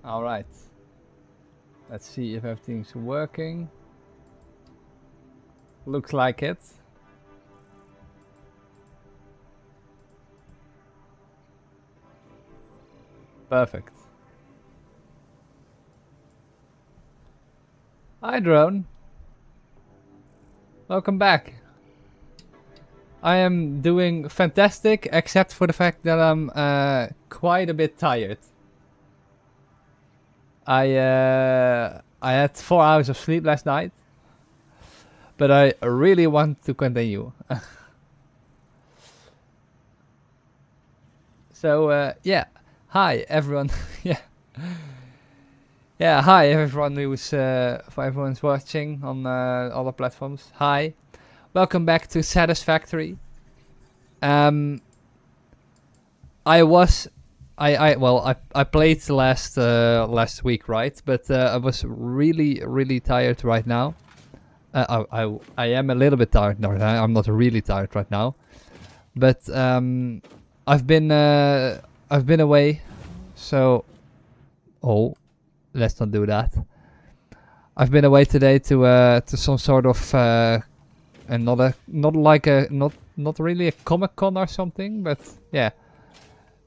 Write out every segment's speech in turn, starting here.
All right. Let's see if everything's working. Looks like it. Perfect. Hi, Drone. Welcome back. I am doing fantastic, except for the fact that I'm quite a bit tired. I had 4 hours of sleep last night, but I really want to continue. So yeah, hi everyone. Yeah, hi everyone for everyone's watching on all the platforms. Hi, welcome back to Satisfactory. I played last week, right? But I was really tired right now. I am a little bit tired. No, I'm not really tired right now. But I've been away, so let's not do that. I've been away today to some sort of not really a Comic Con or something, but yeah,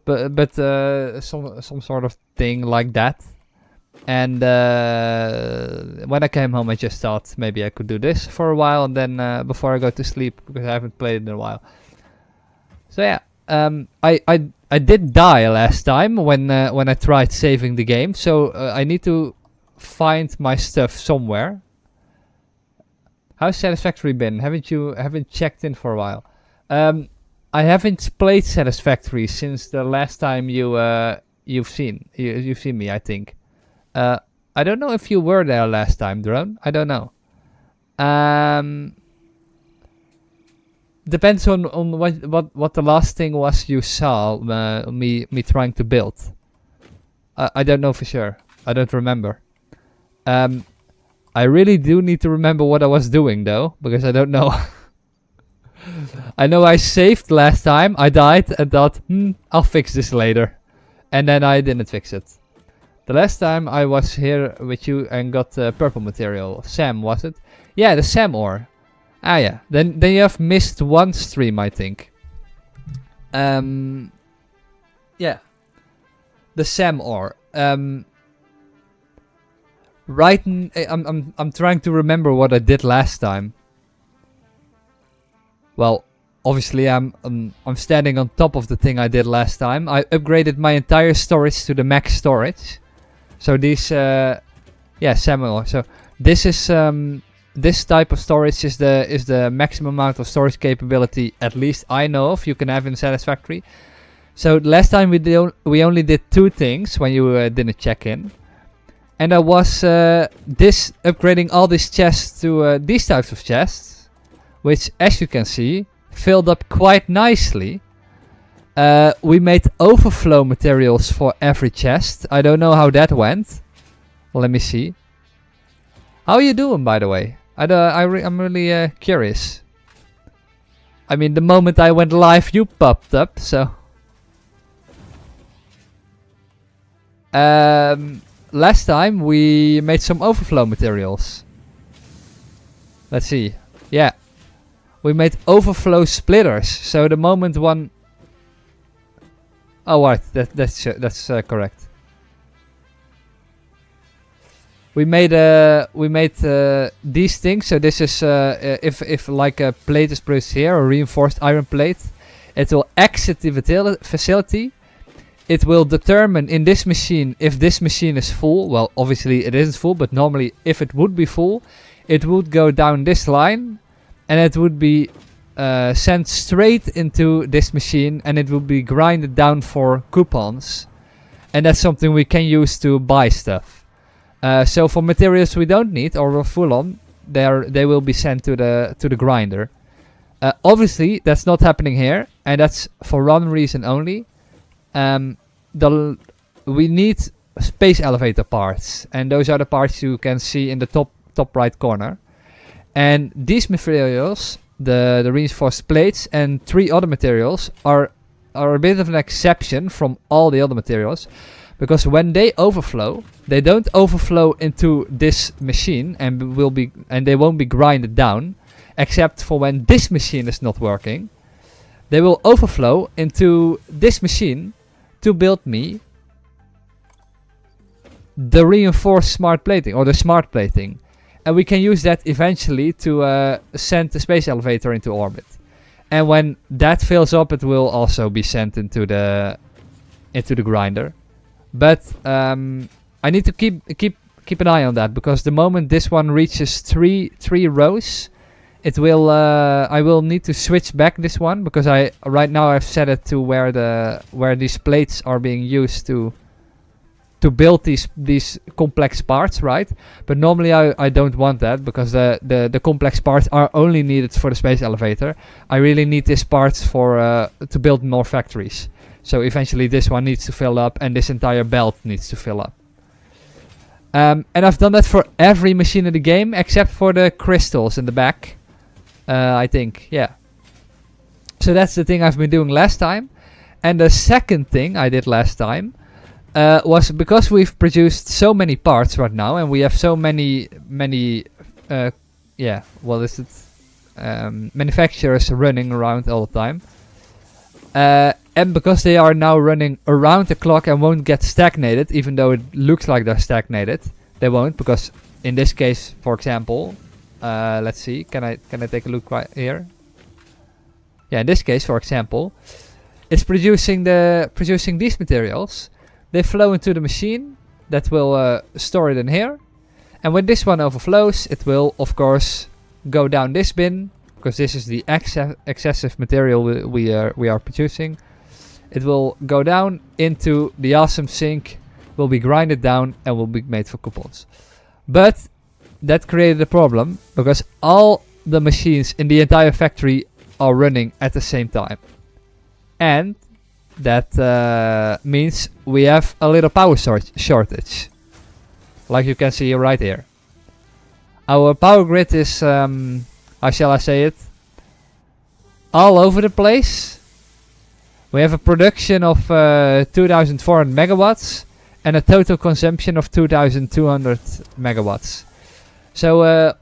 but some sort of thing like that. And when I came home, I just thought maybe I could do this for a while, and then before I go to sleep, because I haven't played it in a while. So yeah, I did die last time when I tried saving the game, so I need to find my stuff somewhere. How's Satisfactory been? Haven't checked in for a while. I haven't played Satisfactory since the last time you've seen me, I think. I don't know if you were there last time, Drone. I don't know. Depends on what the last thing was you saw me trying to build. I don't know for sure. I don't remember. I really do need to remember what I was doing though, because I don't know. I know I saved last time, I died and thought, I'll fix this later. And then I didn't fix it. The last time I was here with you and got purple material. Sam, was it? Yeah, the Sam ore. Ah yeah, then you have missed one stream, I think. Yeah. The Sam ore. I'm trying to remember what I did last time. Well, obviously I'm standing on top of the thing I did last time. I upgraded my entire storage to the max storage. So these Samuel. So this is this type of storage is the maximum amount of storage capability, at least I know of, you can have in Satisfactory. So last time we only did two things when you didn't check in. And I was upgrading all these chests to these types of chests, which, as you can see, filled up quite nicely. We made overflow materials for every chest. I don't know how that went. Let me see. How are you doing, by the way? I'm really curious. I mean, the moment I went live, you popped up, so... last time we made some overflow materials. Let's see. Yeah. We made overflow splitters. So the moment one... Oh, right. That's correct. We made these things. So this is if like a plate is produced here, a reinforced iron plate, it will exit the facility. It will determine in this machine if this machine is full. Well, obviously it isn't full, but normally if it would be full, it would go down this line, and it would be sent straight into this machine, and it would be grinded down for coupons, and that's something we can use to buy stuff. So for materials we don't need or we're full on, they will be sent to the grinder. Obviously that's not happening here, and that's for one reason only. We need space elevator parts, and those are the parts you can see in the top right corner. And these materials, the reinforced plates and 3 other materials, are a bit of an exception from all the other materials, because when they overflow, they don't overflow into this machine and they won't be grinded down, except for when this machine is not working. They will overflow into this machine to build me the reinforced smart plating, or the smart plating. And we can use that eventually to send the space elevator into orbit. And when that fills up, it will also be sent into the grinder. But I need to keep an eye on that, because the moment this one reaches three rows, it will I will need to switch back this one, because right now I've set it to where these plates are being used to build these complex parts, right? But normally I don't want that, because the complex parts are only needed for the space elevator. I really need these parts for to build more factories. So eventually this one needs to fill up, and this entire belt needs to fill up. And I've done that for every machine in the game except for the crystals in the back. I think, yeah. So that's the thing I've been doing last time. And the second thing I did last time was, because we've produced so many parts right now, and we have so many manufacturers running around all the time, and because they are now running around the clock and won't get stagnated, even though it looks like they're stagnated, they won't, because in this case, for example, let's see, can I take a look right here? Yeah, in this case, for example, it's producing these materials. They flow into the machine that will store it in here. And when this one overflows, it will, of course, go down this bin, because this is the excessive material we are producing. It will go down into the awesome sink, will be grinded down, and will be made for coupons. But that created a problem, because all the machines in the entire factory are running at the same time. And that means we have a little power shortage, like you can see right here. Our power grid is, how shall I say it, all over the place. We have a production of 2,400 megawatts and a total consumption of 2,200 megawatts. So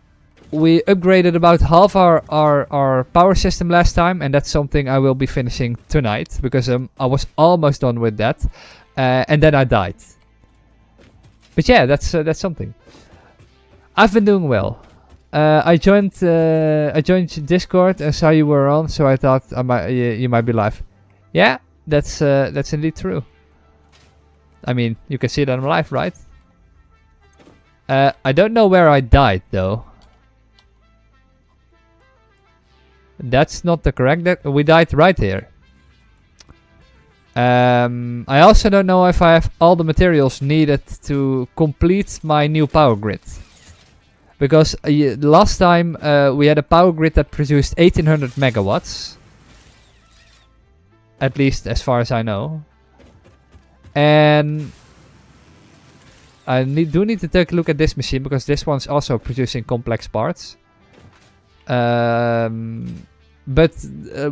we upgraded about half our power system last time, and that's something I will be finishing tonight, because I was almost done with that, and then I died. But yeah, that's something. I've been doing well. I joined Discord and saw you were on, so I thought you might be live. Yeah, that's indeed true. I mean, you can see that I'm live, right? I don't know where I died though. That's not the correct. We died right here. I also don't know if I have all the materials needed to complete my new power grid. Because last time we had a power grid that produced 1800 megawatts. At least as far as I know. And I do need to take a look at this machine, because this one's also producing complex parts. But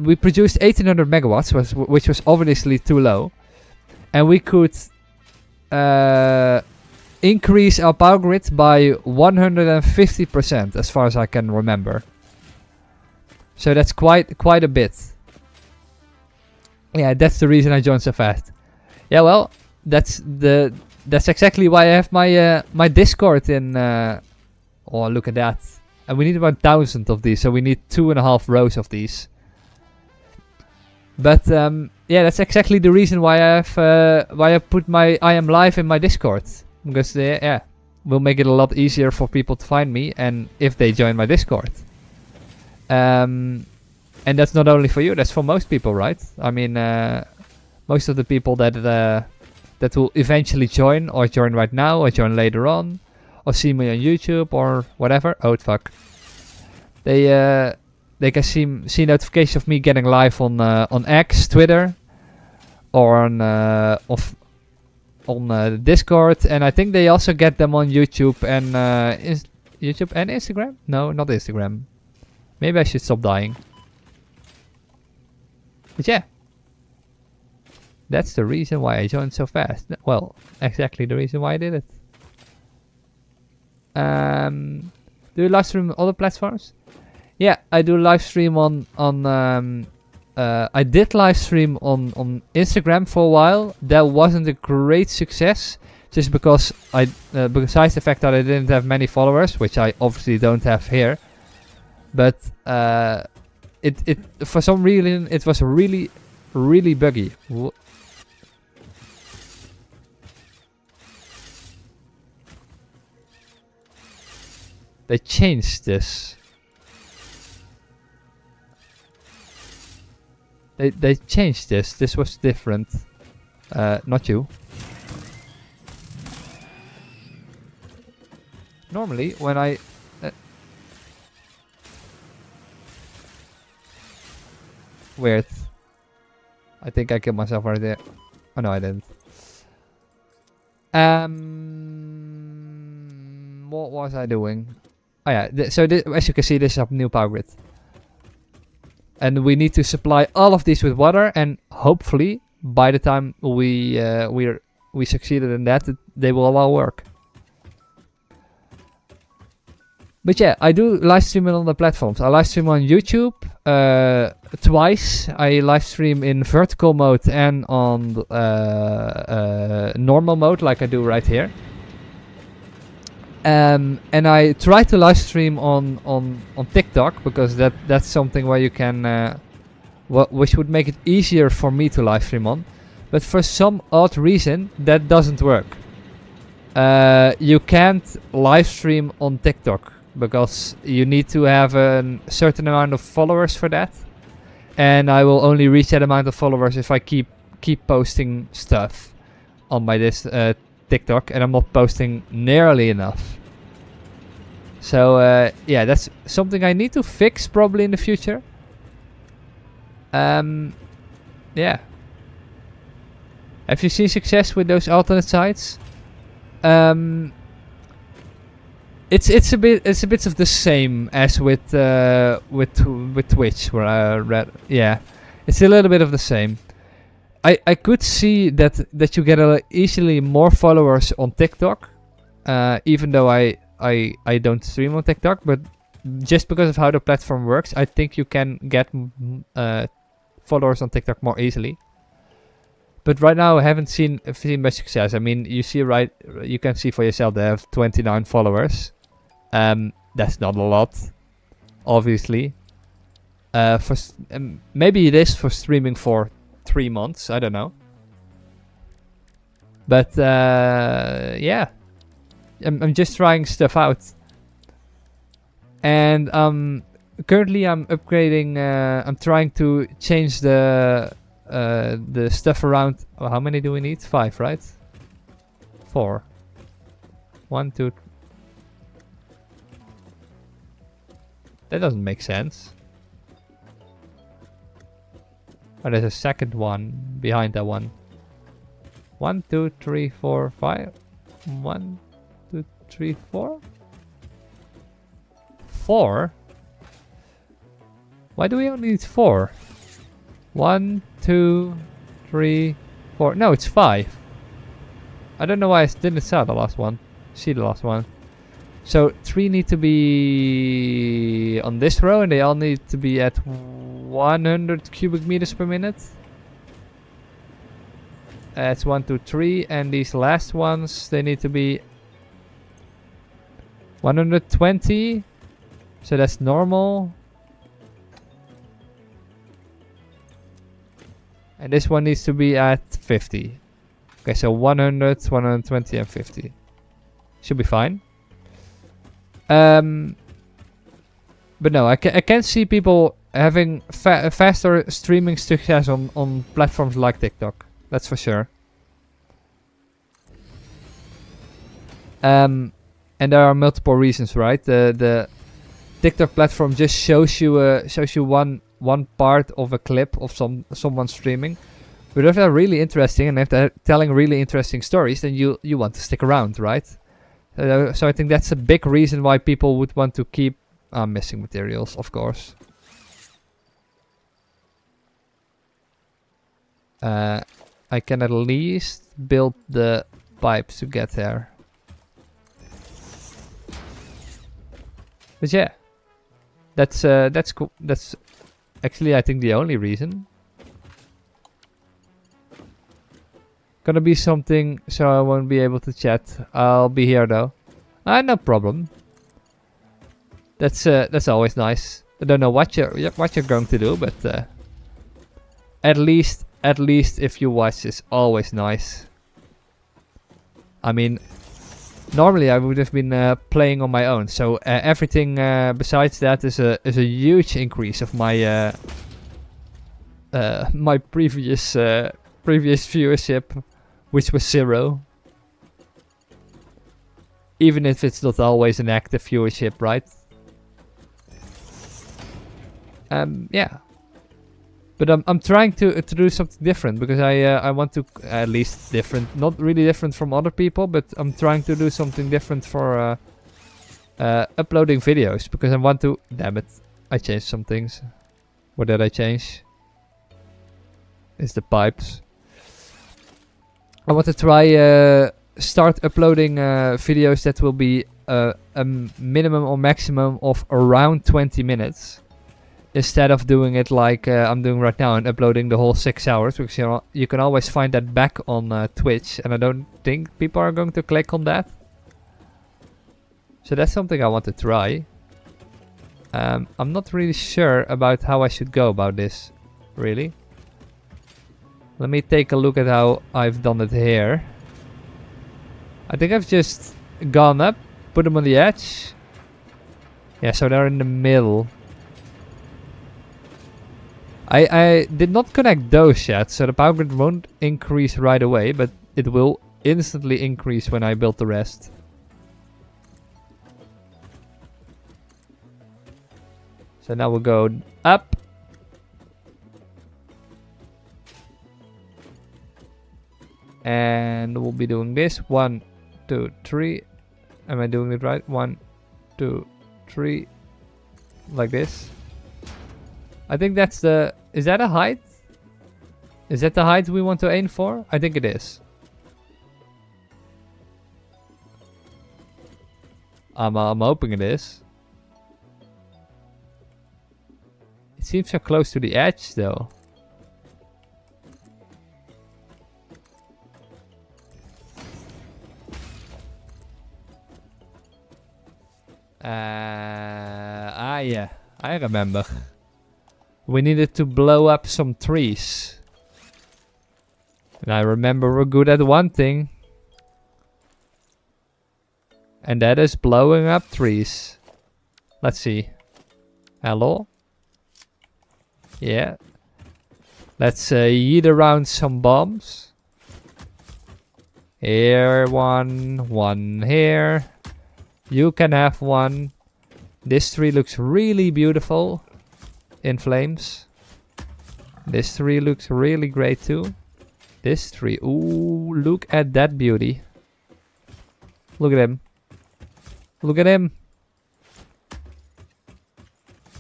we produced 1800 megawatts, which was obviously too low. And we could increase our power grid by 150%, as far as I can remember. So that's quite a bit. Yeah, that's the reason I joined so fast. Yeah, well, that's exactly why I have my Discord in. Oh, look at that! And we need about 1,000 of these, so we need 2.5 rows of these. But yeah, that's exactly the reason why I put my I am live in my Discord, because yeah, will make it a lot easier for people to find me, and if they join my Discord. And that's not only for you, that's for most people, right? I mean, most of the people that will eventually join, or join right now, or join later on, or see me on YouTube, or whatever. Oh, fuck. They can see notifications of me getting live on X, Twitter, or on Discord, and I think they also get them on YouTube and YouTube and Instagram. No, not Instagram. Maybe I should stop dying. But yeah. That's the reason why I joined so fast. Well, exactly the reason why I did it. Do you live stream on other platforms? Yeah, I do live stream on I did live stream on Instagram for a while. That wasn't a great success, just because besides the fact that I didn't have many followers, which I obviously don't have here, but it for some reason it was really buggy. They changed this. They changed this. This was different. Not you. Normally, when I... weird. I think I killed myself right there. Oh no, I didn't. What was I doing? Oh yeah, so as you can see, this is our new power grid. And we need to supply all of these with water, and hopefully, by the time we succeeded in that, they will all work. But yeah, I do live stream on the platforms. I live stream on YouTube twice. I live stream in vertical mode and on normal mode, like I do right here. And I try to live stream on TikTok, because that's something where you can, which would make it easier for me to live stream on. But for some odd reason, that doesn't work. You can't live stream on TikTok, because you need to have a certain amount of followers for that. And I will only reach that amount of followers if I keep posting stuff on my TikTok, and I'm not posting nearly enough. So yeah, that's something I need to fix probably in the future. Yeah. Have you seen success with those alternate sites? It's a bit of the same as with Twitch, where I read. Yeah, it's a little bit of the same. I could see that you get easily more followers on TikTok, even though I don't stream on TikTok, but just because of how the platform works, I think you can get followers on TikTok more easily. But right now I haven't seen much success. I mean, you can see for yourself they have 29 followers. That's not a lot, obviously. Maybe it is for streaming for 3 months. I don't know. But yeah, I'm just trying stuff out. And currently I'm upgrading. I'm trying to change the stuff around. Well, how many do we need? 5, right? 4. 1, 2. That doesn't make sense. Oh, there's a second one behind that one. 1, 2, 3, 4, 5. 1, 2, 3, 4. 4? Why do we only need 4? 1, 2, 3, 4. No, it's 5. I don't know why I didn't see the last one. So 3 need to be on this row, and they all need to be at 100 cubic meters per minute. That's 1, 2, 3, and these last ones, they need to be 120. So that's normal. And this one needs to be at 50. Okay, so 100, 120, and 50. Should be fine. But no, I can see people having faster streaming success on platforms like TikTok. That's for sure. And there are multiple reasons, right? The TikTok platform just shows you one part of a clip of someone streaming. But if they're really interesting and if they're telling really interesting stories, then you want to stick around, right? So I think that's a big reason why people would want to keep missing materials, of course. I can at least build the pipes to get there. But yeah, that's cool. That's actually, I think, the only reason. Gonna be something, so I won't be able to chat. I'll be here though. No problem. That's always nice. I don't know what you're going to do, but at least if you watch is always nice. I mean, normally I would have been playing on my own, so everything besides that is a huge increase of my my previous viewership, which was 0. Even if it's not always an active viewership, right? Yeah. But I'm trying to do something different, because I want to, at least different, not really different from other people, but I'm trying to do something different for uploading videos, because I want to. Damn it! I changed some things. What did I change? It's the pipes. I want to try start uploading videos that will be a minimum or maximum of around 20 minutes. Instead of doing it like I'm doing right now and uploading the whole 6 hours, because you can always find that back on Twitch, and I don't think people are going to click on that. So that's something I want to try. I'm not really sure about how I should go about this, really. Let me take a look at how I've done it here. I think I've just gone up, put them on the edge. Yeah, so they're in the middle. I did not connect those yet, so the power grid won't increase right away, but it will instantly increase when I build the rest. So now we'll go up. And we'll be doing this. 1, 2, 3. Am I doing it right? 1, 2, 3. Like this. I think that's the... Is that a height? Is that the height we want to aim for? I think it is. I'm hoping it is. It seems so close to the edge though. Yeah, I remember. We needed to blow up some trees. And I remember we're good at one thing. And that is blowing up trees. Let's see. Hello? Yeah. Let's yeet around some bombs. Here, one here. You can have one. This tree looks really beautiful in flames. This tree looks really great too. This tree, ooh, look at that beauty. Look at him. Look at him.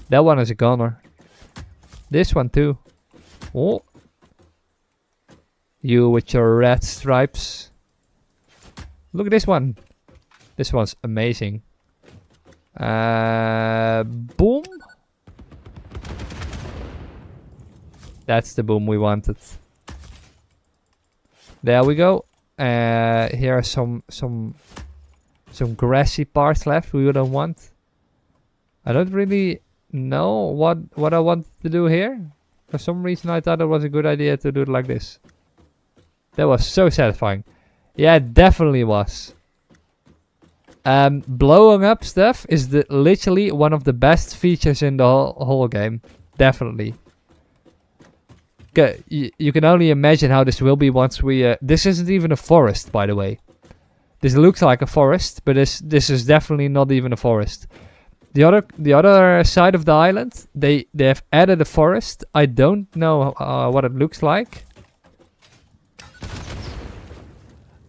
That one is a goner. This one too. Oh. You with your red stripes. Look at this one. This one's amazing. Boom. That's the boom we wanted. There we go. Here are some grassy parts left we don't want. I don't really know what I want to do here. For some reason I thought it was a good idea to do it like this. That was so satisfying. Yeah, it definitely was. Blowing up stuff is literally one of the best features in the whole game. Definitely. You can only imagine how this will be once we... this isn't even a forest, by the way. This looks like a forest, but this is definitely not even a forest. The other side of the island, they have added a forest. I don't know what it looks like.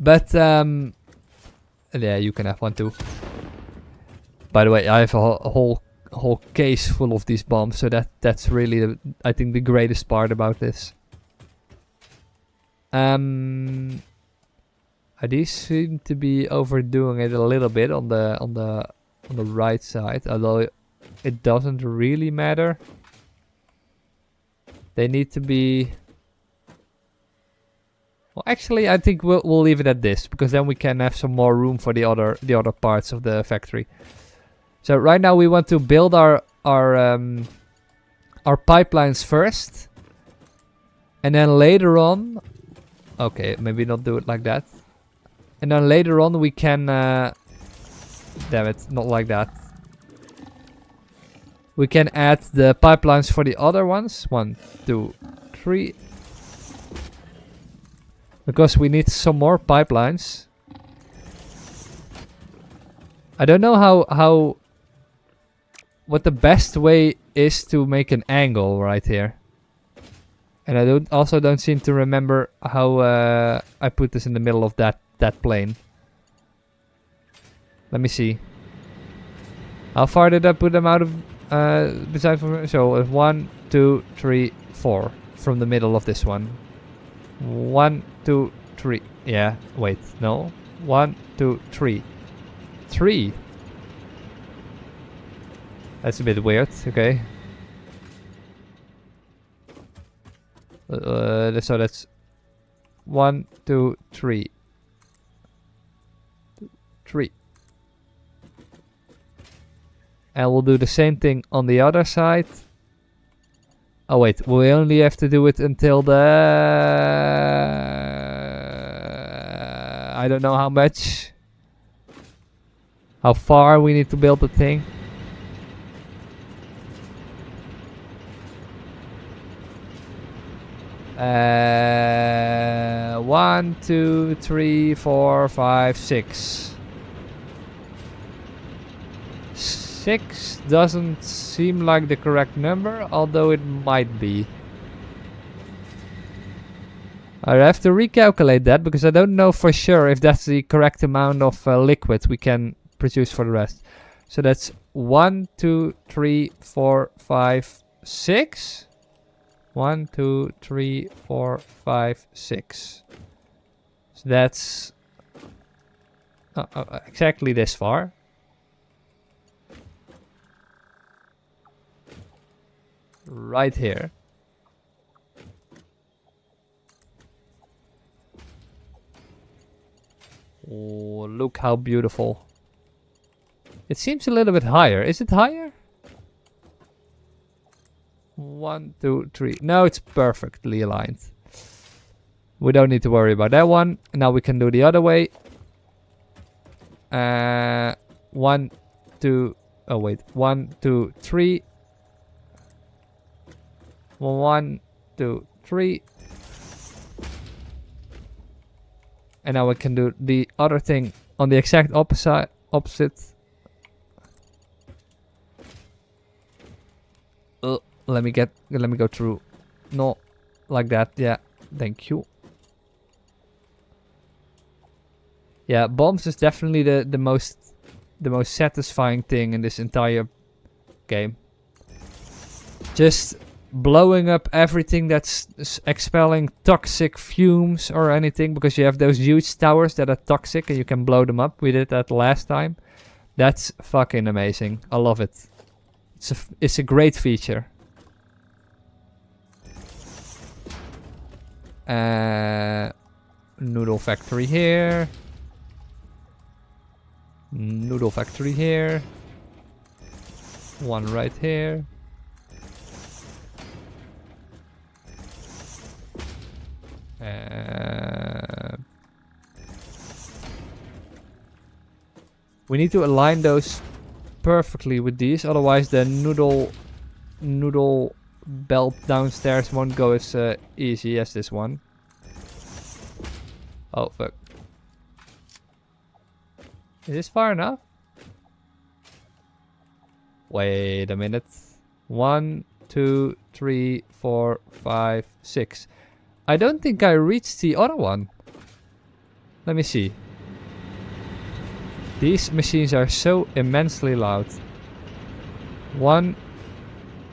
But, yeah, you can have one too. By the way, I have a whole case full of these bombs, so that's really, I think, the greatest part about this. These seem to be overdoing it a little bit on the right side, although it doesn't really matter. They need to be. Well, actually, I think we'll leave it at this, because then we can have some more room for the other parts of the factory. So right now we want to build our pipelines first, and then later on, okay, maybe not do it like that. And then later on we can, damn it, not like that. We can add the pipelines for the other ones. 1, 2, 3. Because we need some more pipelines. I don't know how what the best way is to make an angle right here. And I also don't seem to remember how I put this in the middle of that plane. Let me see. How far did I put them out of beside from? So 1, 2, 3, 4 from the middle of this one. 1, 2, 3. Yeah, wait, no. 1, 2, 3. 3. That's a bit weird. Okay. So that's 1, 2, 3. 3. And we'll do the same thing on the other side. Oh wait, we only have to do it until the... I don't know how much. How far we need to build the thing. Uh, 1, 2, 3, 4, 5, 6. 6 doesn't seem like the correct number, although it might be. I have to recalculate that because I don't know for sure if that's the correct amount of liquid we can produce for the rest. So that's 1, 2, 3, 4, 5, 6. 1, 2, 3, 4, 5, 6. So that's exactly this far. Right here. Oh, look how beautiful. It seems a little bit higher. Is it higher? 1, 2, 3. No, it's perfectly aligned. We don't need to worry about that one. Now we can do the other way. 1, 2. Oh wait. 1, 2, 3. 1, 2, 3. And now we can do the other thing on the exact opposite. Let me go through. No, like that. Yeah, thank you. Yeah, bombs is definitely the most satisfying thing in this entire game. Just blowing up everything that's expelling toxic fumes or anything, because you have those huge towers that are toxic and you can blow them up. We did that last time. That's fucking amazing. I love it. It's a great feature. Noodle factory here. Noodle factory here. One right here. We need to align those perfectly with these, otherwise the noodle belt downstairs won't go as easy as this one. Oh fuck. Is this far enough? Wait a minute. 1, 2, 3, 4, 5, 6. I don't think I reached the other one. Let me see. These machines are so immensely loud. 1,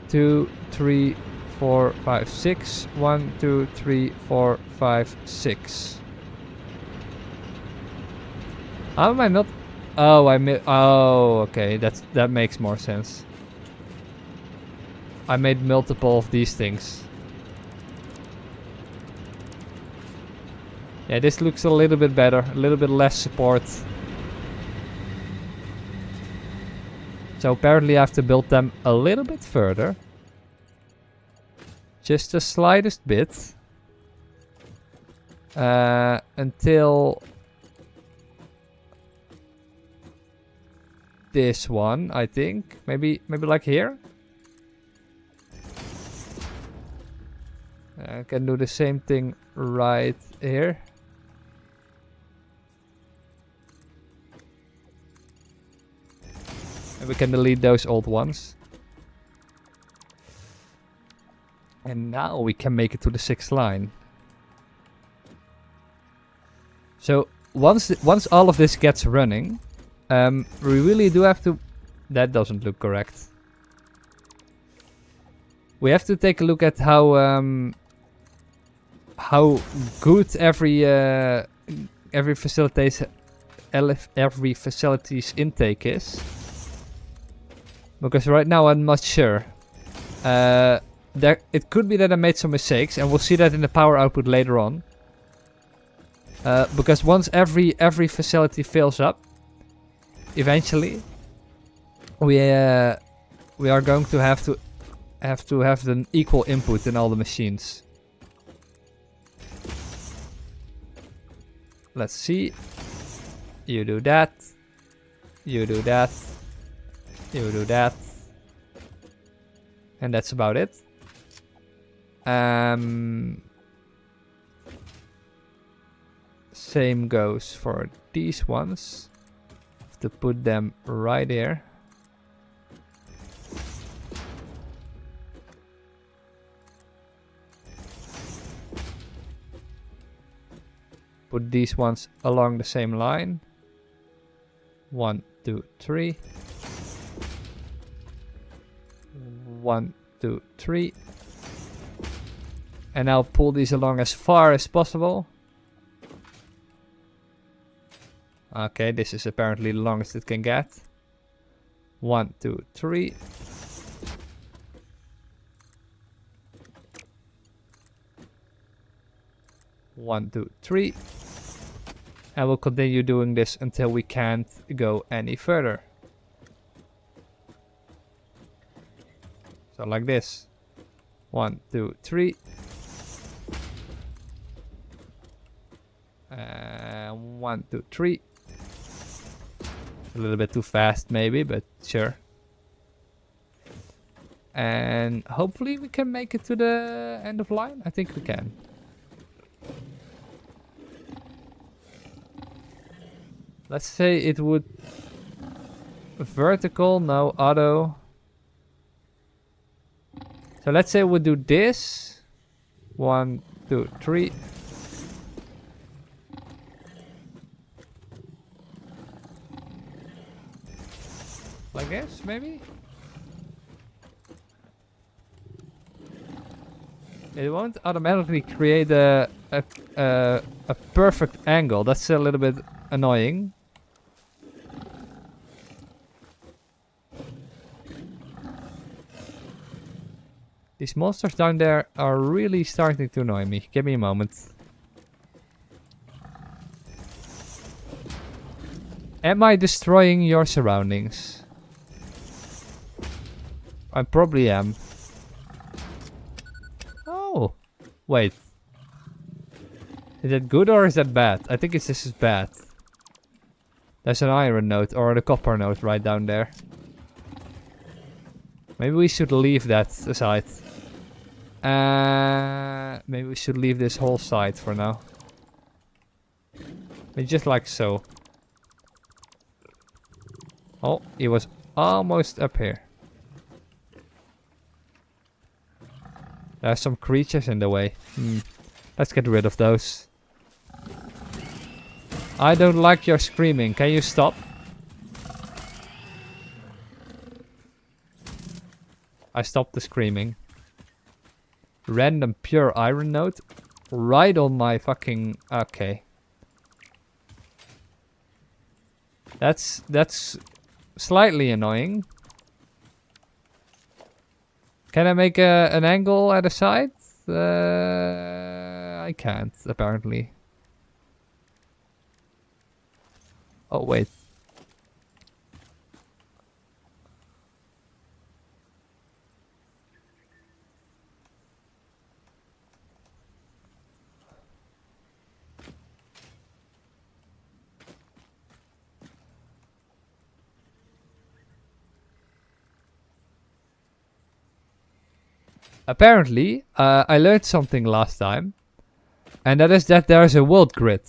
2, 3, 4, 5, 6. 1, 2, 3, 4, 5, 6. How am I not? Oh, oh, okay. That makes more sense. I made multiple of these things. Yeah, this looks a little bit better. A little bit less support. So apparently I have to build them a little bit further. Just the slightest bit. Until this one, I think. Maybe like here. I can do the same thing right here. And we can delete those old ones. And now we can make it to the 6th line. So once all of this gets running, we really do have to... That doesn't look correct. We have to take a look at how good every facility's intake is. Because right now I'm not sure. It could be that I made some mistakes, and we'll see that in the power output later on. Because once every facility fills up, eventually, we are going to have an equal input in all the machines. Let's see. You do that. You do that. You do that. And that's about it. Same goes for these ones. Have to put them right here. Put these ones along the same line. 1, 2, 3. 1, 2, 3. And I'll pull these along as far as possible. Okay, this is apparently the longest it can get. 1, 2, 3. One, two, three. And we'll continue doing this until we can't go any further. So like this. 1, 2, 3. 1, 2, 3. A little bit too fast maybe, but sure. And hopefully we can make it to the end of line. I think we can. Let's say it would... Vertical, no, auto. So let's say we'll do this. 1, 2, 3. Like this, maybe? It won't automatically create a perfect angle. That's a little bit annoying. These monsters down there are really starting to annoy me. Give me a moment. Am I destroying your surroundings? I probably am. Oh, wait. Is that good or is that bad? I think this is bad. There's an iron node or the copper node right down there. Maybe we should leave that aside. Maybe we should leave this whole side for now. Maybe just like so. Oh, he was almost up here. There are some creatures in the way. Let's get rid of those. I don't like your screaming. Can you stop? I stopped the screaming. Random pure iron node. Right on my fucking... Okay. That's slightly annoying. Can I make an angle at the side? I can't, apparently. Oh, wait. Apparently, I learned something last time. And that is that there's a world grid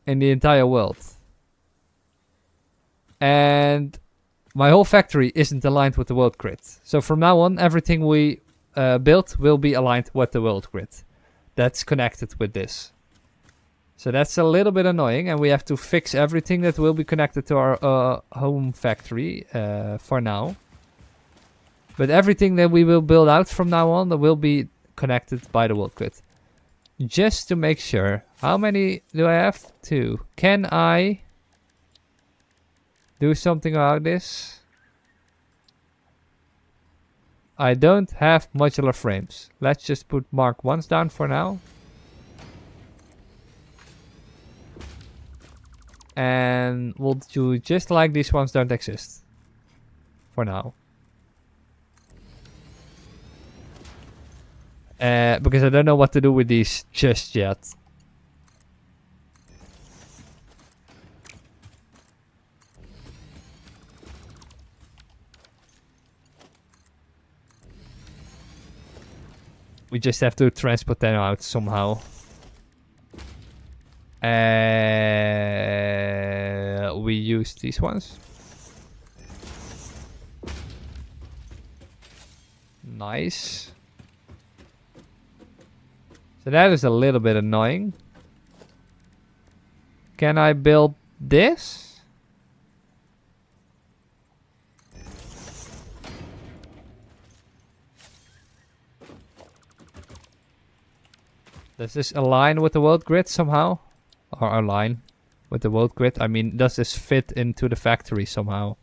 in the entire world. And my whole factory isn't aligned with the world grid. So from now on, everything we build will be aligned with the world grid. That's connected with this. So that's a little bit annoying, and we have to fix everything that will be connected to our home factory for now. But everything that we will build out from now on, that will be connected by the world grid. Just to make sure. How many do I have? 2. Can I do something about this? I don't have modular frames. Let's just put Mark 1s down for now. And we'll do just like these ones don't exist. For now. Because I don't know what to do with these just yet. We just have to transport them out somehow. We use these ones. Nice. So that is a little bit annoying. Can I build this? Does this align with the world grid somehow? Or align with the world grid? I mean, does this fit into the factory somehow?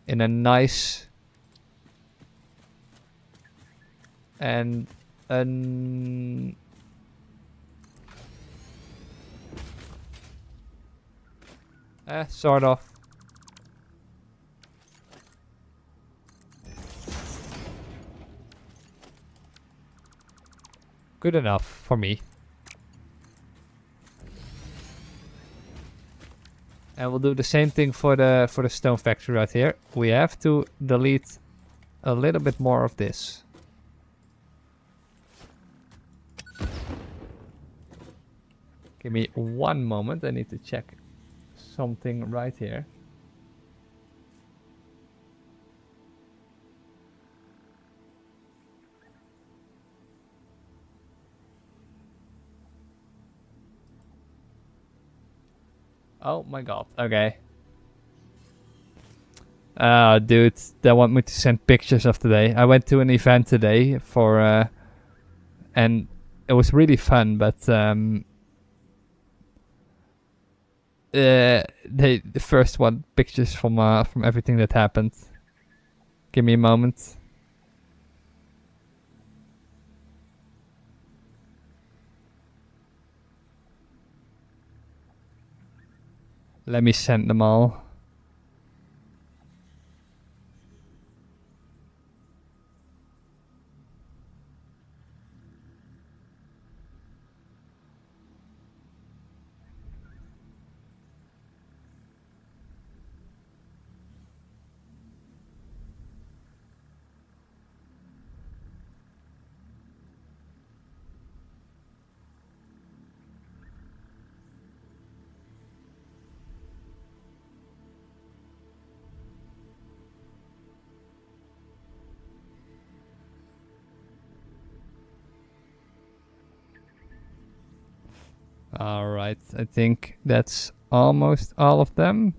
In a nice... and... sort of. Good enough for me. And we'll do the same thing for the stone factory right here. We have to delete a little bit more of this. Give me one moment. I need to check something right here. Oh my god. Okay. Dude, they want me to send pictures of today. I went to an event today for and it was really fun, but they first want pictures from everything that happened. Give me a moment. Let me send them all. Alright, I think that's almost all of them.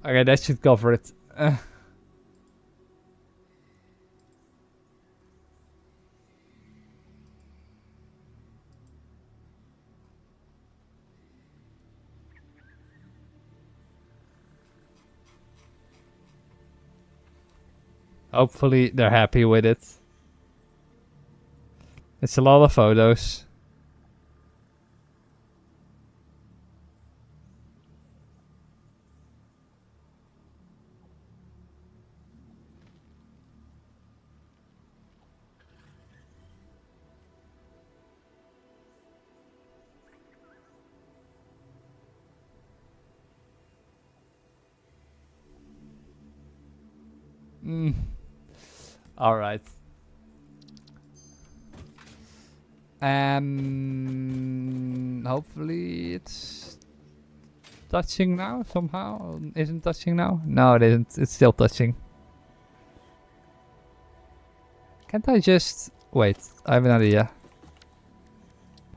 Okay, that should cover it. Hopefully they're happy with it. It's a lot of photos. Alright. Hopefully it's touching now somehow. Isn't touching now? No, it isn't. It's still touching. Can't I just... Wait, I have an idea.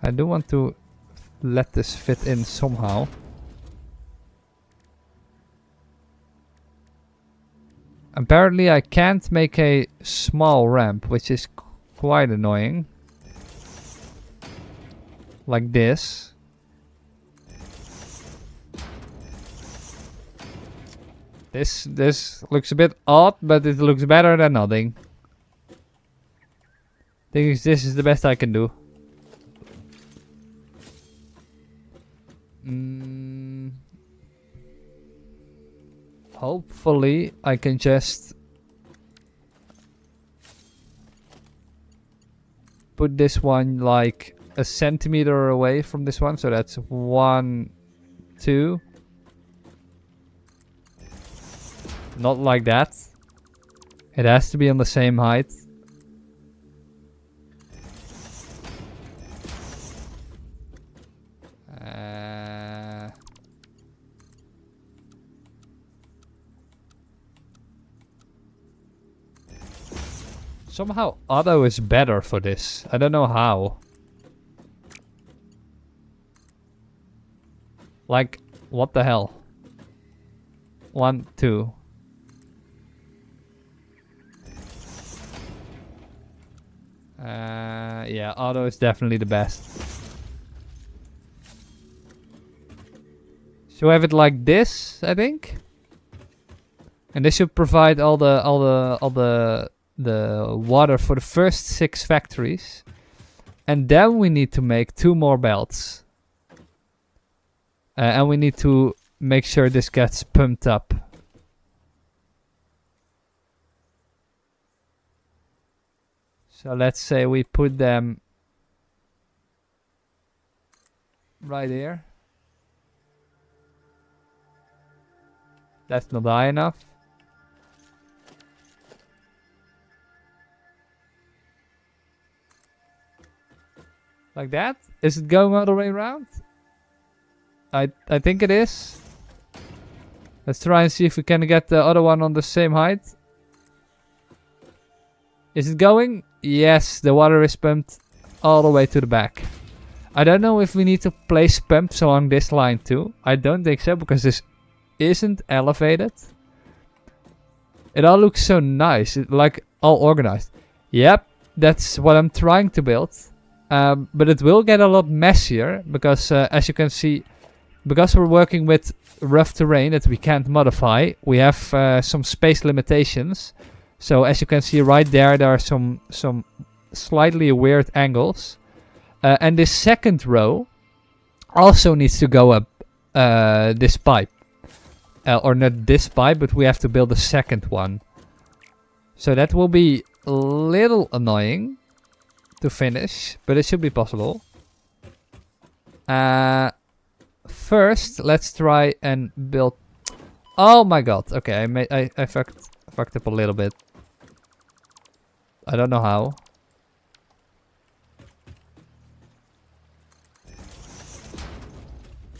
I do want to let this fit in somehow. Apparently I can't make a small ramp, which is quite annoying. Like this. This looks a bit odd, but it looks better than nothing. Thing is, this is the best I can do. Hopefully I can just put this one like a centimeter away from this one, so that's 1, 2. Not like that. It has to be on the same height. Somehow auto is better for this. I don't know how. Like, what the hell? 1, 2. Yeah, auto is definitely the best. So have it like this, I think. And this should provide all the water for the first 6 factories. And then we need to make 2 more belts. And we need to make sure this gets pumped up. So let's say we put them right here. That's not high enough. Like that? Is it going all the way around? I think it is. Let's try and see if we can get the other one on the same height. Is it going? Yes, the water is pumped all the way to the back. I don't know if we need to place pumps along this line too. I don't think so, because this isn't elevated. It all looks so nice, like all organized. Yep, that's what I'm trying to build. But it will get a lot messier, because as you can see, because we're working with rough terrain that we can't modify, we have some space limitations. So as you can see right there, there are some slightly weird angles. And this second row also needs to go up this pipe. Or not this pipe, but we have to build a second one. So that will be a little annoying to finish, but it should be possible. First, let's try and build... Oh my god, okay, I fucked up a little bit. I don't know how.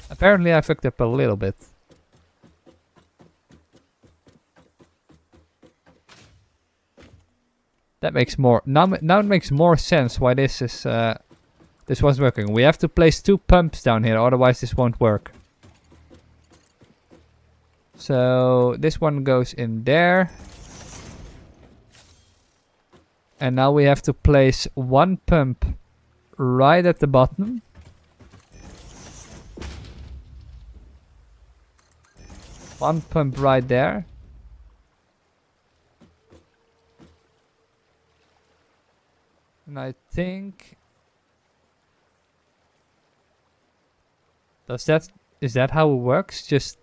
Apparently I fucked up a little bit. That makes more... Now it makes more sense why this is... this was working. We have to place 2 pumps down here, otherwise this won't work. So this one goes in there. And now we have to place one pump right at the bottom. One pump right there. And I think... Is that how it works? Just...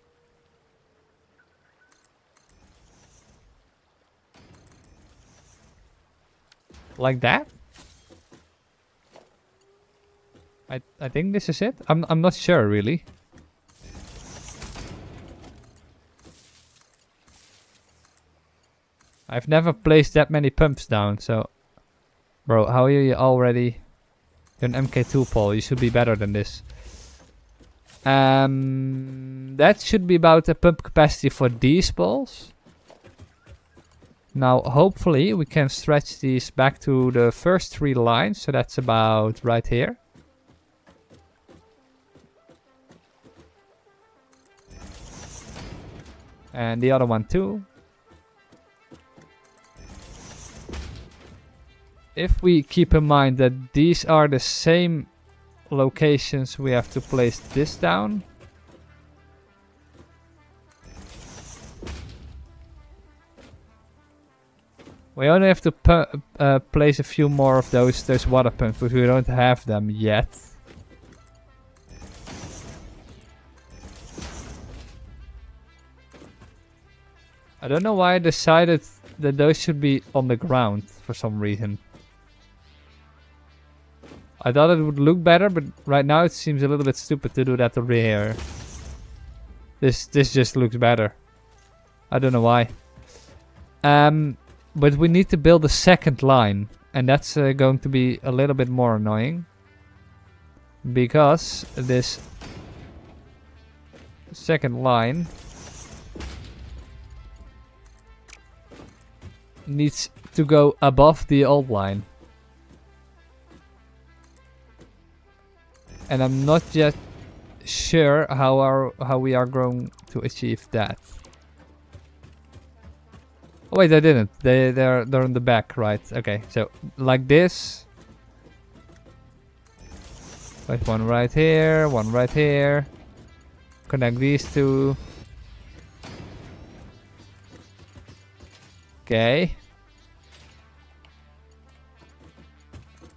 like that? I think this is it. I'm not sure really. I've never placed that many pumps down, so... Bro, how are you already... You're an MK2 Paul, you should be better than this. That should be about the pump capacity for these balls. Now, hopefully, we can stretch these back to the first 3 lines, so that's about right here. And the other one too. If we keep in mind that these are the same locations, we have to place this down. We only have to place a few more of those water pumps, but we don't have them yet. I don't know why I decided that those should be on the ground for some reason. I thought it would look better, but right now it seems a little bit stupid to do that over here. This just looks better. I don't know why. But we need to build a second line, and that's going to be a little bit more annoying. Because this second line needs to go above the old line. And I'm not yet sure how we are going to achieve that. Oh wait, I didn't. They're in the back, right? Okay, so like this. Wait, one right here, one right here. Connect these two. Okay.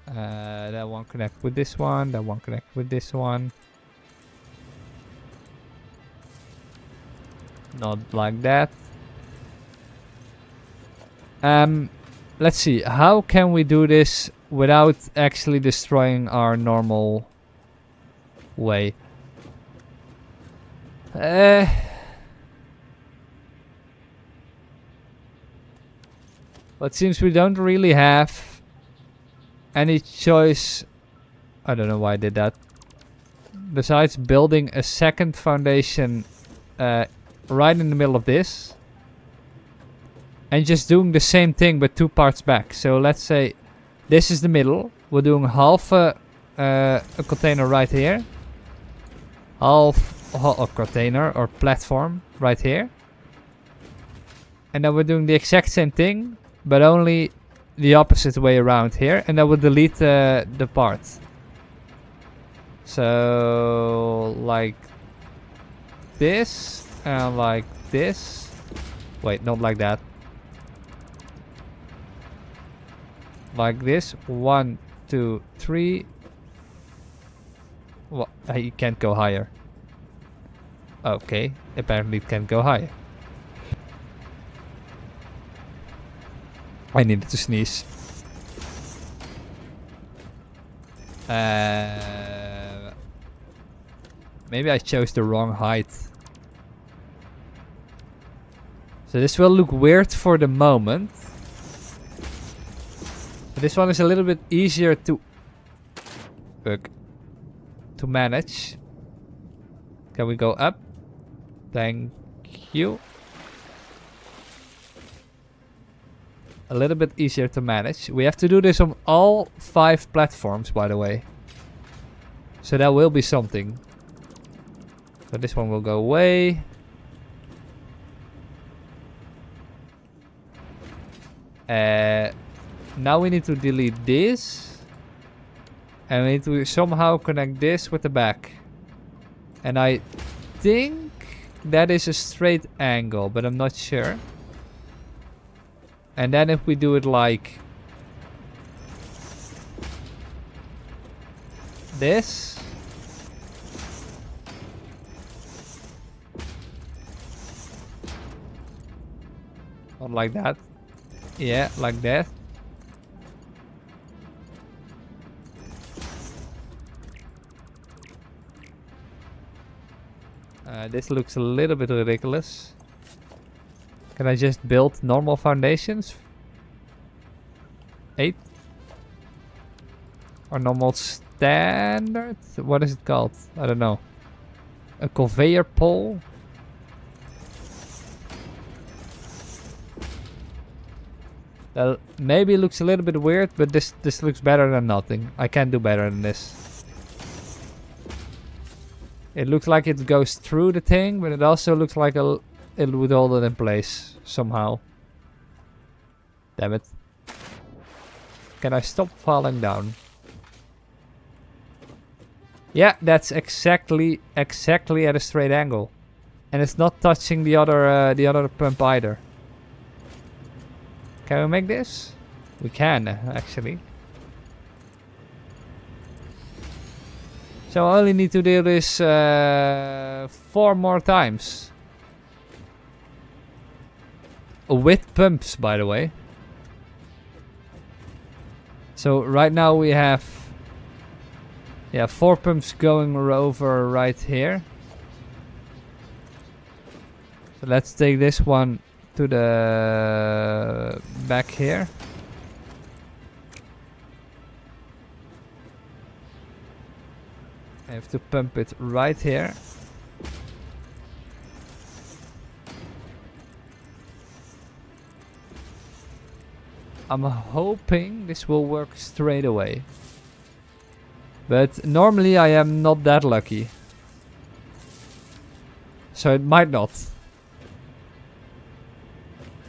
That one connect with this one. That one connect with this one. Not like that. Let's see. How can we do this without actually destroying our normal way? But it seems we don't really have any choice. I don't know why I did that. Besides building a second foundation right in the middle of this. And just doing the same thing but 2 parts back. So let's say this is the middle. We're doing half a container right here. Half a container or platform right here. And then we're doing the exact same thing, but only the opposite way around here. And then we'll delete the part. So like this and like this. Wait, not like that. Like this. 1, 2, 3. Well, you can't go higher. Okay, apparently it can't go higher. I needed to sneeze. Maybe I chose the wrong height. So this will look weird for the moment. But this one is a little bit easier to manage. Can we go up? Thank you. A little bit easier to manage. We have to do this on all 5 platforms, by the way. So that will be something. So this one will go away. Now we need to delete this. And we need to somehow connect this with the back. And I think that is a straight angle, but I'm not sure. And then if we do it like this. Not like that. Yeah, like that. This looks a little bit ridiculous. Can I just build normal foundations? 8? Or normal standard? What is it called? I don't know. A conveyor pole? Maybe it looks a little bit weird, but this looks better than nothing. I can do better than this. It looks like it goes through the thing, but it also looks like it would hold it in place somehow. Damn it. Can I stop falling down? Yeah, that's exactly at a straight angle. And it's not touching the other pump either. Can we make this? We can, actually. So I only need to do this 4 more times. With pumps, by the way. So right now we have 4 pumps going over right here. So let's take this one to the back here. I have to pump it right here. I'm hoping this will work straight away. But normally I am not that lucky. So it might not.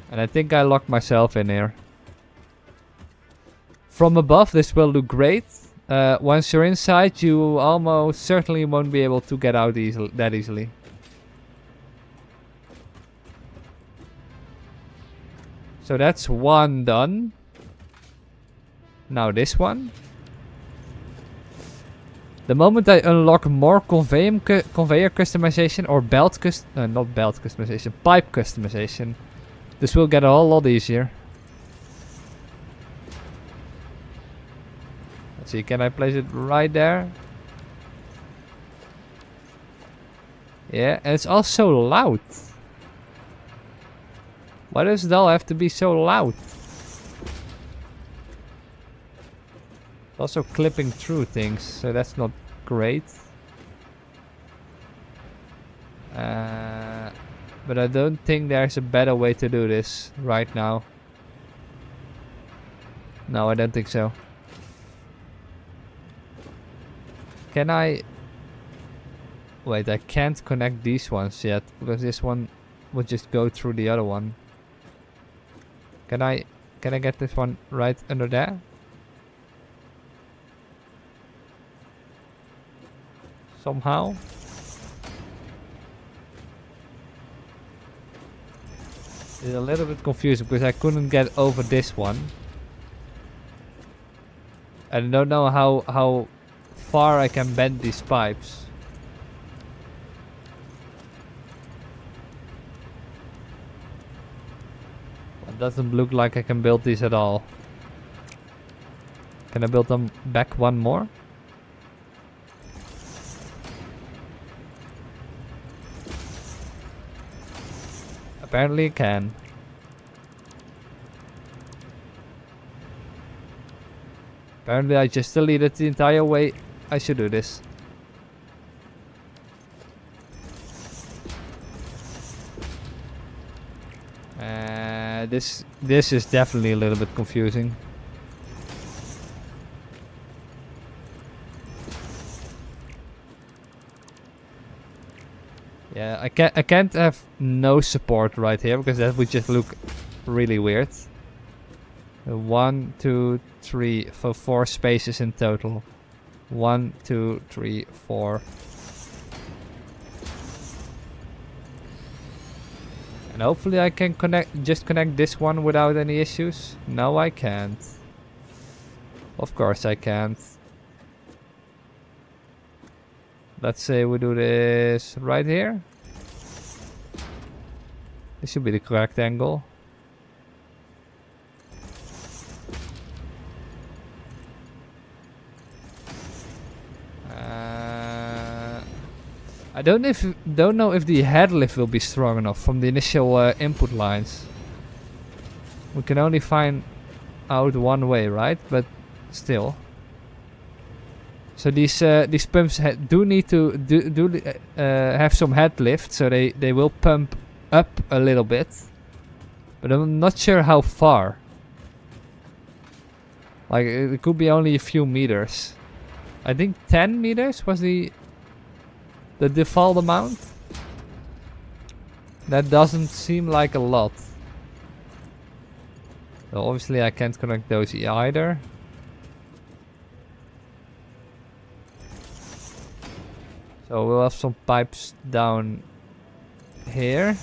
And I think I locked myself in here. From above this will look great. Once you're inside, you almost certainly won't be able to get out that easily. So that's one done. Now this one. The moment I unlock more conveyor customization or not belt customization, pipe customization, this will get a whole lot easier. Let's see, can I place it right there? Yeah, and it's also loud. Why does it all have to be so loud? Also clipping through things, so that's not great. But I don't think there's a better way to do this right now. No, I don't think so. Can I... Wait, I can't connect these ones yet, because this one would just go through the other one. Can I get this one right under there? Somehow. It's a little bit confusing because I couldn't get over this one. I don't know how far I can bend these pipes. It doesn't look like I can build these at all. Can I build them back one more? Apparently it can. Apparently I just deleted the entire way I should do this. This is definitely a little bit confusing. Yeah, I can't have no support right here because that would just look really weird. 1, 2, 3 for 4 spaces in total. 1, 2, 3, 4. And hopefully I can just connect this one without any issues. No, I can't. Of course I can't. Let's say we do this right here. This should be the correct angle. I don't know if the head lift will be strong enough from the initial input lines. We can only find out one way, right? But still. So these pumps do need to have some head lift, so they will pump up a little bit, but I'm not sure how far. Like it could be only a few meters. I think 10 meters was the default amount. That doesn't seem like a lot. So obviously I can't connect those either. So we'll have some pipes down here.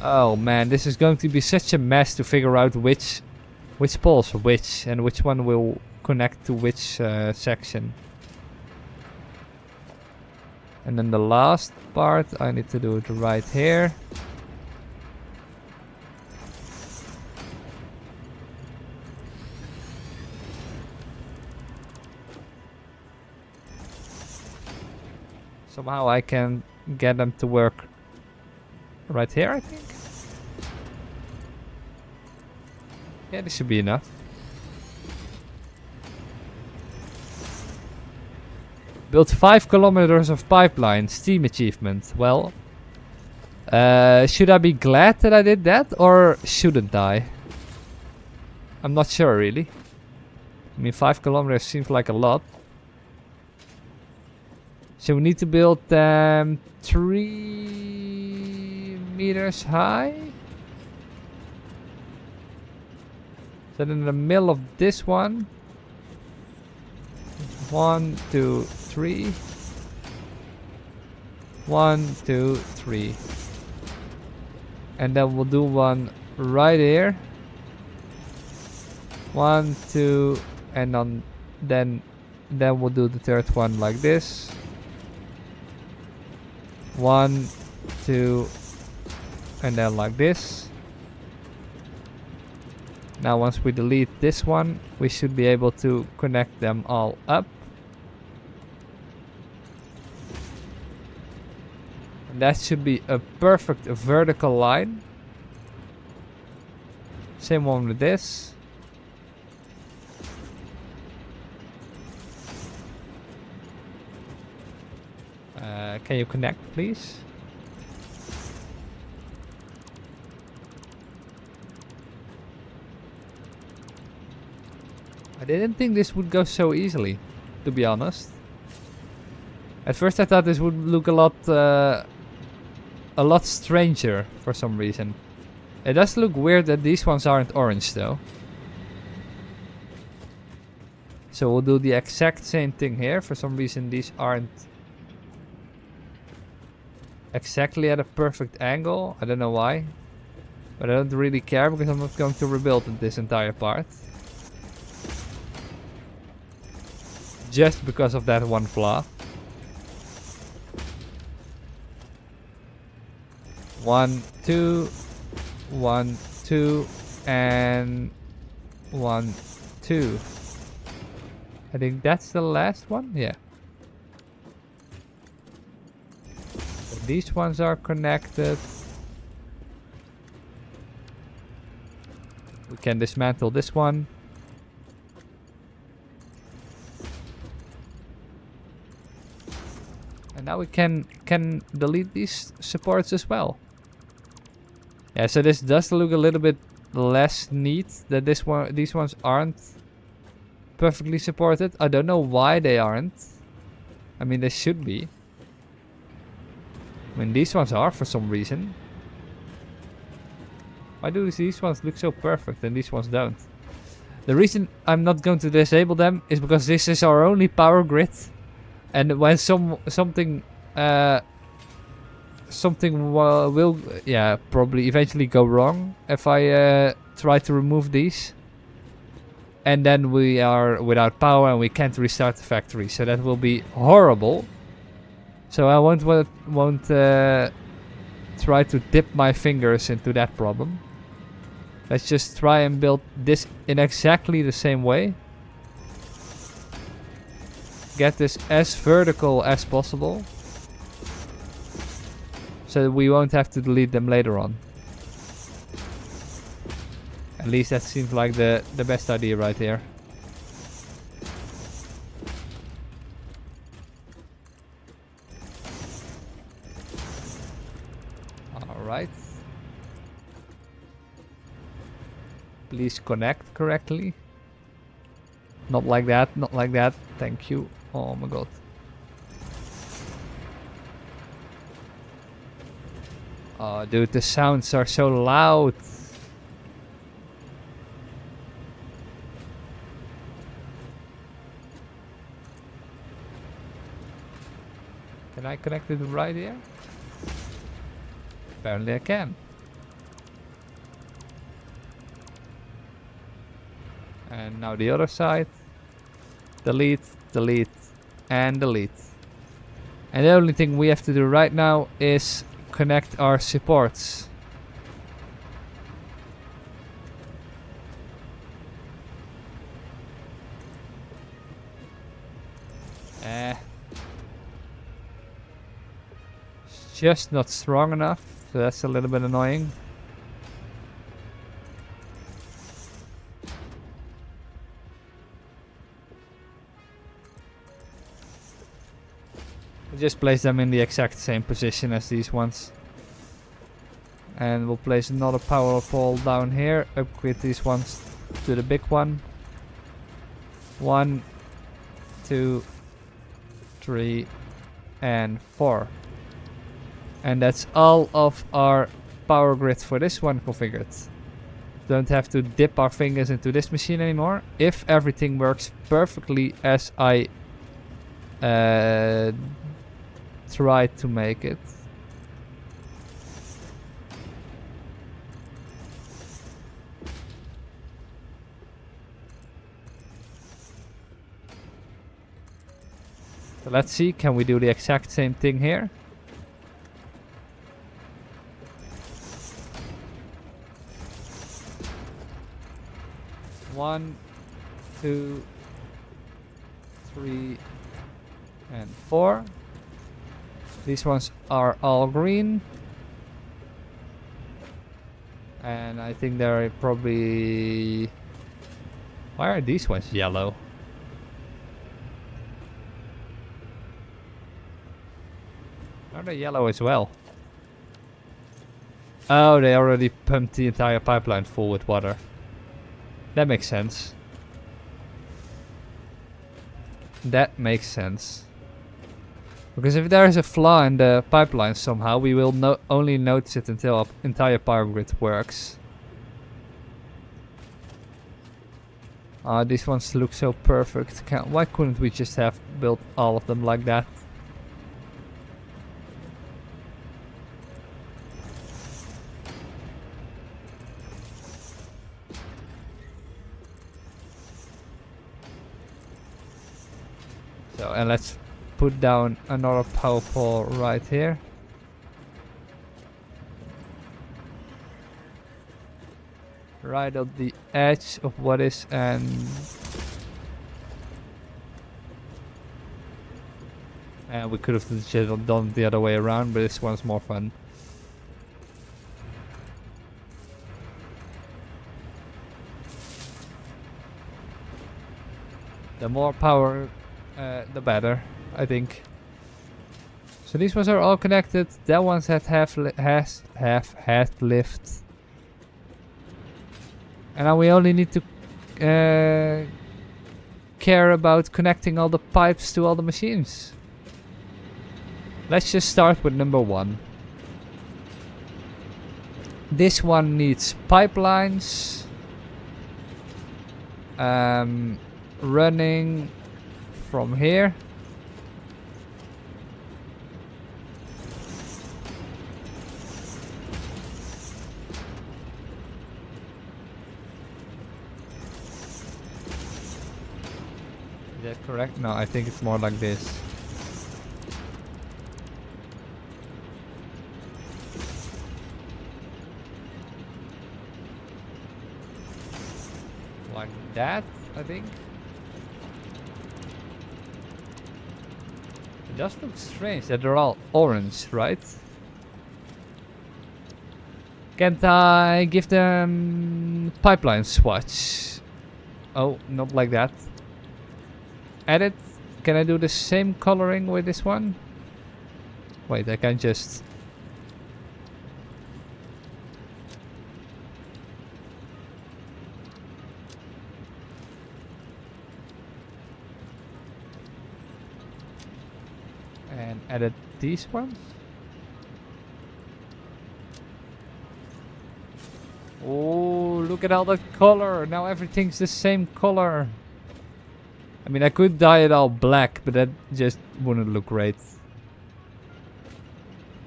Oh man, this is going to be such a mess to figure out which poles are which and which one will connect to which section. And then the last part I need to do it right here. Somehow I can get them to work right here, I think. Yeah, this should be enough. Built 5 kilometers of pipeline, steam achievement. Well, should I be glad that I did that or shouldn't I? I'm not sure really. I mean, 5 kilometers seems like a lot. So we need to build 3 meters high. So in the middle of this one. 1, 2, 3. 1, 2, 3. And then we'll do one right here. 1, 2, and then we'll do the third one like this. 1, 2, and then like this. Now once we delete this one, we should be able to connect them all up. And that should be a perfect vertical line. Same one with this. Can you connect, please? I didn't think this would go so easily, to be honest. At first I thought this would look a lot stranger for some reason. It does look weird that these ones aren't orange though. So we'll do the exact same thing here. For some reason these aren't exactly at a perfect angle. I don't know why. But I don't really care because I'm not going to rebuild this entire part. Just because of that one flaw. 1, 2, 1, 2, and 1, 2. I think that's the last one. Yeah. So these ones are connected. We can dismantle this one. And now we can delete these supports as well. Yeah, so this does look a little bit less neat. That these ones aren't perfectly supported. I don't know why they aren't. I mean, they should be. I mean, these ones are for some reason. Why do these ones look so perfect and these ones don't? The reason I'm not going to disable them is because this is our only power grid. And when something will probably eventually go wrong if I try to remove these. And then we are without power and we can't restart the factory. So that will be horrible. So I won't try to dip my fingers into that problem. Let's just try and build this in exactly the same way. Get this as vertical as possible. So that we won't have to delete them later on. At least that seems like the best idea right here. Alright. Please connect correctly. Not like that, not like that. Thank you. Oh my god. Oh dude, the sounds are so loud. Can I connect it right here? Apparently I can. And now the other side. Delete, delete, and delete. And the only thing we have to do right now is connect our supports. It's just not strong enough, so that's a little bit annoying. Just place them in the exact same position as these ones. And we'll place another power pole down here. Upgrade these ones to the big one. 1, 2, 3, and 4. And that's all of our power grid for this one configured. Don't have to dip our fingers into this machine anymore. If everything works perfectly as I tried to make it. So let's see, can we do the exact same thing here? One, 2, 3, and 4. These ones are all green. And I think they're probably... Why are these ones yellow? Are they yellow as well? Oh, they already pumped the entire pipeline full with water. That makes sense. That makes sense. Because if there is a flaw in the pipeline somehow, we will only notice it until our entire power grid works. These ones look so perfect. Why couldn't we just have built all of them like that? So, and let's put down another power pole right here. Right at the edge of what is and we could have just done it the other way around, but this one's more fun. The more power, the better, I think. So these ones are all connected. That one's had half lift. And now we only need to care about connecting all the pipes to all the machines. Let's just start with number 1. This one needs pipelines running from here. Is that correct? No, I think it's more like this. Like that, I think. It does look strange that they're all orange, right? Can't I give them pipeline swatch? Oh, not like that. Edit. Can I do the same coloring with this one? Wait, I can just... and edit these ones. Oh, look at all the color. Now everything's the same color. I mean, I could dye it all black, but that just wouldn't look great.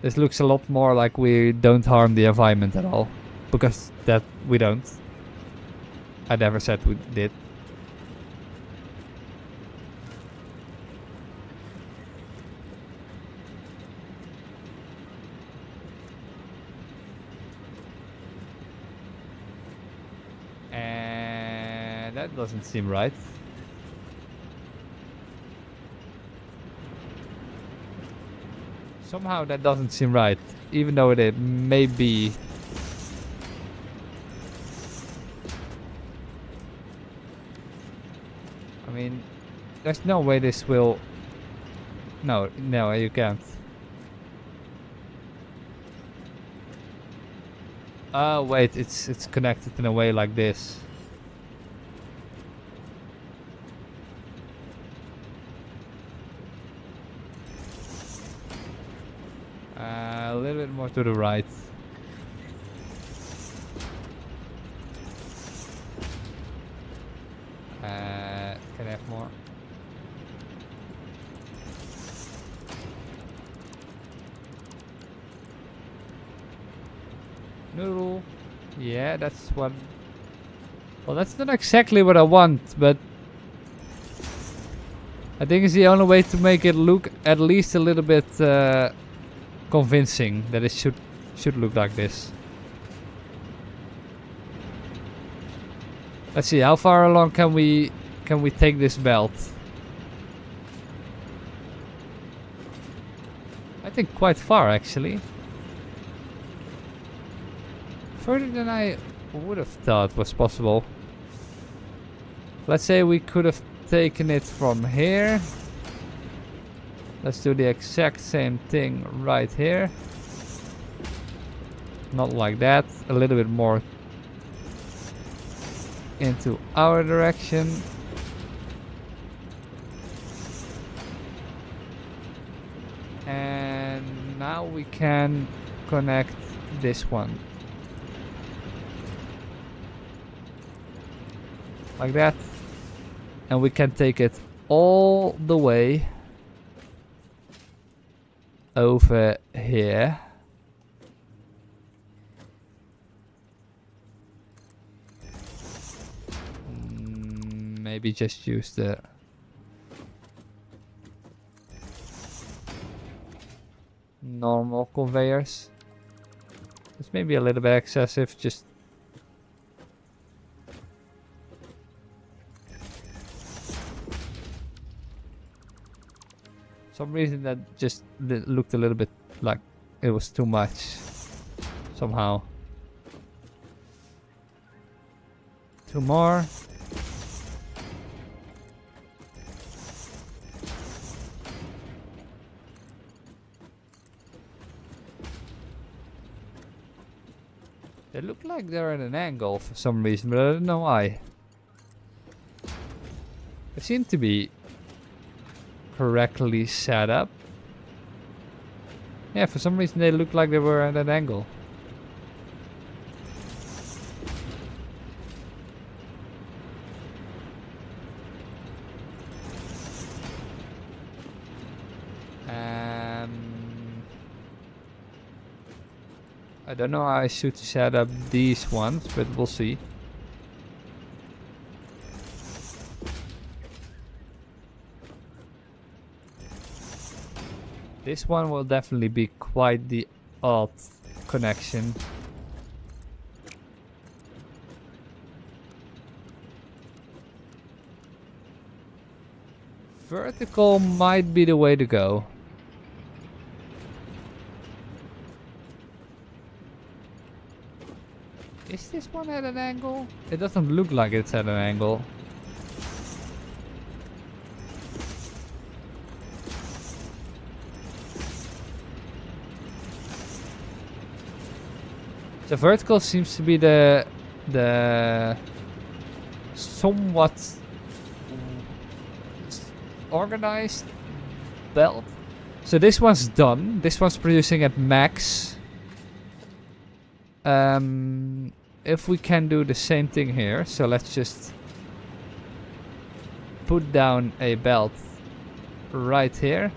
This looks a lot more like we don't harm the environment at all. Because that we don't. I never said we did. And that doesn't seem right. Somehow that doesn't seem right, even though it may be. I mean, there's no way this will... No, you can't. Oh wait, it's connected in a way like this. A little bit more to the right. Can I have more? Noodle. Yeah, that's what... Well, that's not exactly what I want, but... I think it's the only way to make it look at least a little bit convincing that it should look like this. Let's see, how far along can we take this belt? I think quite far actually. Further than I would have thought was possible. Let's say we could have taken it from here. Let's do the exact same thing right here. Not like that, a little bit more into our direction. And now we can connect this one. Like that. And we can take it all the way over here. Maybe just use the normal conveyors. It's maybe a little bit excessive, just some reason that just looked a little bit like it was too much somehow. Two more. They look like they're at an angle for some reason, but I don't know why. They seem to be correctly set up. Yeah, for some reason they looked like they were at an angle. I don't know how I should set up these ones, but we'll see. This one will definitely be quite the odd connection. Vertical might be the way to go. Is this one at an angle? It doesn't look like it's at an angle. The vertical seems to be the somewhat organized belt. So this one's done. This one's producing at max. If we can do the same thing here, so let's just put down a belt right here.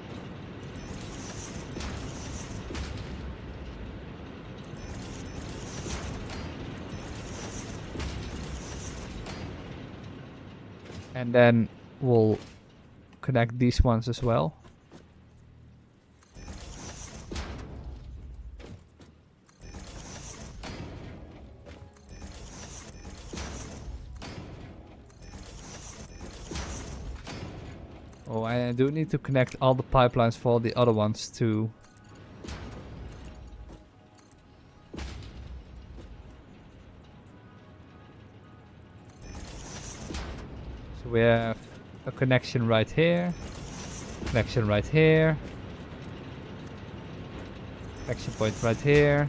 And then we'll connect these ones as well. Oh, I do need to connect all the pipelines for the other ones too. So we have a connection right here, connection right here, connection point right here.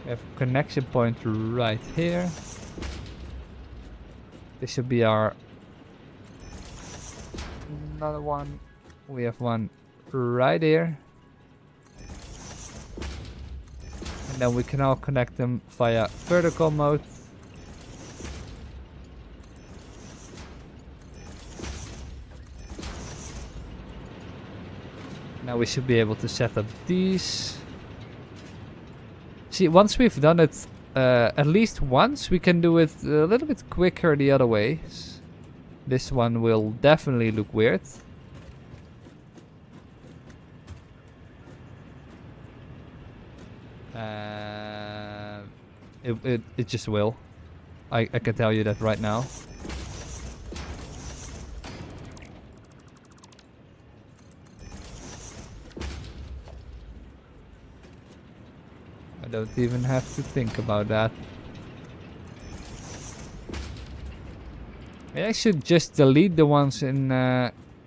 We have a connection point right here. This should be our another one. We have one right here. And then we can now connect them via vertical mode. Now we should be able to set up these. See, once we've done it at least once, we can do it a little bit quicker the other ways. This one will definitely look weird. It just will. I can tell you that right now. I don't even have to think about that. Maybe I should just delete the ones in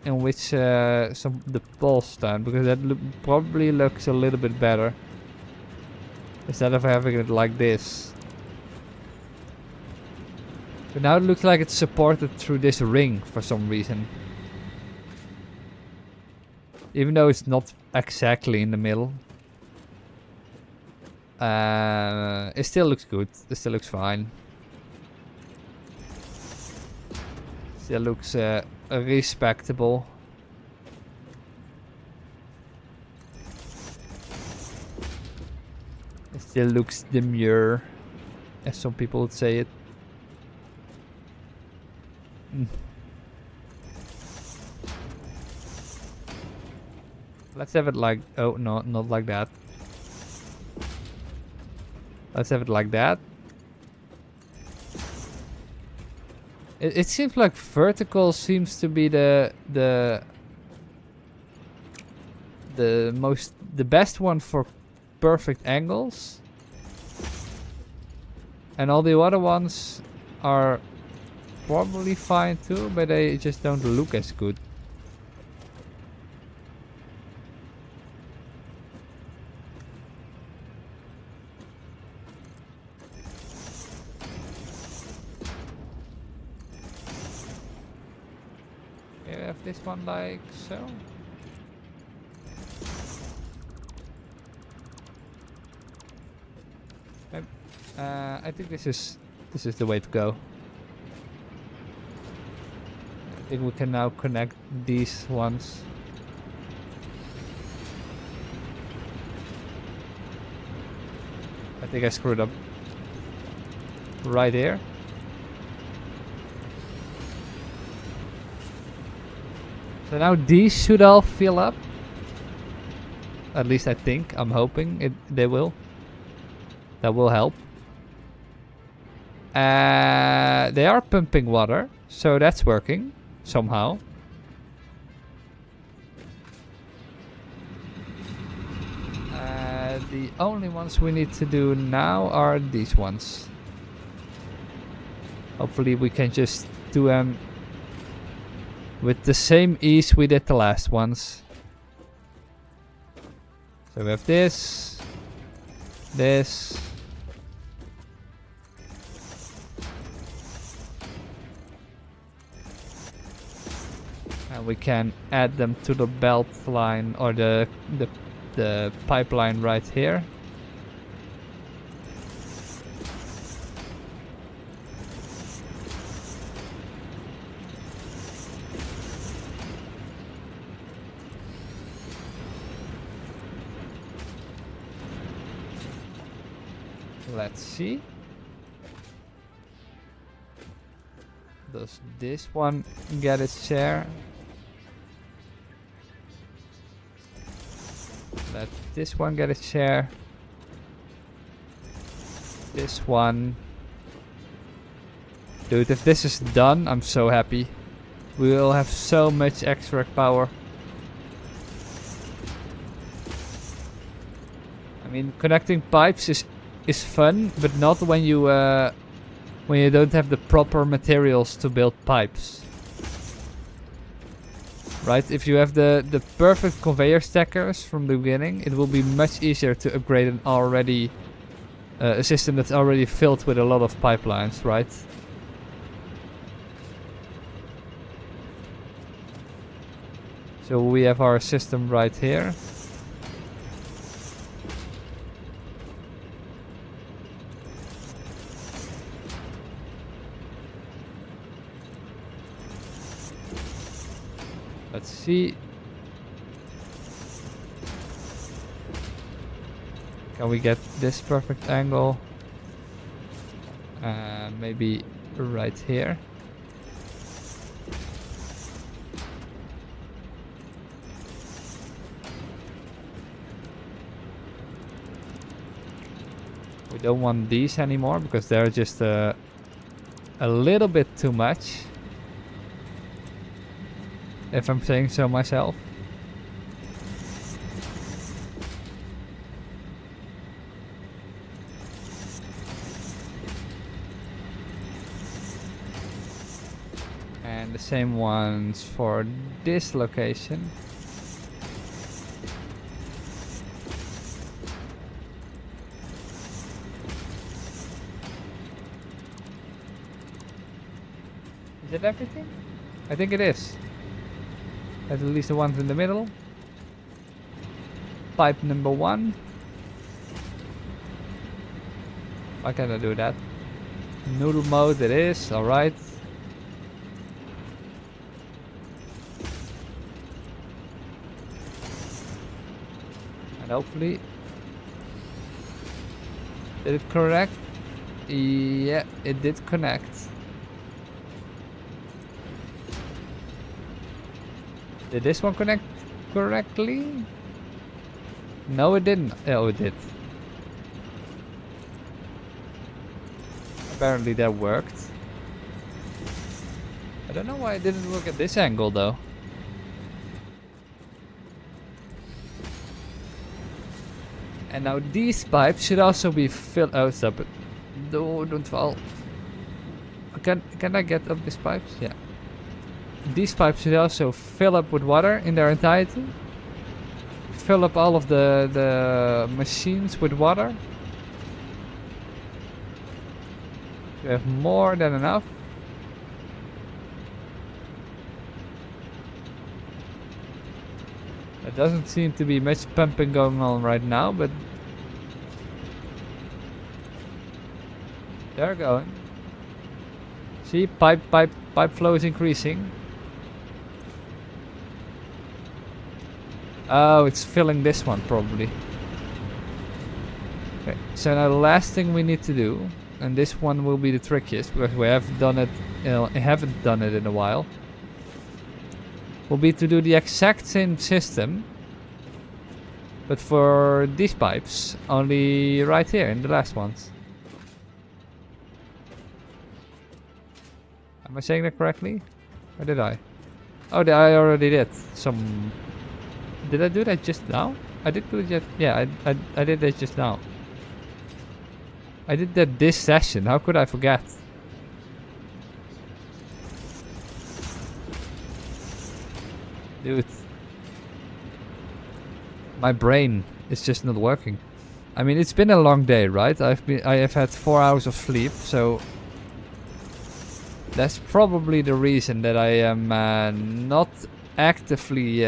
which the poles stand, because that probably looks a little bit better instead of having it like this. But now it looks like it's supported through this ring for some reason, even though it's not exactly in the middle. It still looks good. It still looks fine. Still looks respectable. It still looks demure, as some people would say it. Let's have it like... oh, no, not like that. Let's have it like that. It seems like vertical seems to be the best one for perfect angles, and all the other ones are probably fine too, but they just don't look as good. This one like so. I think this is the way to go. I think we can now connect these ones. I think I screwed up right here. So now these should all fill up. At least I think. I'm hoping they will. That will help. They are pumping water, so that's working somehow. The only ones we need to do now are these ones. Hopefully we can just do them with the same ease we did the last ones. So we have this, this, and we can add them to the belt line or the pipeline right here. Let's see. Does this one get its share? Let this one get its share. This one. Dude, if this is done, I'm so happy. We will have so much extract power. I mean, connecting pipes is fun, but not when you don't have the proper materials to build pipes. Right? If you have the perfect conveyor stackers from the beginning, it will be much easier to upgrade an already a system that's already filled with a lot of pipelines, right? So we have our system right here. Let's see. Can we get this perfect angle? Maybe right here. We don't want these anymore because they're just a little bit too much. If I'm saying so myself. And the same ones for this location. Is it everything? I think it is. At least the ones in the middle. Pipe number 1. Why can't I do that? Noodle mode it is, alright. And hopefully... Did it connect? Yeah, it did connect. Did this one connect correctly? No, it didn't. Oh, it did. Apparently that worked. I don't know why it didn't work at this angle though. And now these pipes should also be filled. Oh, stop it. No, don't fall. Can I get up these pipes? Yeah. These pipes should also fill up with water in their entirety. Fill up all of the machines with water. We have more than enough. There doesn't seem to be much pumping going on right now, but They're going. See, pipe flow is increasing. Oh, it's filling this one probably. Okay, so now the last thing we need to do, and this one will be the trickiest because we haven't done it in a while, will be to do the exact same system, but for these pipes, only right here in the last ones. Am I saying that correctly? Or did I? Oh, I already did some... Did I do that just now? I did do it just... Yeah, I did that just now. I did that this session. How could I forget? Dude. My brain is just not working. I mean, it's been a long day, right? I have had 4 hours of sleep, so... That's probably the reason that I am not actively...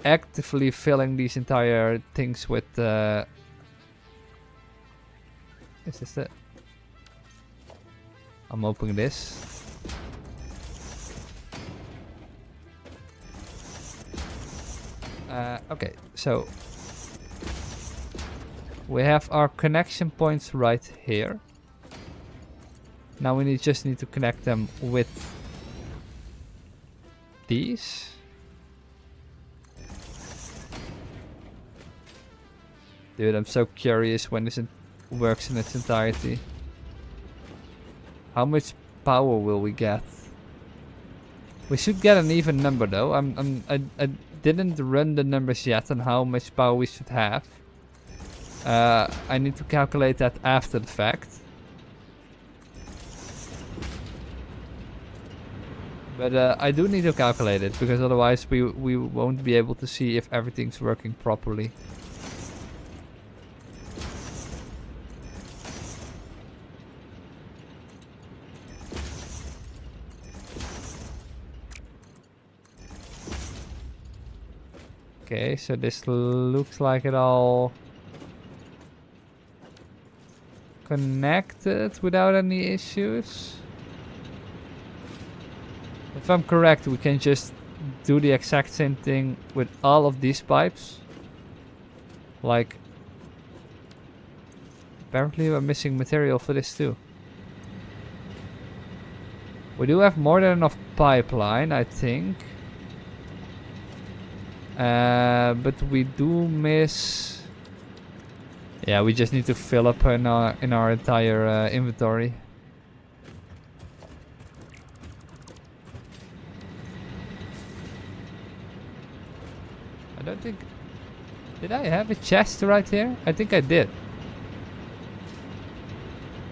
actively filling these entire things with is this it? I'm opening this. Okay, so we have our connection points right here. Now we just need to connect them with these. Dude, I'm so curious when this works in its entirety. How much power will we get? We should get an even number though. I didn't run the numbers yet on how much power we should have. I need to calculate that after the fact. But I do need to calculate it because otherwise we won't be able to see if everything's working properly. Okay, so this looks like it all connected without any issues. If I'm correct, we can just do the exact same thing with all of these pipes. Like, apparently we're missing material for this too. We do have more than enough pipeline, I think. But we do miss... Yeah, we just need to fill up in our entire inventory. I don't think... Did I have a chest right here? I think I did.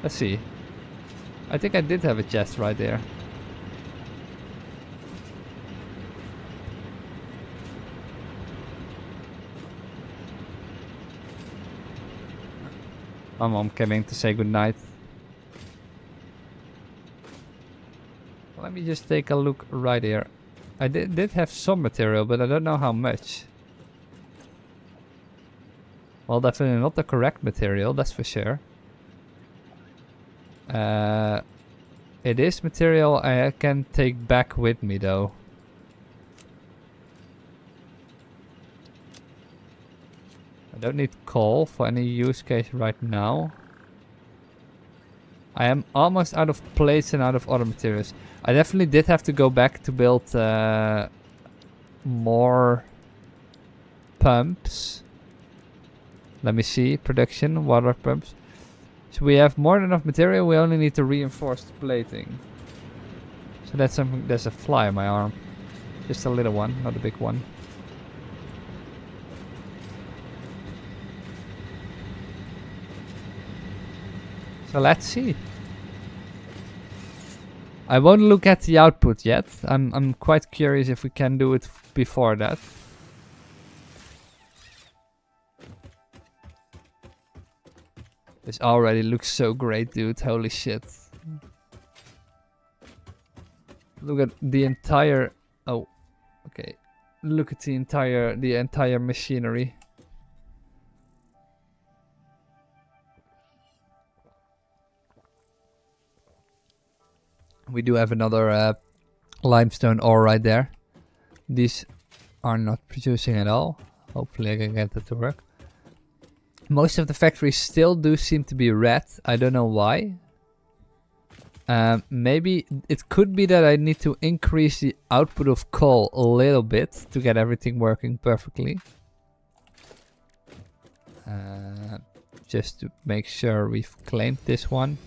Let's see. I think I did have a chest right there. My mom came in to say goodnight. Let me just take a look right here. I did have some material, but I don't know how much. Well, definitely not the correct material, that's for sure. It is material I can take back with me though. I don't need coal for any use case right now. I am almost out of plates and out of other materials. I definitely did have to go back to build more pumps. Let me see, production, water pumps. So we have more than enough material, we only need to reinforce the plating. So that's something, there's a fly on my arm. Just a little one, not a big one. So let's see. I won't look at the output yet. I'm quite curious if we can do it before that. This already looks so great, dude. Holy shit. Look at the entire... Oh, okay. Look at the entire machinery. We do have another limestone ore right there. These are not producing at all. Hopefully I can get that to work. Most of the factories still do seem to be red. I don't know why. Maybe it could be that I need to increase the output of coal a little bit to get everything working perfectly. Just to make sure we've claimed this one.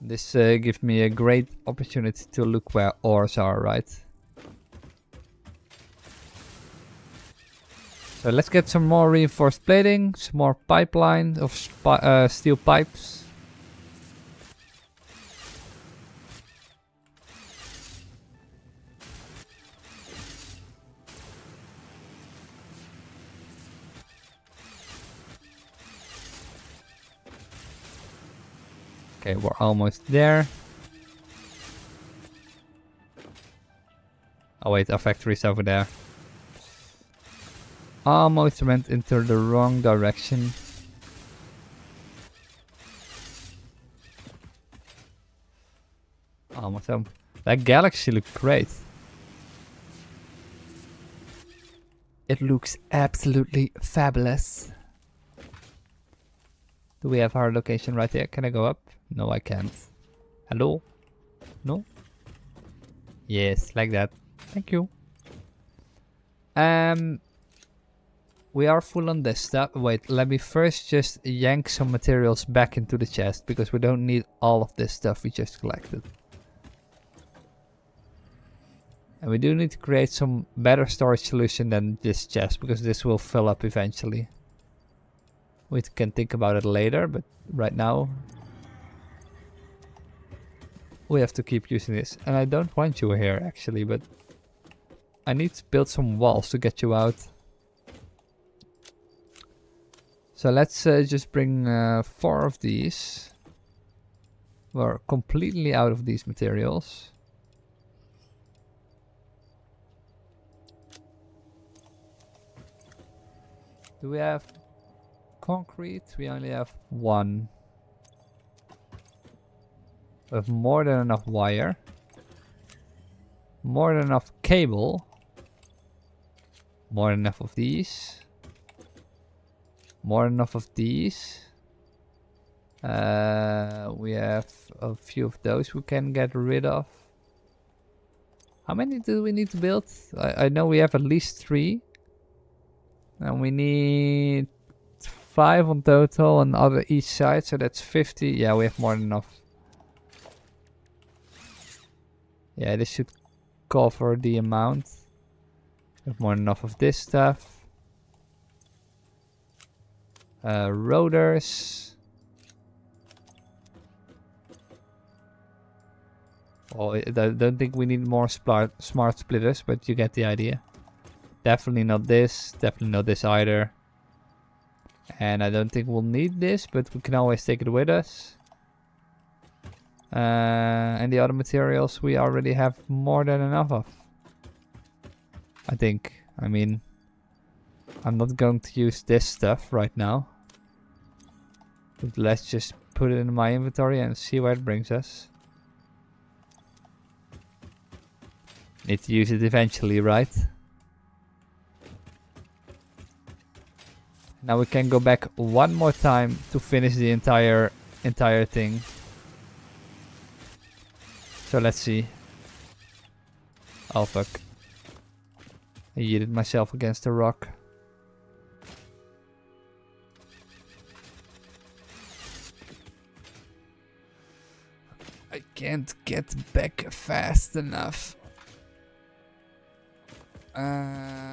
This gives me a great opportunity to look where ores are, right? So let's get some more reinforced plating, some more pipeline of steel pipes. Okay, we're almost there. Oh wait, our factory's over there. Almost went into the wrong direction. Almost home. That galaxy looked great. It looks absolutely fabulous. Do we have our location right here? Can I go up? No, I can't. Hello? No? Yes, like that. Thank you. We are full on this stuff. Wait, let me first just yank some materials back into the chest because we don't need all of this stuff we just collected. And we do need to create some better storage solution than this chest because this will fill up eventually. We can think about it later, but right now we have to keep using this. And I don't want you here actually, but I need to build some walls to get you out. So let's just bring 4 of these. We're completely out of these materials. Do we have concrete? We only have 1. We have more than enough wire. More than enough cable. More than enough of these. More than enough of these. We have a few of those we can get rid of. How many do we need to build? I know we have at least 3. And we need 5 on total on each side, so that's 50. Yeah, we have more than enough. Yeah, this should cover the amount. We have more than enough of this stuff. Rotors. Well, I don't think we need more smart splitters, but you get the idea. Definitely not this. Definitely not this either. And I don't think we'll need this, but we can always take it with us. And the other materials we already have more than enough of. I think. I mean, I'm not going to use this stuff right now. But let's just put it in my inventory and see where it brings us. Need to use it eventually, right? Now we can go back one more time to finish the entire thing. So let's see. Oh fuck. I yeeted myself against a rock. I can't get back fast enough. Can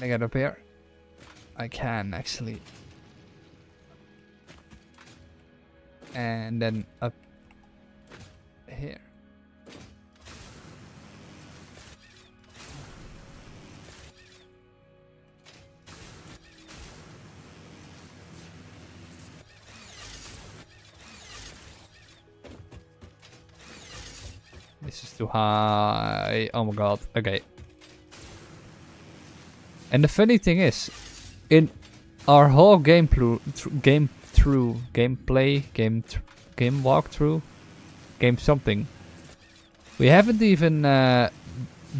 I get up here? I can actually. And then up here. This is too high. Oh my god. Okay. And the funny thing is, in our whole game walkthrough, game something, we haven't even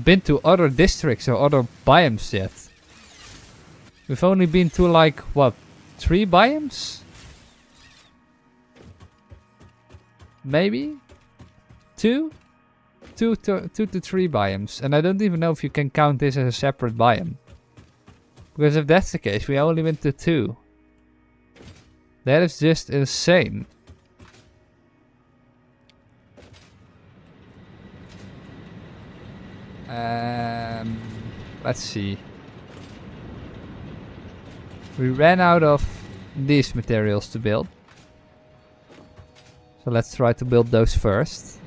been to other districts or other biomes yet. We've only been to like, what, 3 biomes? Maybe? 2 to 3 biomes. And I don't even know if you can count this as a separate biome. Because if that's the case, we only went to 2. That is just insane. Let's see. We ran out of these materials to build. So let's try to build those first.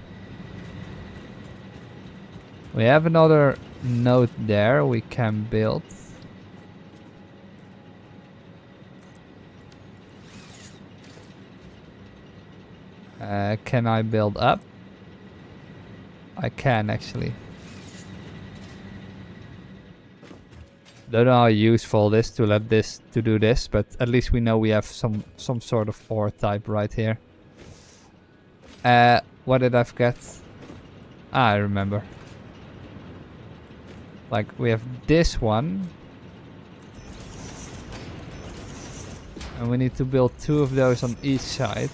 We have another node there we can build. Can I build up? I can actually. Don't know how useful it is to do this, but at least we know we have some sort of ore type right here. What did I forget? I remember. Like we have this one. And we need to build 2 of those on each side.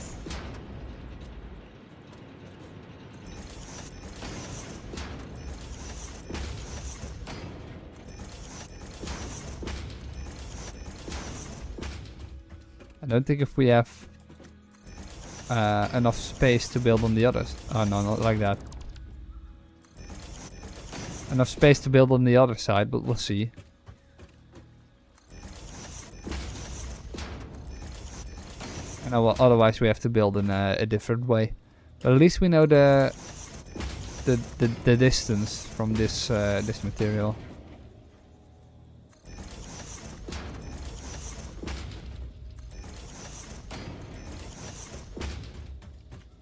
I don't think if we have enough space to build on the others. Oh no, not like that. Enough space to build on the other side, but we'll see. And otherwise we have to build in a different way. But at least we know the distance from this this material.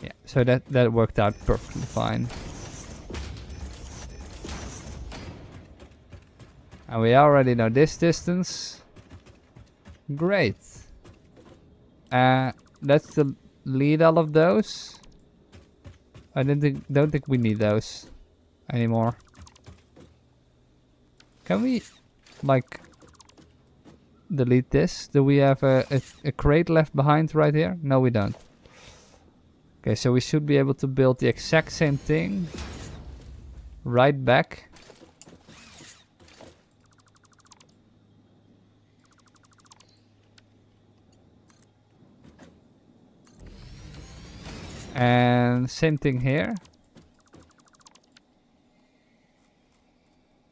Yeah, so that worked out perfectly fine. And we already know this distance. Great. Let's delete all of those. I don't think we need those anymore. Can we like delete this? Do we have a crate left behind right here? No, we don't. Okay, so we should be able to build the exact same thing right back. And same thing here.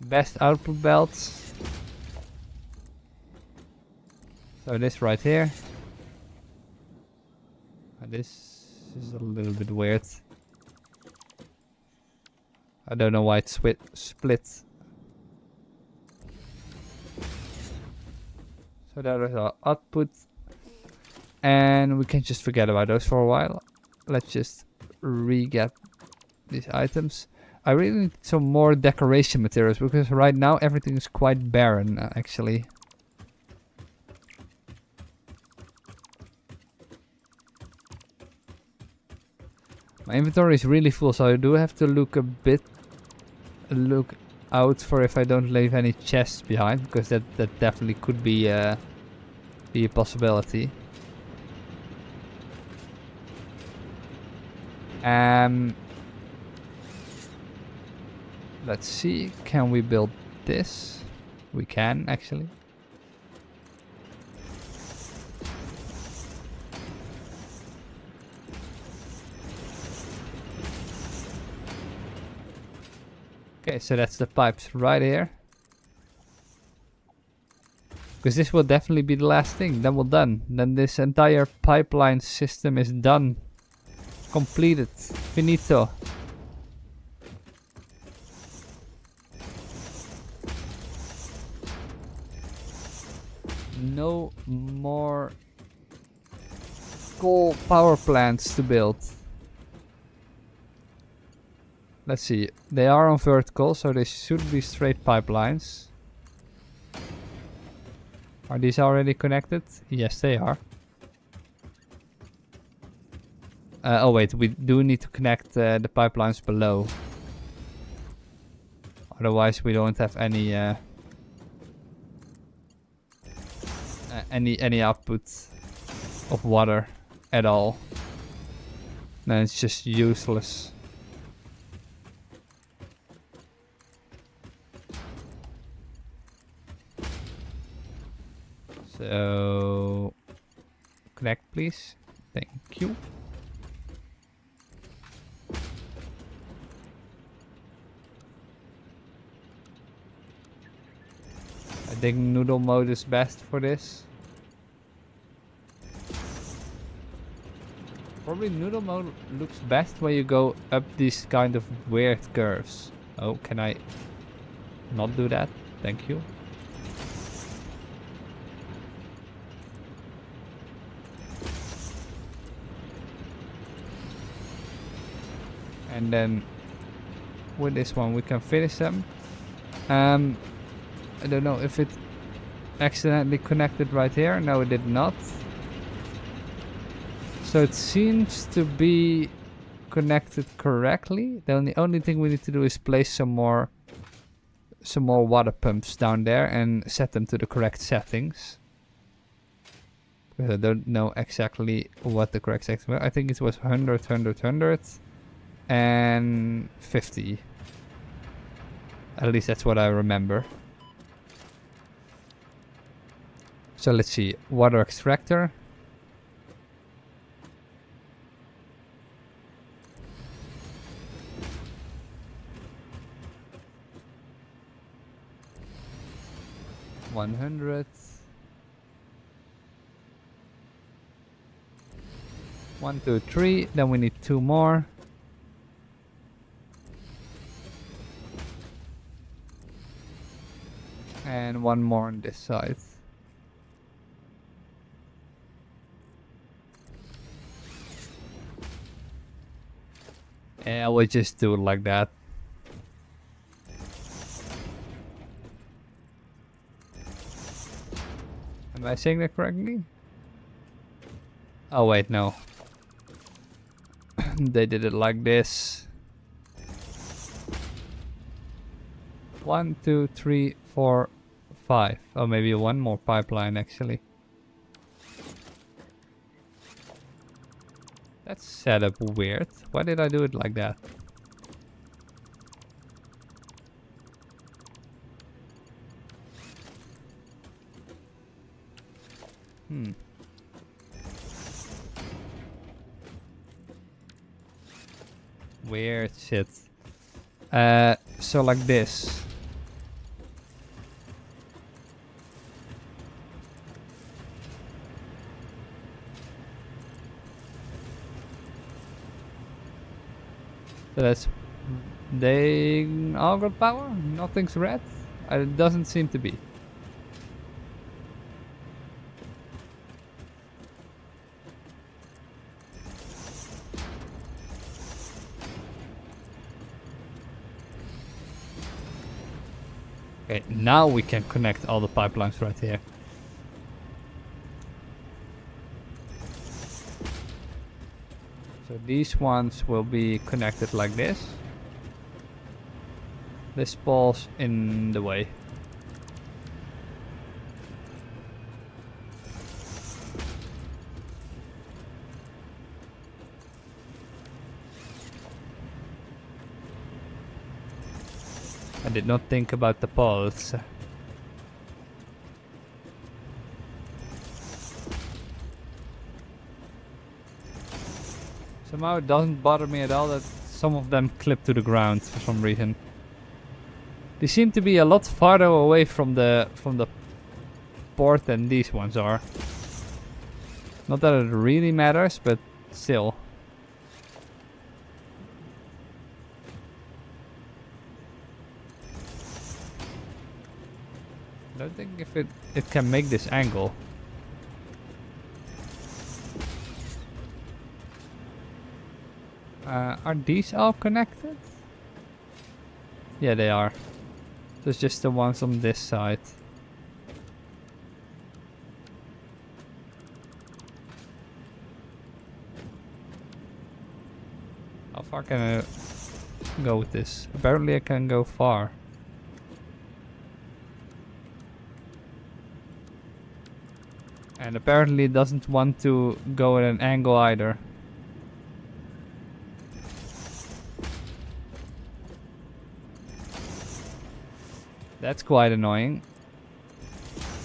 Best output belts. So this right here. And this is a little bit weird. I don't know why it's split. So that is our output. And we can just forget about those for a while. Let's just re-get these items. I really need some more decoration materials because right now everything is quite barren actually. My inventory is really full, so I do have to look out for if I don't leave any chests behind, because that definitely could be a possibility. Let's see, can we build this? We can actually. Okay, so that's the pipes right here. Because this will definitely be the last thing, then we're done. Then this entire pipeline system is done. Completed. Finito. No more coal power plants to build. Let's see. They are on vertical, so they should be straight pipelines. Are these already connected? Yes, they are. Oh wait, we do need to connect the pipelines below. Otherwise we don't have any any output of water at all. Then it's just useless. So connect please. Thank you. I think noodle mode is best for this. Probably noodle mode looks best when you go up these kind of weird curves. Oh, can I not do that? Thank you. And then with this one we can finish them. I don't know if it accidentally connected right here. No, it did not. So it seems to be connected correctly. The only thing we need to do is place some more water pumps down there and set them to the correct settings. Because I don't know exactly what the correct settings were. I think it was 100, 100, 100 and 50. At least that's what I remember. So let's see, water extractor. $100. 1, 2, 3. Then we need 2 more. And 1 more on this side. Yeah, we'll just do it like that. Am I saying that correctly? Oh wait, no. They did it like this. 1, 2, 3, 4, 5. Oh, maybe 1 more pipeline actually. That's set up weird. Why did I do it like that? Weird shit. So like this. So that's... They all got power? Nothing's red? It doesn't seem to be. Okay, now we can connect all the pipelines right here. So these ones will be connected like this. This falls in the way. I did not think about the poles. Somehow it doesn't bother me at all that some of them clip to the ground for some reason. They seem to be a lot farther away from the port than these ones are. Not that it really matters, but still. I don't think if it can make this angle. Are these all connected? Yeah, they are. So it's just the ones on this side. far can I go with this? Apparently I can go far. And apparently it doesn't want to go at an angle either. That's quite annoying.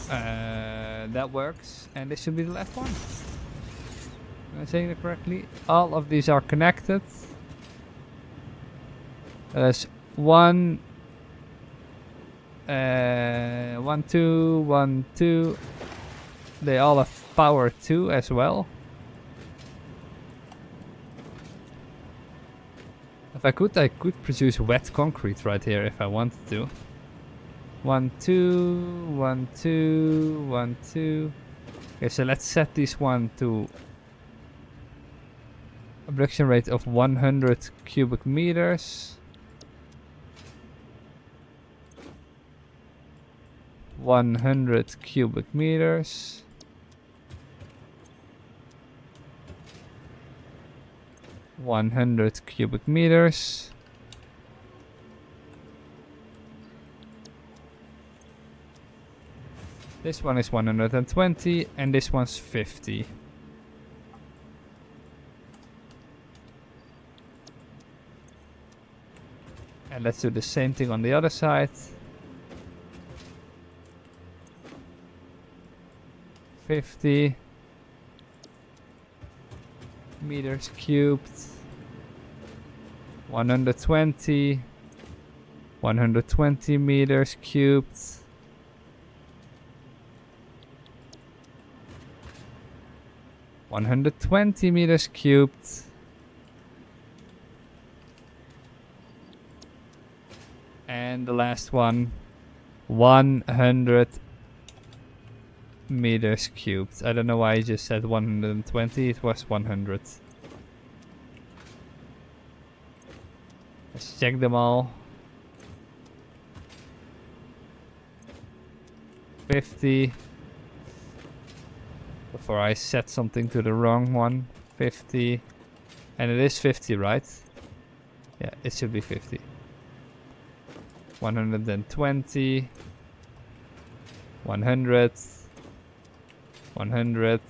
That works. And this should be the last one. Am I saying it correctly? All of these are connected. There's 1, 1, 2, 1, 2. They all have power 2 as well. If I could produce wet concrete right here if I wanted to. 1, 2, 1, 2, 1, 2. Okay, so let's set this one to a production rate of 100 cubic meters. 100 cubic meters. Cubic meters. This one is 120 and this one's 50. And let's do the same thing on the other side. 50 meters cubed. 120 meters cubed. 120 meters cubed. And the last one, 100 meters cubed. I don't know why I just said 120, it was 100. Let's check them all. 50. Before I set something to the wrong one. 50. And it is 50, right? Yeah, it should be 50. 120. 100. 100.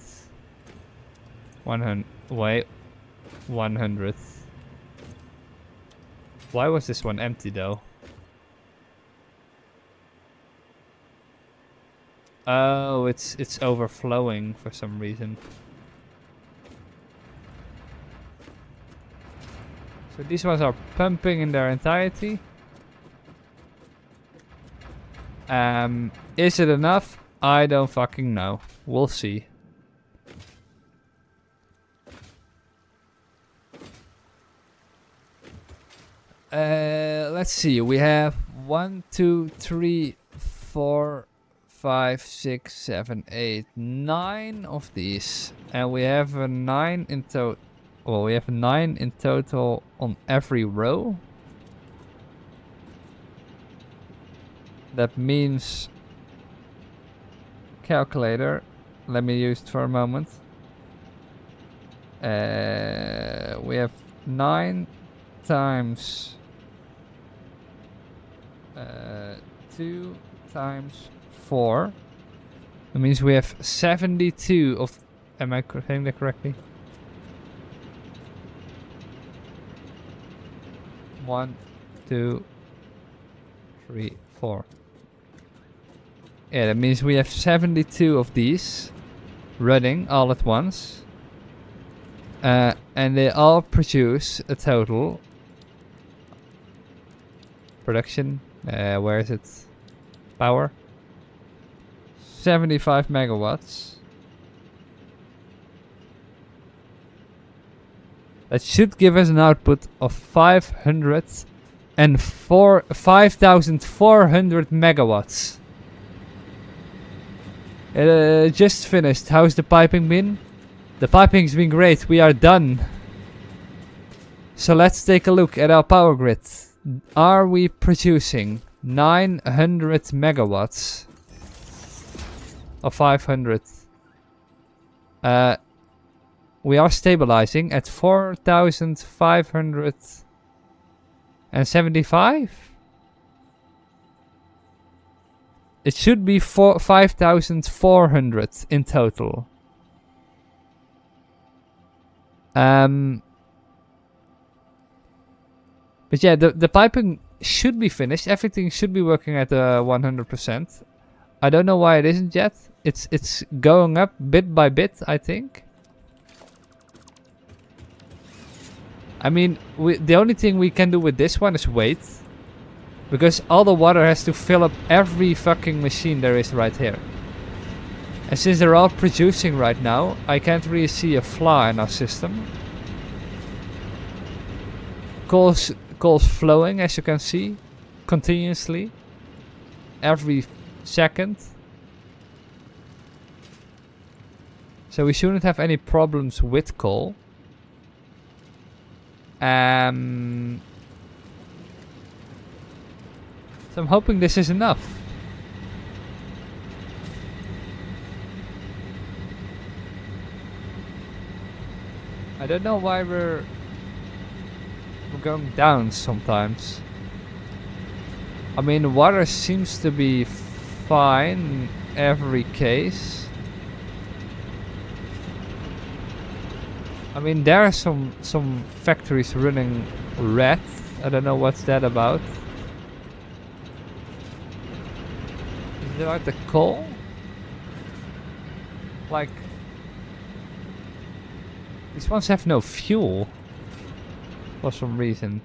100. Wait. 100. Why was this one empty though? Oh, it's overflowing for some reason. So these ones are pumping in their entirety. Is it enough? I don't fucking know. We'll see. Let's see. We have 1, 2, 3, 4, 5, 6, 7, 8, 9 of these, and we have a 9 in total. Well, we have 9 in total on every row. That means, calculator, let me use it for a moment. We have 9 times 2 times 4. That means we have 72 of. Am I saying that correctly? 1, 2, 3, 4. Yeah, that means we have 72 of these running all at once. And they all produce a total production. Where is it? Power. 75 megawatts. That should give us an output of 5,400 megawatts. It just finished. How's the piping been? The piping's been great. We are done. So let's take a look at our power grid. Are we producing 900 megawatts? Or 500? we are stabilizing at 4,575. It should be 5,400 in total. But yeah, the piping should be finished. Everything should be working at 100%. I don't know why it isn't yet. It's going up bit by bit, I think. I mean, the only thing we can do with this one is wait. Because all the water has to fill up every fucking machine there is right here. And since they're all producing right now, I can't really see a flaw in our system. Coal's flowing, as you can see, continuously. Every second. So we shouldn't have any problems with coal. So I'm hoping this is enough. I don't know why we're going down sometimes. I mean, the water seems to be fine in every case. I mean, there are some factories running red. I don't know what's that about. Is it about the coal? Like, these ones have no fuel for some reason.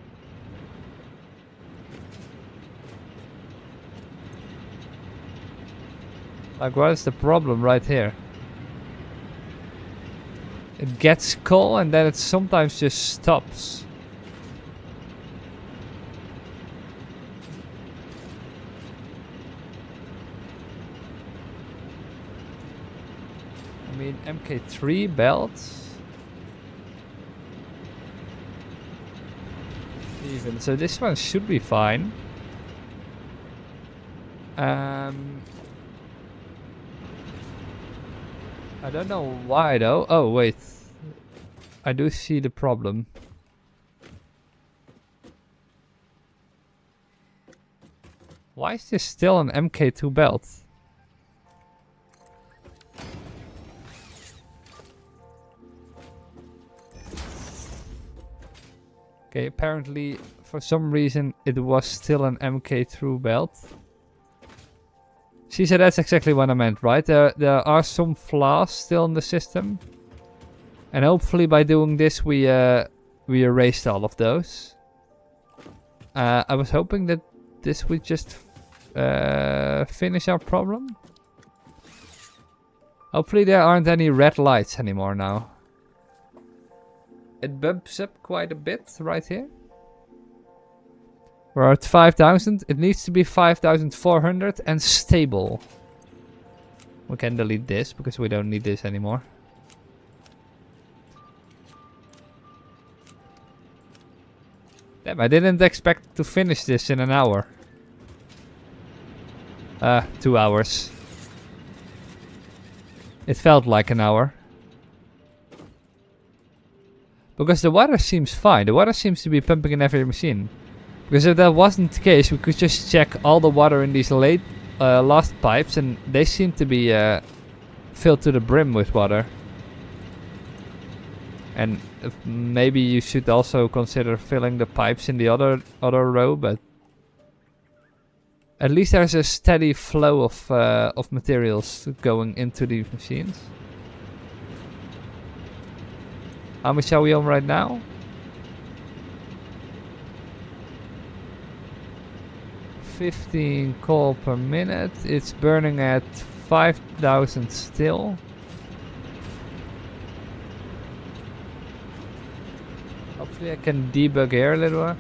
Like, what is the problem right here? It gets coal and then it sometimes just stops. I mean, MK3 belts. Even so, this one should be fine. I don't know why though. Oh wait, I do see the problem. Why is this still an MK2 belt? Okay, apparently for some reason it was still an MK2 belt. See, so that's exactly what I meant, right? There are some flaws still in the system. And hopefully by doing this we erased all of those. I was hoping that this would just finish our problem. Hopefully there aren't any red lights anymore now. It bumps up quite a bit right here. We're at 5,000. It needs to be 5,400 and stable. We can delete this because we don't need this anymore. Damn, I didn't expect to finish this in an hour. 2 hours. It felt like an hour. Because the water seems fine. The water seems to be pumping in every machine. Because if that wasn't the case, we could just check all the water in these last pipes and they seem to be filled to the brim with water. And maybe you should also consider filling the pipes in the other row, but at least there's a steady flow of materials going into these machines. How much are we on right now? 15 coal per minute. It's burning at 5,000 still. Hopefully I can debug here a little more.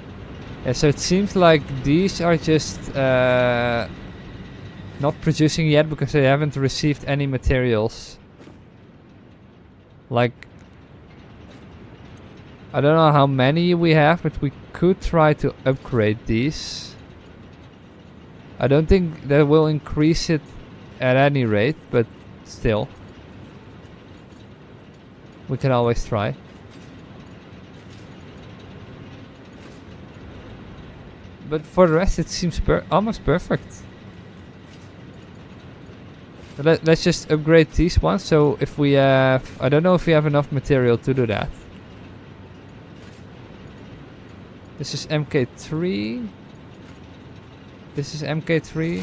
Yeah, so it seems like these are just not producing yet because they haven't received any materials. Like, I don't know how many we have, but we could try to upgrade these. I don't think that will increase it at any rate, but still. We can always try. But for the rest, it seems almost perfect. So let's just upgrade these ones. So if we have, I don't know if we have enough material to do that. This is MK3. This is MK3.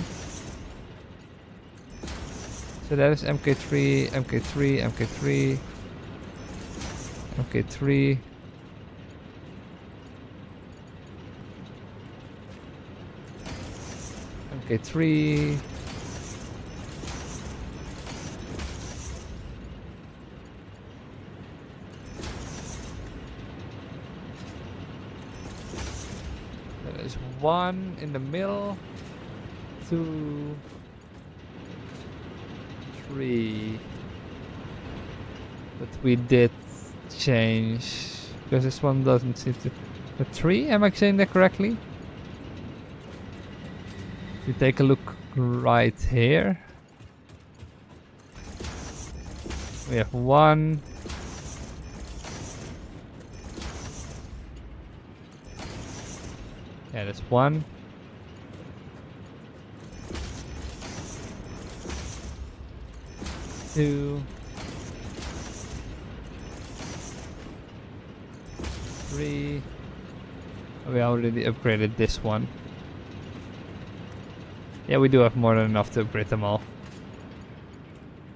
So that is MK3, MK3, MK3, MK3. MK3. There's one in the middle. 2, 3. But we did change because this one doesn't seem to. A 3? Am I saying that correctly? If you take a look right here, we have 1. Yeah, that's 1. 2. 3. We already upgraded this one. Yeah, we do have more than enough to upgrade them all.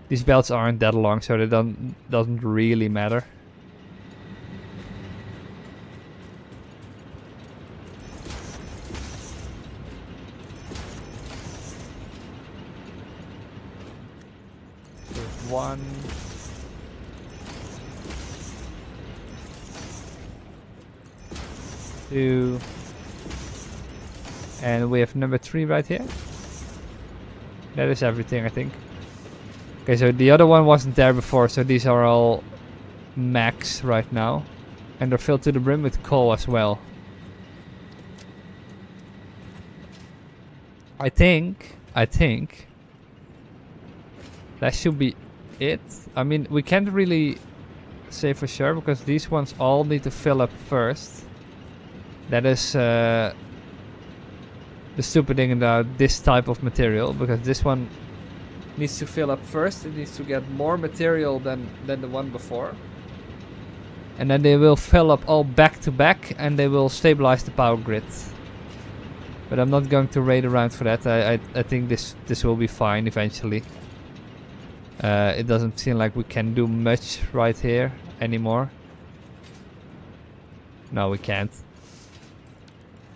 These belts aren't that long, so they doesn't really matter. So 1. 2. And we have number 3 right here. That is everything, I think. Okay, so the other one wasn't there before, so these are all max right now. And they're filled to the brim with coal as well. I think that should be it. I mean, we can't really say for sure because these ones all need to fill up first. That is the stupid thing about this type of material, because this one needs to fill up first. It needs to get more material than the one before. And then they will fill up all back to back and they will stabilize the power grid. But I'm not going to raid around for that. I think this will be fine eventually. It doesn't seem like we can do much right here anymore. No, we can't.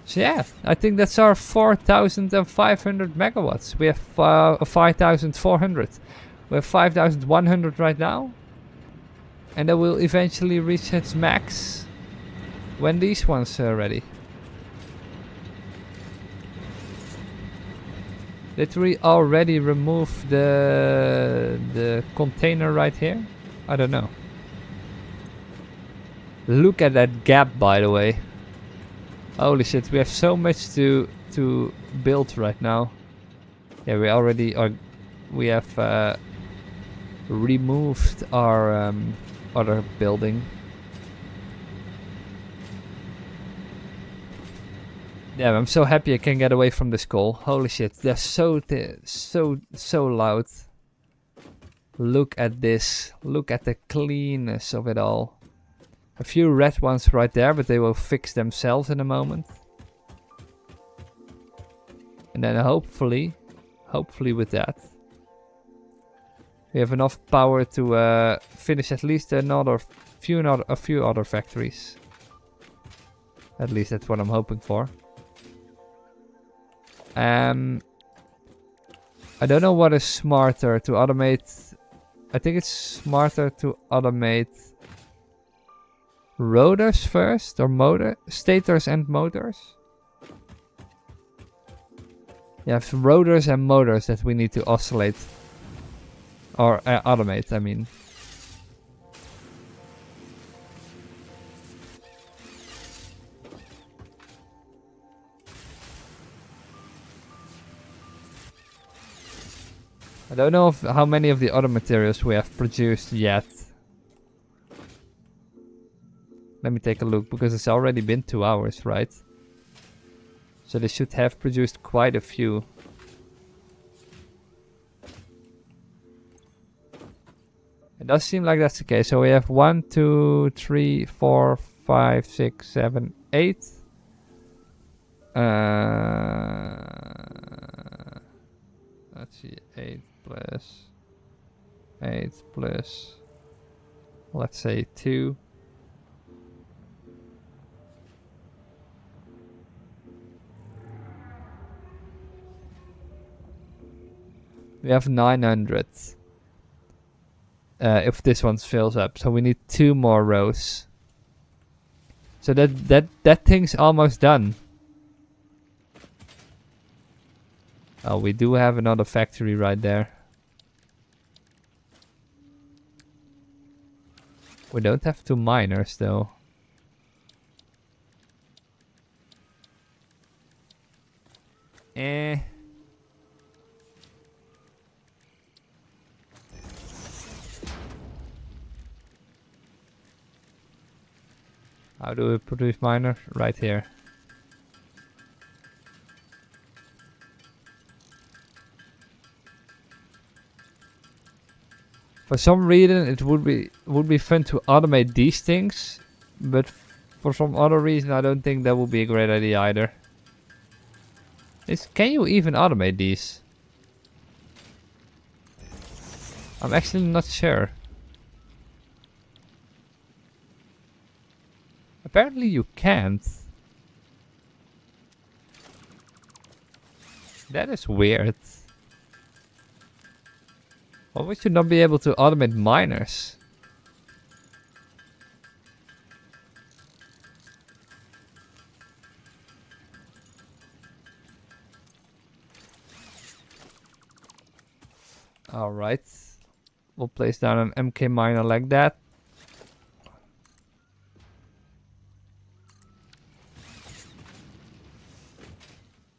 So yeah, I think that's our 4,500 megawatts. We have 5,400. We have 5,100 right now. And that will eventually reach its max when these ones are ready. Did we already remove the container right here? I don't know. Look at that gap, by the way. Holy shit, we have so much to build right now. Yeah, we already are. We have removed our other building. Yeah, I'm so happy I can get away from this coal. Holy shit, they're so loud. Look at this. Look at the cleanness of it all. A few red ones right there, but they will fix themselves in a moment. And then hopefully with that, we have enough power to finish at least a few other factories. At least that's what I'm hoping for. I don't know what is smarter to automate. I think it's smarter to automate rotors first, or stators and motors. Yeah, it's rotors and motors that we need to oscillate. Or automate, I mean. I don't know how many of the other materials we have produced yet. Let me take a look, because it's already been 2 hours, right? So they should have produced quite a few. It does seem like that's the case. So we have 1, 2, 3, 4, 5, 6, 7, 8. Let's see, 8 plus 8 plus, let's say 2. We have 900. If this one fills up, so we need 2 more rows. So that thing's almost done. Oh, we do have another factory right there. We don't have 2 miners though. How do we produce miners? Right here. For some reason it would be fun to automate these things, but for some other reason I don't think that would be a great idea either. Can you even automate these? I'm actually not sure. Apparently you can't. That is weird. Well, we should not be able to automate miners. Alright. We'll place down an MK miner like that.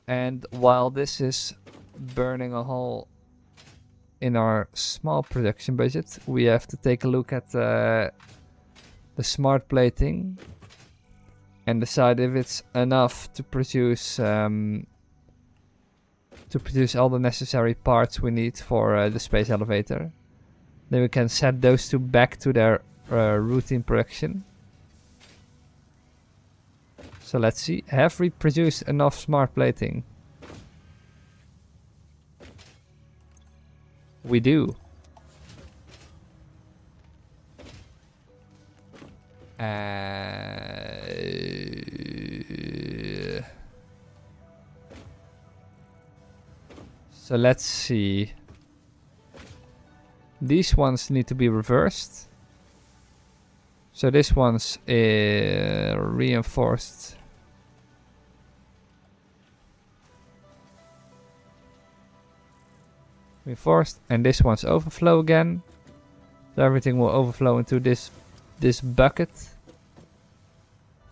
And while this is burning a hole in our small production budget, we have to take a look at the smart plating and decide if it's enough to produce all the necessary parts we need for the space elevator. Then we can set those two back to their routine production. So let's see, have we produced enough smart plating? We do. So let's see. These ones need to be reversed. So this one's reinforced. Reinforced, and this one's overflow again. So everything will overflow into this bucket.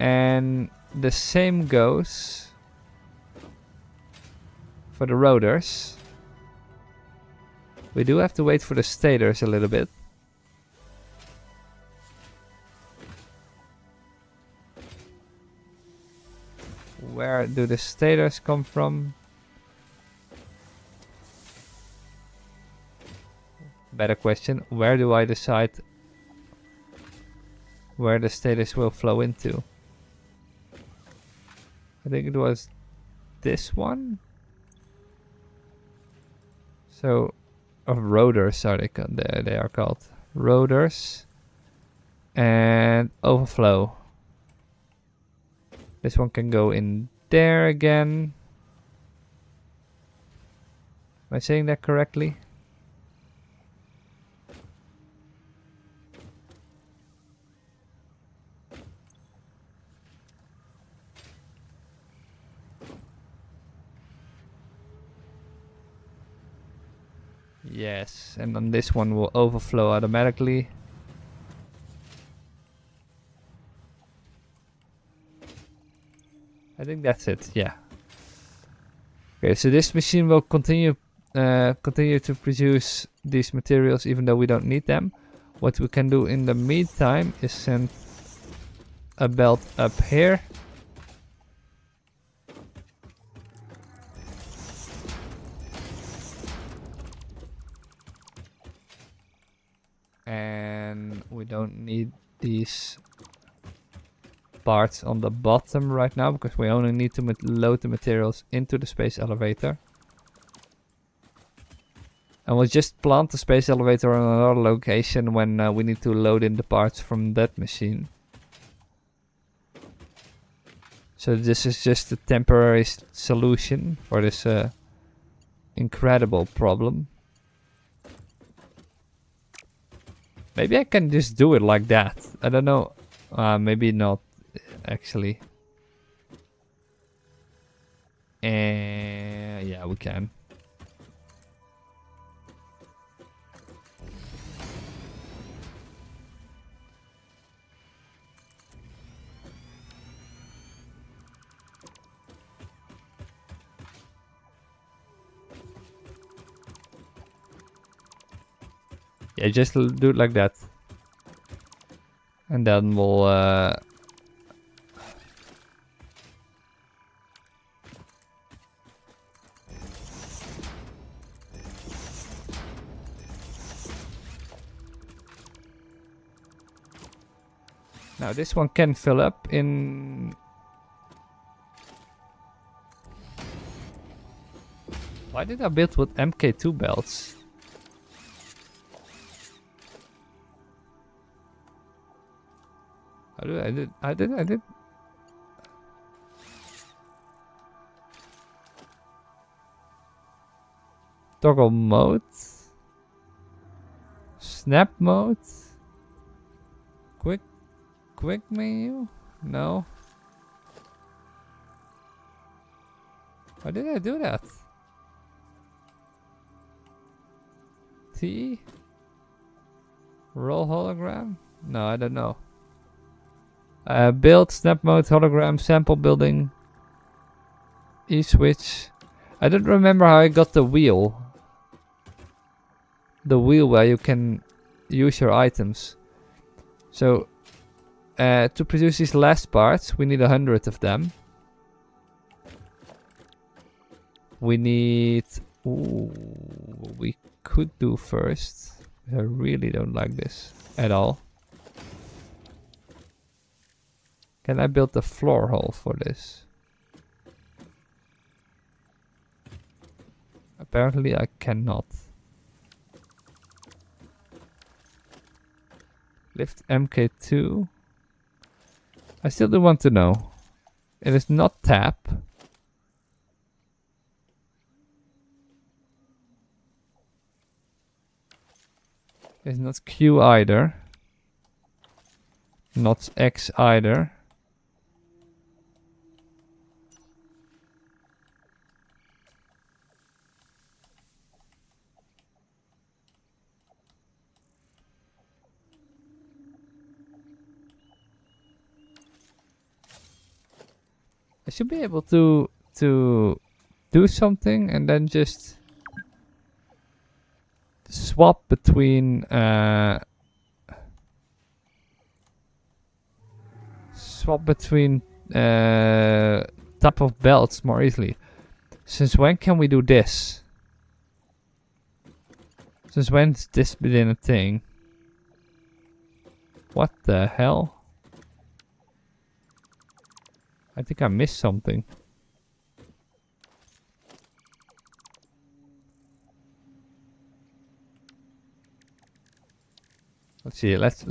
And the same goes for the rotors. We do have to wait for the stators a little bit. Where do the stators come from? Better question, where do I decide where the stators will flow into? I think it was this one. So, rotors are they are called rotors, and overflow. This one can go in there again. Am I saying that correctly? Yes, and then this one will overflow automatically. I think that's it, yeah. Okay, so this machine will continue to produce these materials even though we don't need them. What we can do in the meantime is send a belt up here. And we don't need these parts on the bottom right now because we only need to load the materials into the space elevator. And we'll just plant the space elevator on another location when we need to load in the parts from that machine. So this is just a temporary solution for this incredible problem. Maybe I can just do it like that. I don't know. Maybe not, actually. Yeah, we can. Yeah, just do it like that. And then we'll... Now this one can fill up in... Why did I build with MK2 belts? I did. Toggle mode. Snap mode. Quick menu? No. Why did I do that? T? Roll hologram? No, I don't know. Build, snap mode, hologram, sample building, E-switch. I don't remember how I got the wheel. The wheel where you can use your items. So, to produce these last parts, we need 100 of them. We need... Ooh, we could do first. I really don't like this at all. Can I build the floor hole for this? Apparently I cannot. Lift MK2. I still do want to know. It is not tap. It's not Q either. Not X either. I should be able to do something and then just swap between type of belts more easily. Since when can we do this? Since when's this been a thing? What the hell? I think I missed something. Let's see. Let's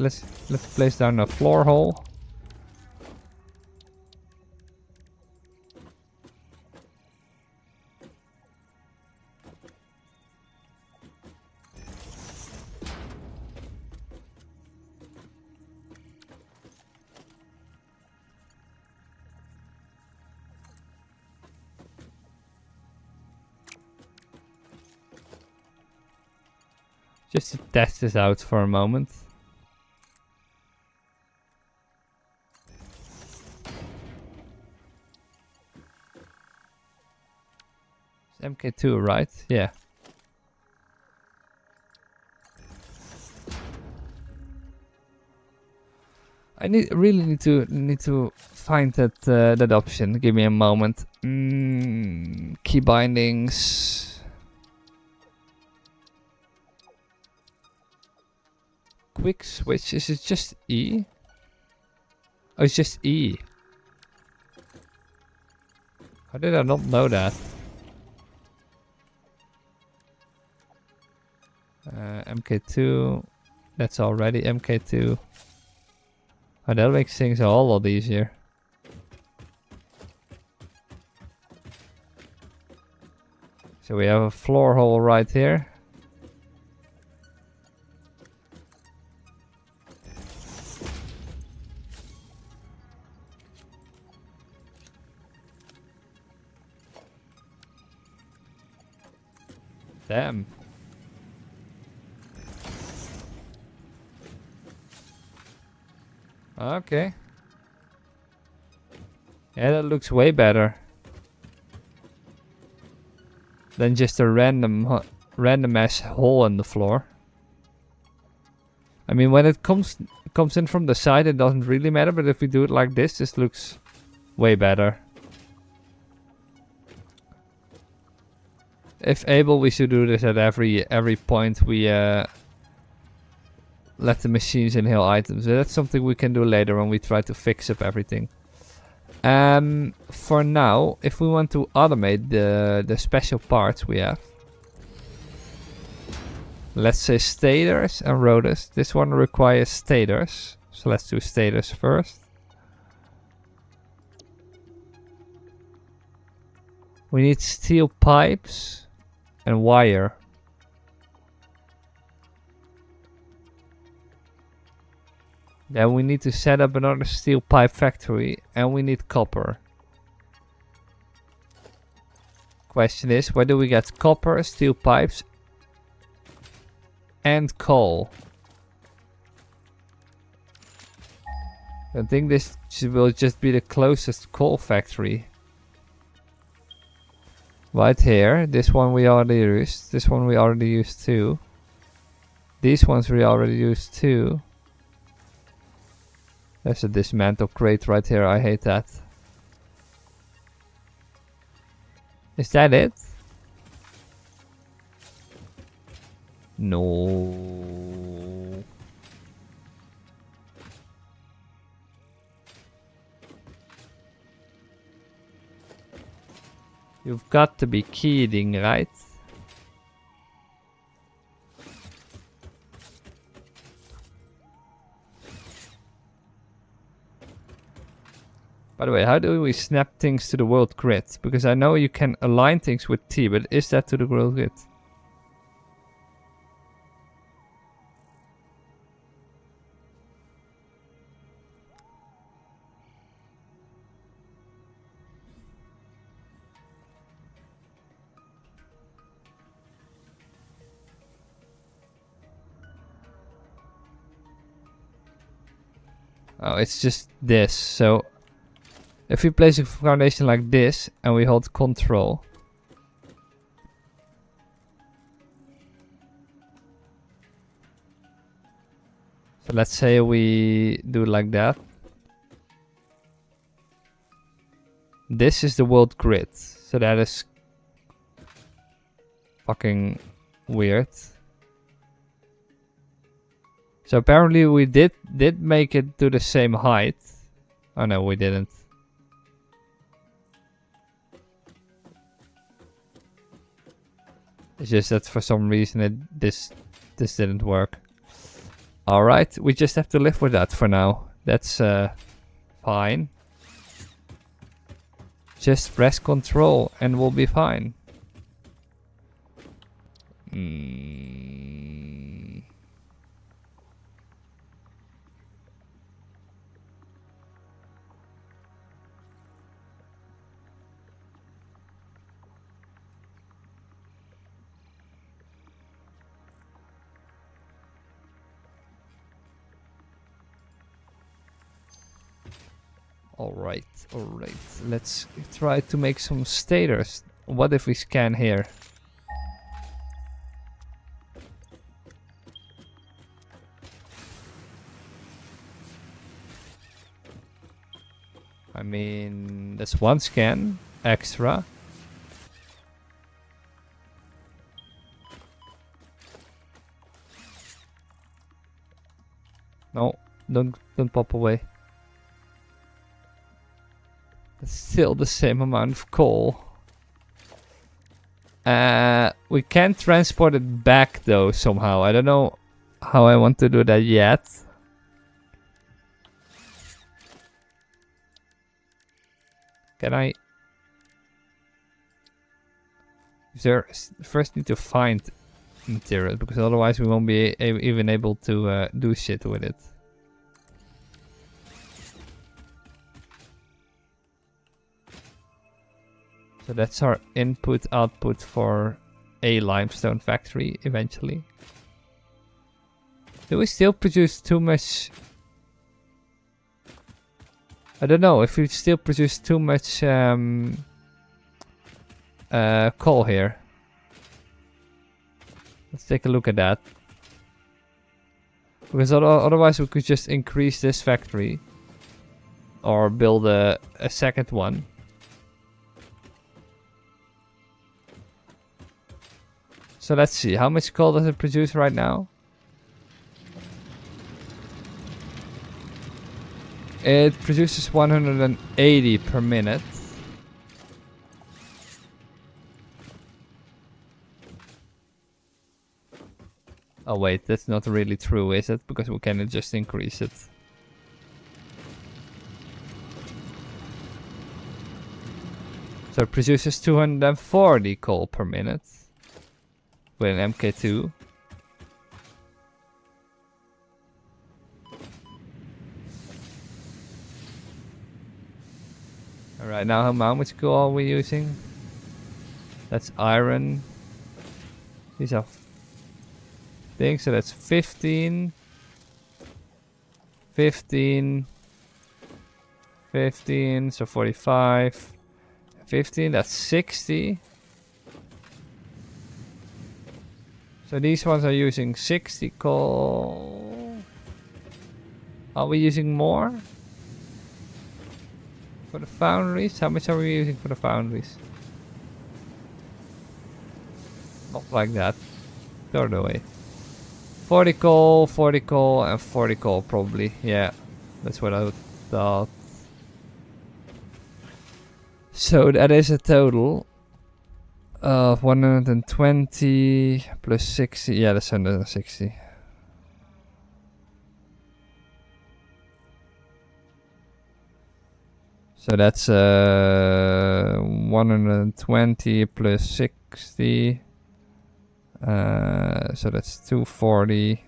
place down a floor hole. Just to test this out for a moment. It's MK2, right? Yeah. I really need to find that option. Give me a moment. Key bindings. Quick switch. Is it just E? Oh, it's just E. How did I not know that? MK2. That's already MK2. Oh, that makes things a whole lot easier. So we have a floor hole right here. Damn. Okay. Yeah, that looks way better than just a random ass hole in the floor. I mean, when it comes in from the side, it doesn't really matter. But if we do it like this looks way better. If able, we should do this at every point we let the machines inhale items. That's something we can do later when we try to fix up everything. For now, if we want to automate the special parts we have, let's say stators and rotors. This one requires stators, so let's do stators first. We need steel pipes and wire. Then we need to set up another steel pipe factory, and we need copper. Question is, where do we get copper, steel pipes, and coal? I think this will just be the closest coal factory. Right here, this one we already used, this one we already used too. These ones we already used too. There's a dismantle crate right here, I hate that. Is that it? No. You've got to be kidding, right? By the way, how do we snap things to the world grid? Because I know you can align things with T, but is that to the world grid? Oh, it's just this. So if we place a foundation like this and we hold Control, so let's say we do it like that. This is the world grid, so that is fucking weird. So apparently we did make it to the same height. Oh no, we didn't. It's just that for some reason this didn't work. Alright, we just have to live with that for now. That's fine. Just press Control and we'll be fine. Alright. Let's try to make some stators. What if we scan here? I mean, that's one scan extra. No, don't pop away. It's still the same amount of coal. We can transport it back though somehow. I don't know how I want to do that yet. Can I? First need to find material, because otherwise we won't be even able to do shit with it. So that's our input output for a limestone factory eventually. Do we still produce too much? I don't know if we still produce too much coal here. Let's take a look at that. Because otherwise we could just increase this factory. Or build a second one. So let's see, how much coal does it produce right now? It produces 180 per minute. Oh wait, that's not really true, is it? Because we can just increase it. So it produces 240 coal per minute with an MK2. Alright, now how much coal are we using? That's iron. These are things, so that's 15. 15. 15, so 45. 15, that's 60. So these ones are using 60 coal. Are we using more? For the foundries? How much are we using for the foundries? Not like that. Throw it away. 40 coal, and 40 coal probably. Yeah, that's what I thought. So that is a total of 120 plus 60. Yeah, that's 160. So that's 120 plus 60. So that's 240.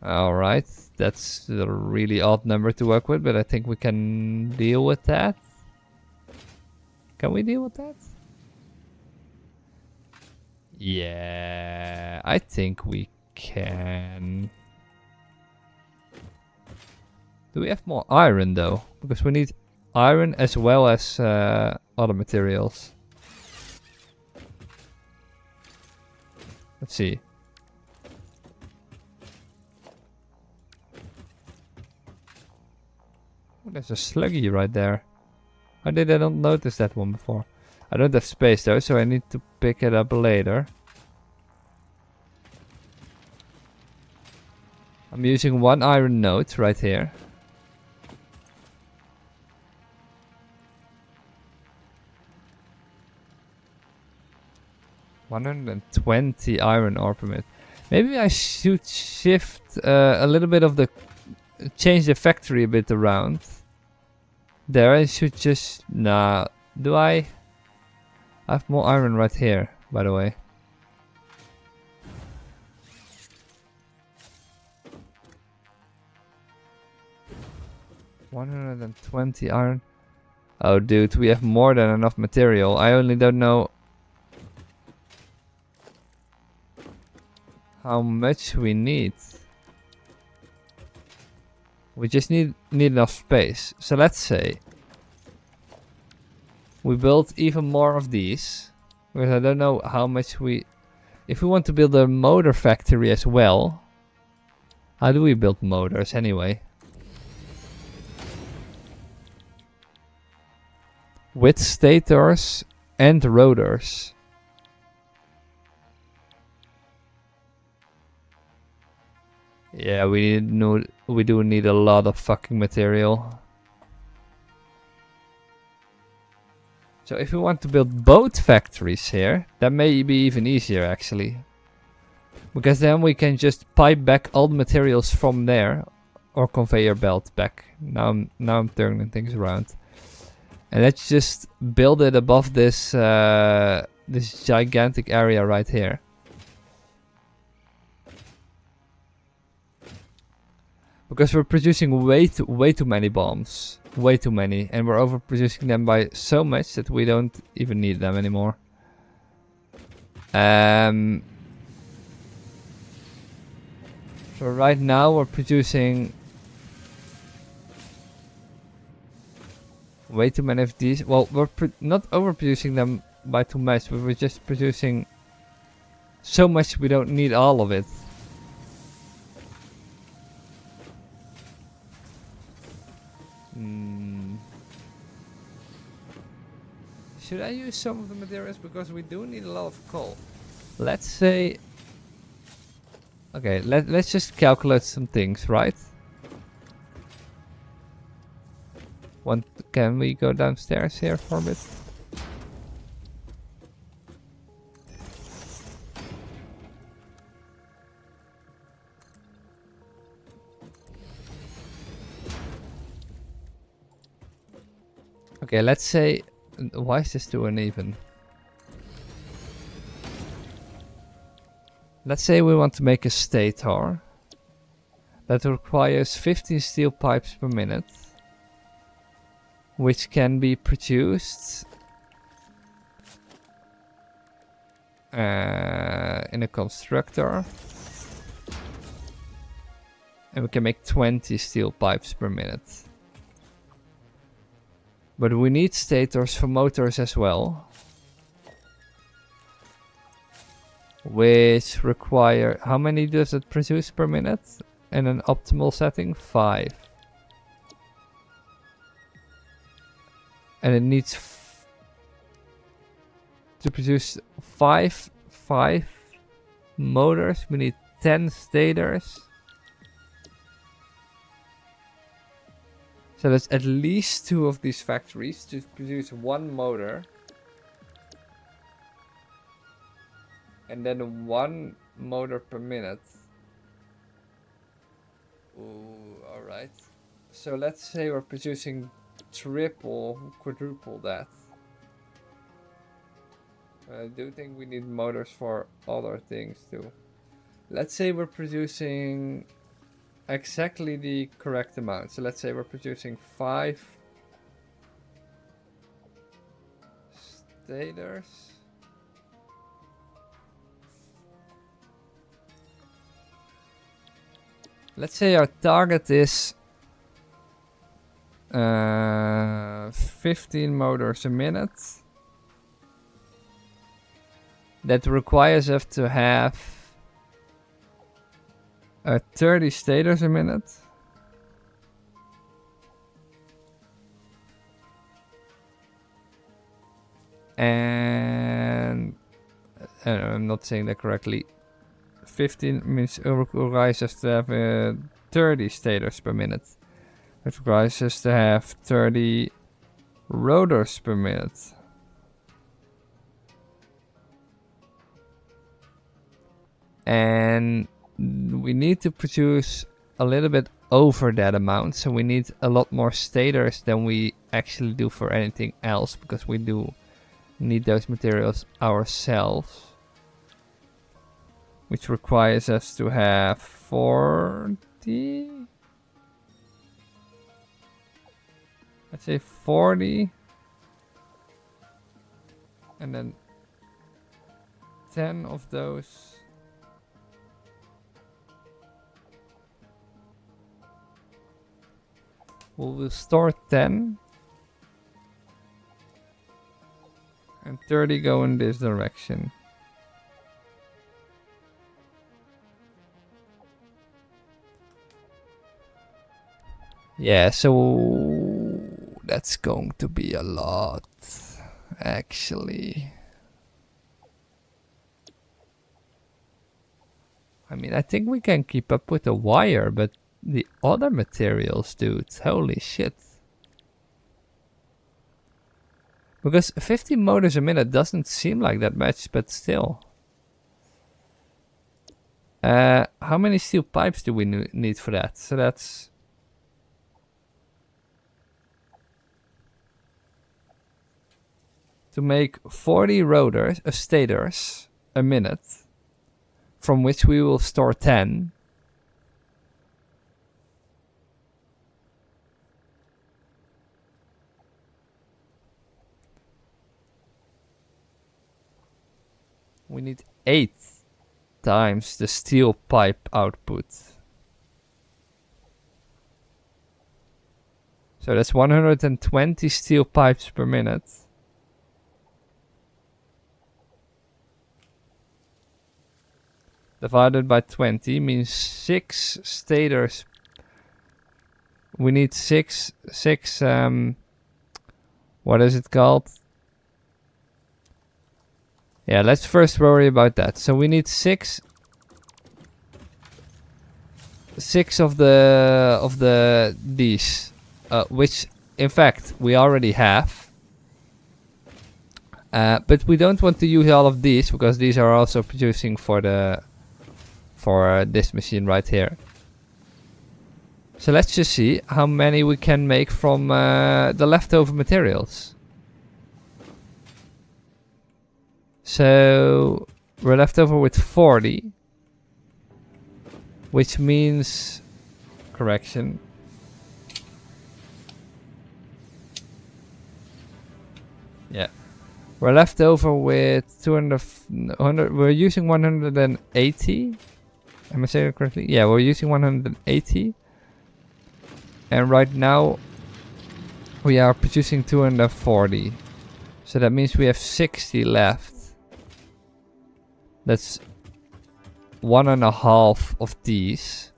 Alright, that's a really odd number to work with, but I think we can deal with that. Can we deal with that? Yeah, I think we can. Do we have more iron though? Because we need iron as well as other materials. Let's see. Oh, there's a sluggy right there. How did I not notice that one before? I don't have space though, so I need to pick it up later. I'm using one iron node right here. $120 iron ore per minute. Maybe I should shift a little bit of the... change the factory a bit around. There I should just... Nah, do I? I have more iron right here, by the way. $120 iron. Oh dude, we have more than enough material. I only don't know how much we need. We just need enough space. So let's say we build even more of these, because I don't know how much we... If we want to build a motor factory as well, How do we build motors anyway? With stators and rotors. Yeah, we do need a lot of fucking material. So if we want to build both factories here, that may be even easier actually. Because then we can just pipe back all the materials from there, or conveyor belt back. Now I'm turning things around. And let's just build it above this this gigantic area right here. Because we're producing way too many bombs. Way too many. And we're overproducing them by so much that we don't even need them anymore. So right now we're producing way too many of these. Well, we're not overproducing them by too much, but we're just producing so much we don't need all of it. Should I use some of the materials? Because we do need a lot of coal. Let's say... Okay, let's just calculate some things, right? Can we go downstairs here for a bit? Okay, let's say... Why is this too uneven? Let's say we want to make a stator that requires 15 steel pipes per minute, which can be produced in a constructor, and we can make 20 steel pipes per minute. But we need stators for motors as well, which require... How many does it produce per minute in an optimal setting? 5. And it needs to produce 5 motors. We need 10 stators. So that's at least 2 of these factories to produce 1 motor. And then 1 motor per minute. Ooh, alright. So let's say we're producing quadruple that. I do think we need motors for other things too. Let's say we're producing exactly the correct amount. So let's say we're producing 5 stators. Let's say our target is 15 motors a minute. That requires us to have 30 stators a minute. And I'm not saying that correctly. 15 means it requires us to have 30 stators per minute. It requires us to have 30 rotors per minute. And we need to produce a little bit over that amount, so we need a lot more stators than we actually do for anything else, because we do need those materials ourselves, which requires us to have 40, let's say 40, and then 10 of those. We'll store 10 and 30 go in this direction. Yeah, so that's going to be a lot, actually. I mean, I think we can keep up with the wire, but the other materials, dude, holy shit. Because 50 motors a minute doesn't seem like that much, but still. How many steel pipes do we need for that? So that's... to make 40 rotors, stators, a minute, from which we will store 10. We need 8 times the steel pipe output. So that's 120 steel pipes per minute. Divided by 20 means 6 stators. We need six, what is it called? Yeah, let's first worry about that. So we need 6 of these, which in fact we already have. But we don't want to use all of these because these are also producing for this machine right here. So let's just see how many we can make from the leftover materials. So we're left over with 40, which means, correction, yeah, we're left over with 200, we're using 180. Am I saying it correctly? Yeah, we're using 180. And right now we are producing 240. So that means we have 60 left. That's 1.5 of these.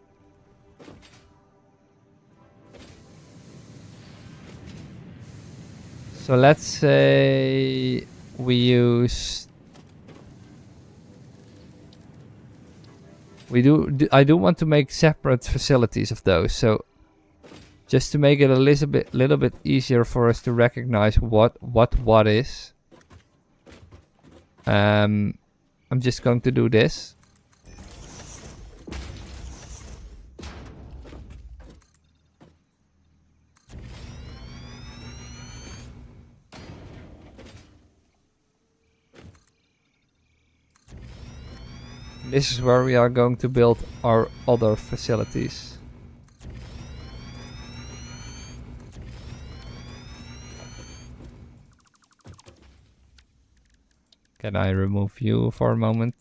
So let's say we use... I do want to make separate facilities of those. So just to make it a little bit easier for us to recognize what is. I'm just going to do this. This is where we are going to build our other facilities. Can I remove you for a moment?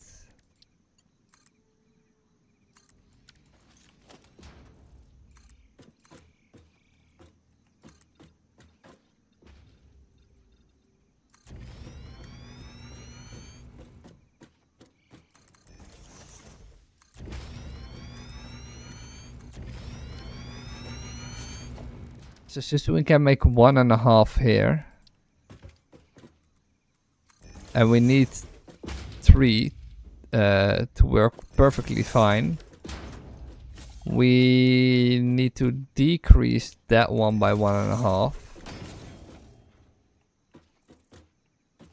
So just we can make 1.5 here. And we need 3 to work perfectly fine. We need to decrease that one by 1.5.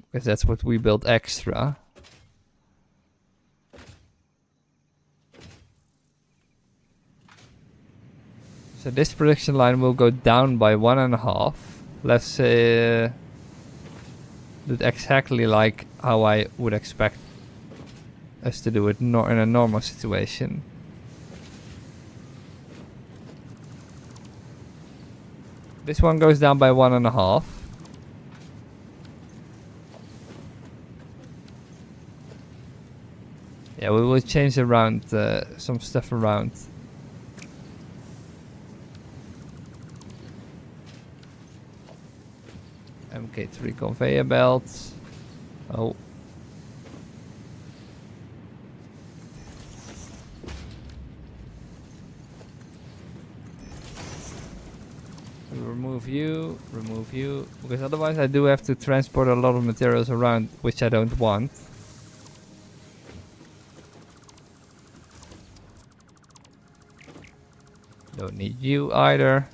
Because that's what we built extra. So this production line will go down by 1.5. Let's say do it exactly like how I would expect us to do it in a normal situation. This one goes down by 1.5. Yeah, we will change around some stuff around. MK3 conveyor belts. Oh. remove you, because otherwise I do have to transport a lot of materials around, which I don't want. Don't need you either.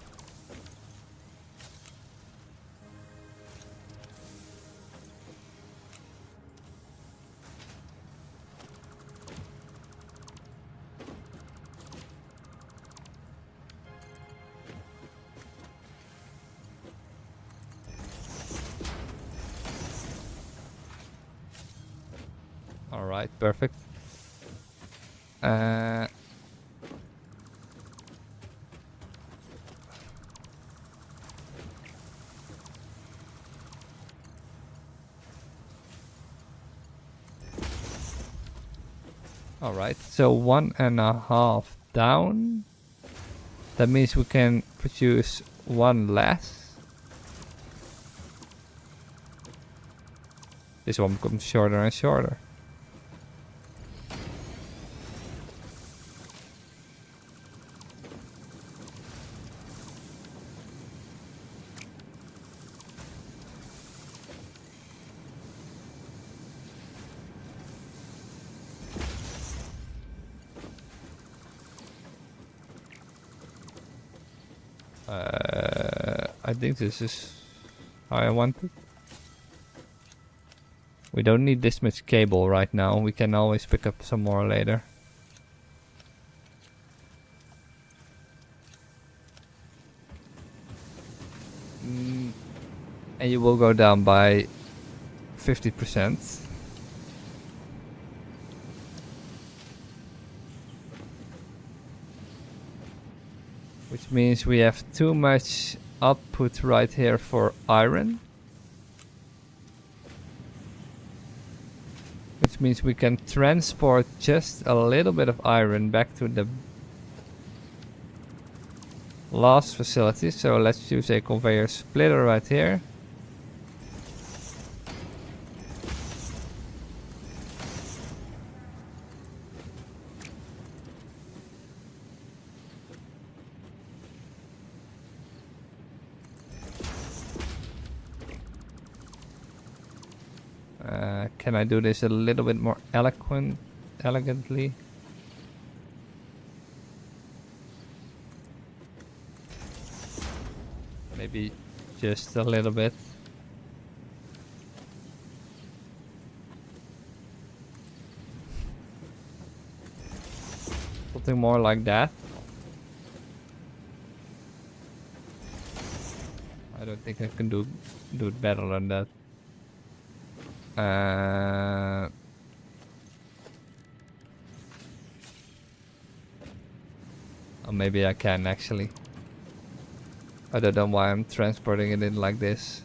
Alright, perfect. Alright, so 1.5 down. That means we can produce one less. This one becomes shorter and shorter. I think this is how I want it. We don't need this much cable right now. We can always pick up some more later. And you will go down by 50%. Which means we have too much output right here for iron. Which means we can transport just a little bit of iron back to the last facility. So let's use a conveyor splitter right here. Can I do this a little bit more elegantly? Maybe just a little bit. Something more like that. I don't think I can do it better than that. Or maybe I can actually. I don't know why I'm transporting it in like this.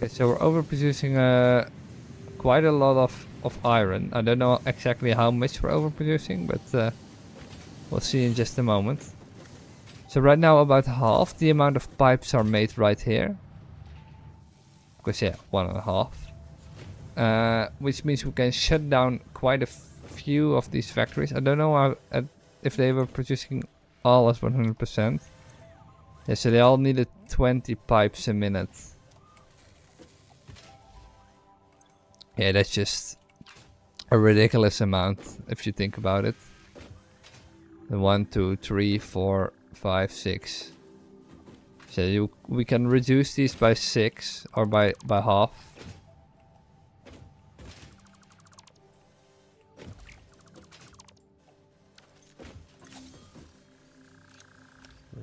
Okay, so we're overproducing quite a lot of iron. I don't know exactly how much we're overproducing, but we'll see in just a moment. So right now about half the amount of pipes are made right here. Because yeah, 1.5. Which means we can shut down quite a few of these factories. I don't know how, if they were producing all as 100%. Yeah, so they all needed 20 pipes a minute. Yeah, that's just a ridiculous amount if you think about it. 1, 2, 3, 4, 5, 6. So we can reduce these by 6 or by half.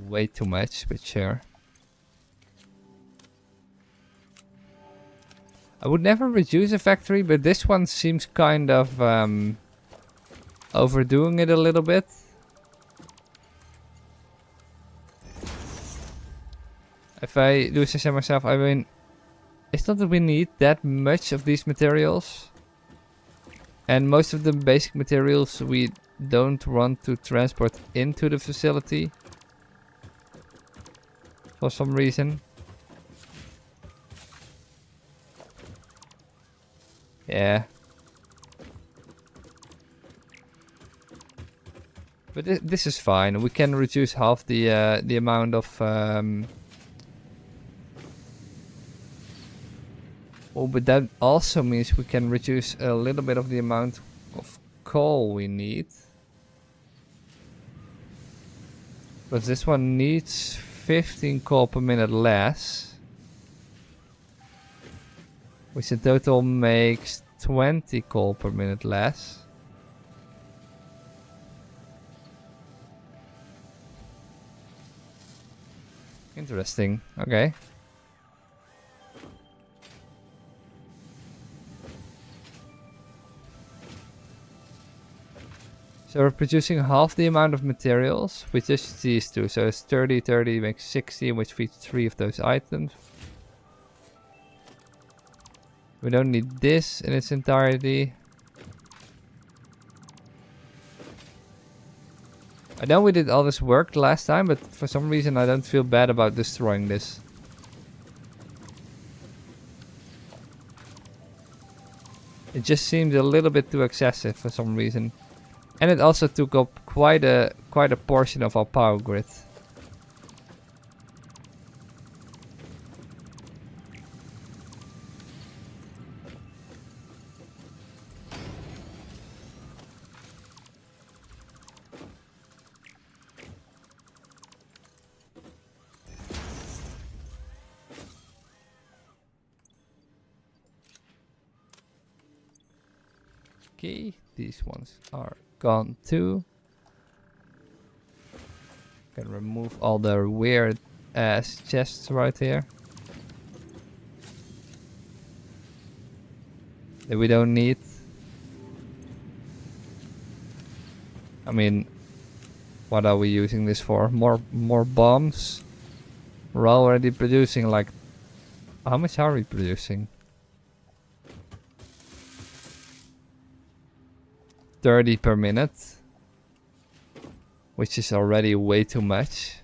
Way too much, but sure. I would never reduce a factory, but this one seems kind of overdoing it a little bit. If I do say so myself, I mean, It's not that we need that much of these materials. And most of the basic materials we don't want to transport into the facility. For some reason. Yeah. But this is fine. We can reduce half the amount of... Oh, but that also means we can reduce a little bit of the amount of coal we need. But this one needs 15 coal per minute less. Which in total makes 20 coal per minute less. Interesting. Okay. So we're producing half the amount of materials with just these two. So it's 30, 30 makes 60, which feeds 3 of those items. We don't need this in its entirety. I know we did all this work last time, but for some reason I don't feel bad about destroying this. It just seemed a little bit too excessive for some reason. And it also took up quite a portion of our power grid. Okay, these ones are gone too. Can remove all the weird ass chests right here that we don't need. I mean, what are we using this for? More bombs? We're already producing like... How much are we producing? 30 per minute, which is already way too much.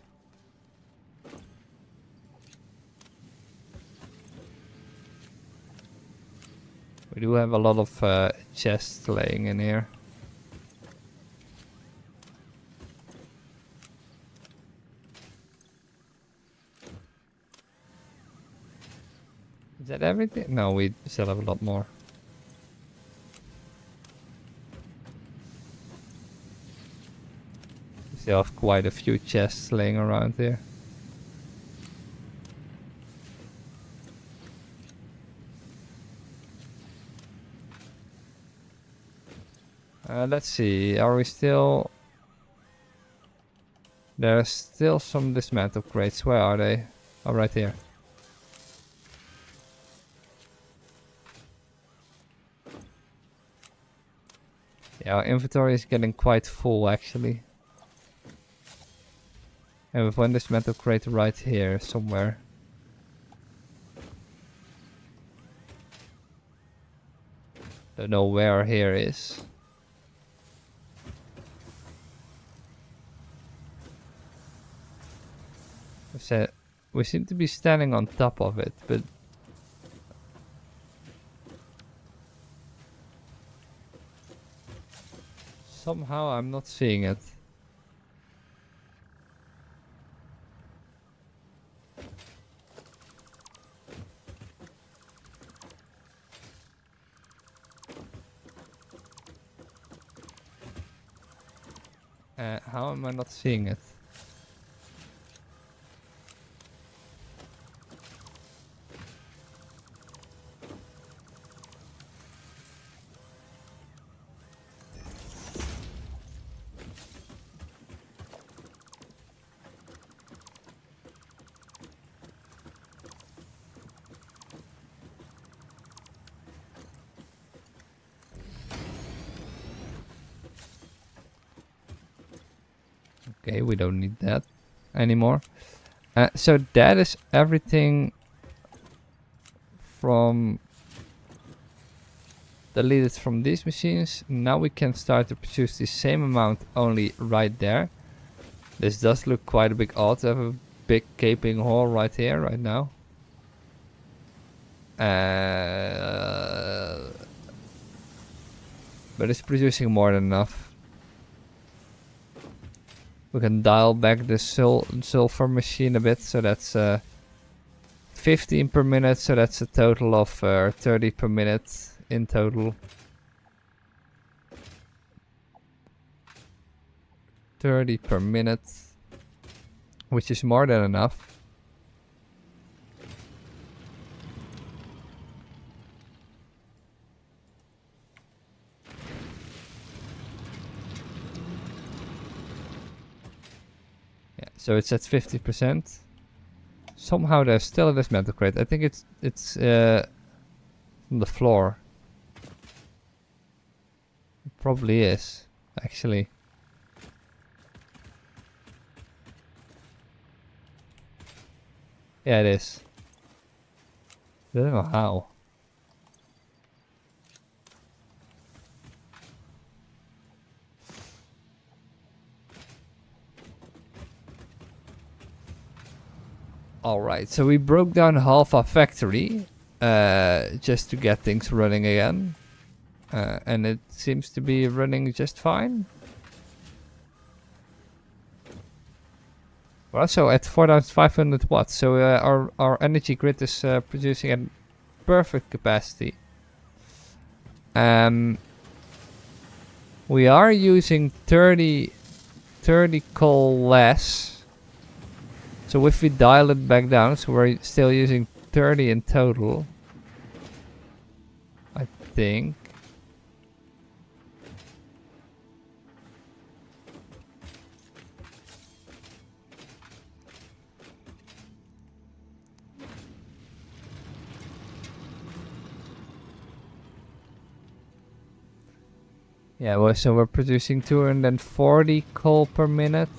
We do have a lot of chests laying in here. Is that everything? No, we still have a lot more. Still have quite a few chests laying around here. Let's see, are we still... There's still some dismantle crates, where are they? Oh, right here. Yeah, our inventory is getting quite full actually. And with one dismantle crate right here somewhere. Don't know where here is. We seem to be standing on top of it, but somehow I'm not seeing it. How am I not seeing it? Okay, we don't need that anymore. So that is everything from delete it from these machines. Now we can start to produce the same amount, only right there. This does look quite a bit odd to have a big gaping hole right here, right now. But it's producing more than enough. We can dial back the sulfur machine a bit, so that's 15 per minute, so that's a total of 30 per minute in total. 30 per minute, which is more than enough. Yeah, so it's at 50%. Somehow there's still a dismantle crate. I think it's on the floor. It probably is, actually. Yeah, it is. I don't know how. Alright, so we broke down half our factory just to get things running again. And it seems to be running just fine. We're also at 4,500 watts, so our energy grid is producing at perfect capacity. We are using 30 coal less. So if we dial it back down, so we're still using 30 in total, I think. Yeah, well, so we're producing 240 coal per minute.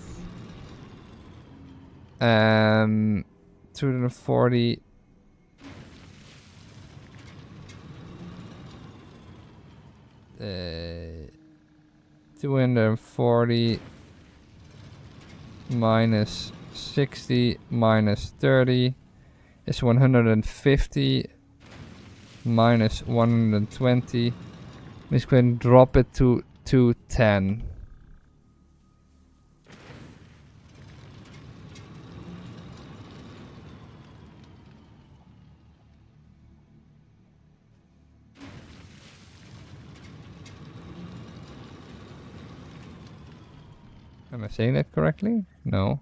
240. Uh, 240 minus 60 minus 30 is 150 minus 120. We're going to drop it to 210. Am I saying that correctly? No.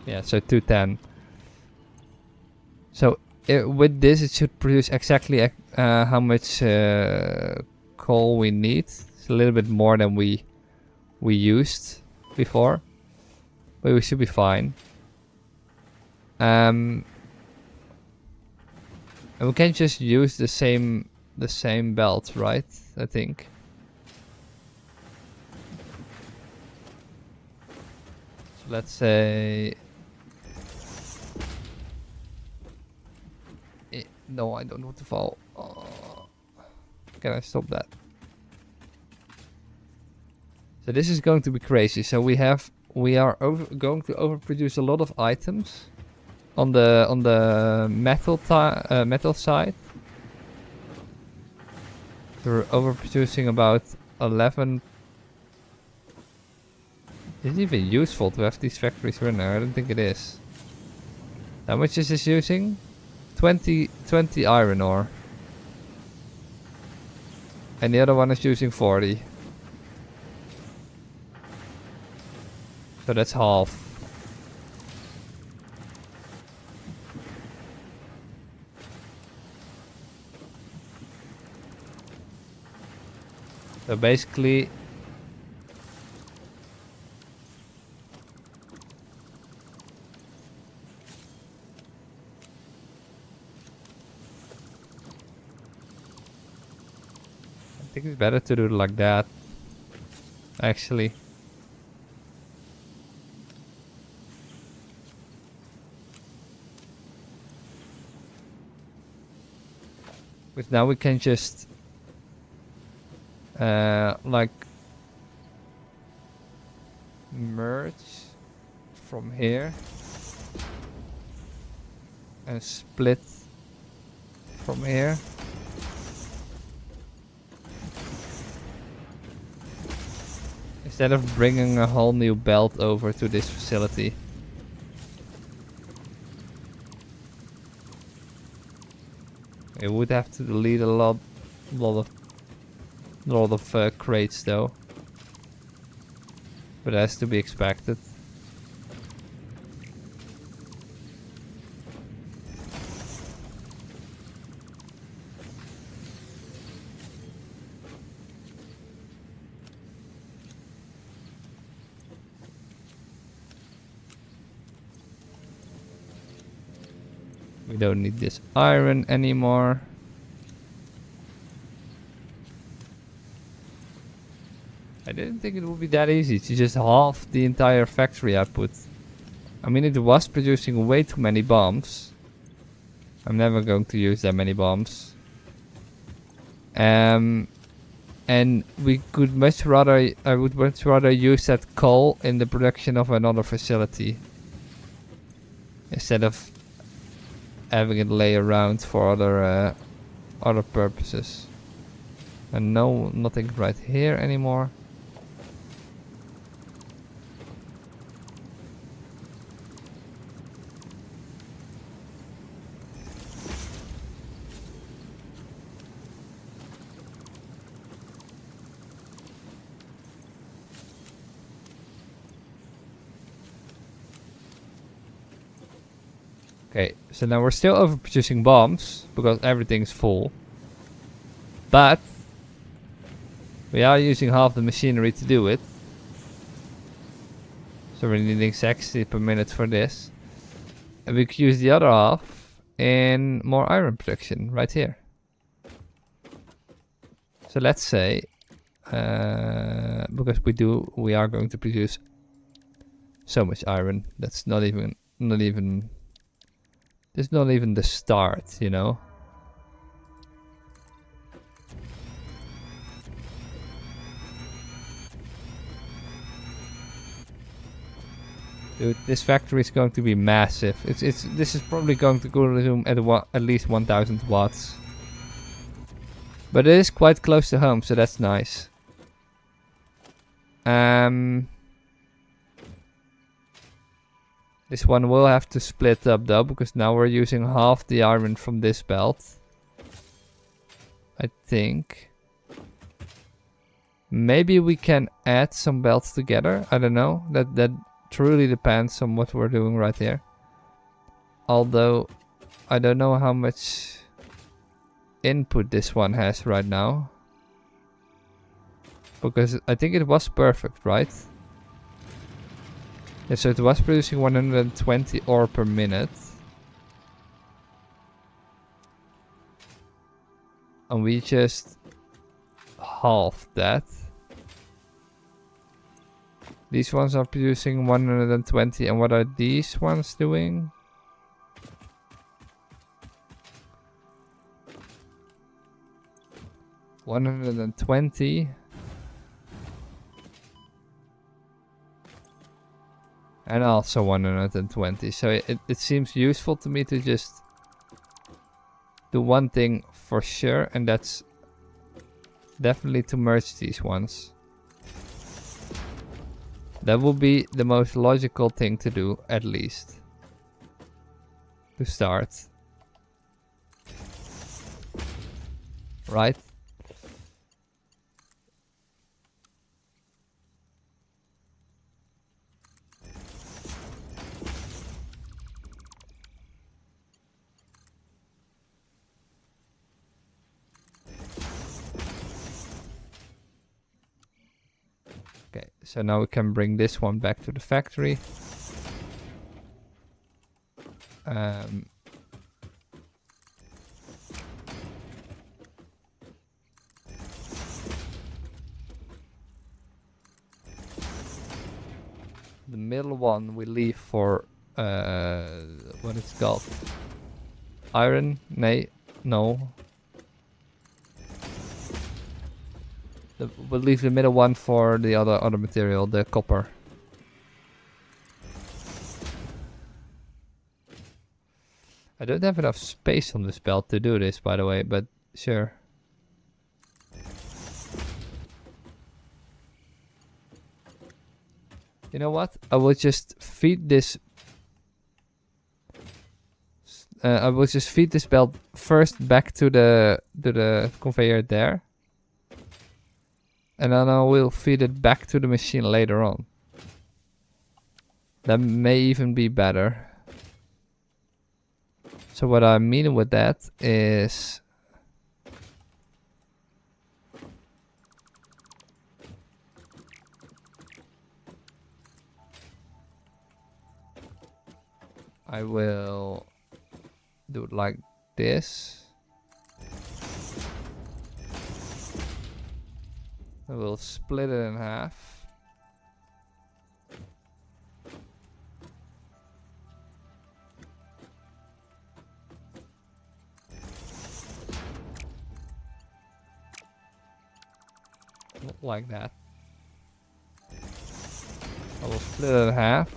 Yeah, so 210. So with this, it should produce exactly how much coal we need. It's a little bit more than we used before, but we should be fine. And we can just use the same belt, right? I think. So let's say. No, I don't want to fall. Oh. Can I stop that? So this is going to be crazy. So we are going to overproduce a lot of items on the metal side. We're overproducing about 11. Is it even useful to have these factories running? I don't think it is. How much is this using? 20 iron ore. And the other one is using 40. So that's half. So basically I think it's better to do it like that, actually. Because now we can just like merge from here and split from here. Instead of bringing a whole new belt over to this facility. It would have to delete a lot of crates though. But that's to be expected. We don't need this iron anymore. I didn't think it would be that easy to just halve the entire factory output. I mean, it was producing way too many bombs. I'm never going to use that many bombs. And we could much rather, I would much rather use that coal in the production of another facility. Instead of having it lay around for other purposes. And no, nothing right here anymore. Okay, so now we're still overproducing bombs because everything's full. But we are using half the machinery to do it. So we're needing 60 per minute for this. And we could use the other half in more iron production right here. So let's say, because we are going to produce so much iron. That's not even it's not even the start, you know. Dude, this factory is going to be massive. This is probably going to consume at least 1000 watts. But it is quite close to home, so that's nice. This one will have to split up though, because now we're using half the iron from this belt. I think. Maybe we can add some belts together. I don't know. That truly depends on what we're doing right here. Although, I don't know how much input this one has right now. Because I think it was perfect, right? Yeah, so it was producing 120 ore per minute. And we just halved that. These ones are producing 120, and what are these ones doing? $120. And also 120. So it seems useful to me to just do one thing for sure, and that's definitely to merge these ones. That will be the most logical thing to do, at least. To start. Right? Okay, so now we can bring this one back to the factory. The middle one we leave for what it's called. Iron? No. We'll leave the middle one for the other material, the copper. I don't have enough space on this belt to do this, by the way, but sure. You know what? I will just feed this. I will just feed this belt first back to the conveyor there, and then I will feed it back to the machine later on. That may even be better. So what I mean with that is I will do it like this. I will split it in half. Not like that. I will split it in half.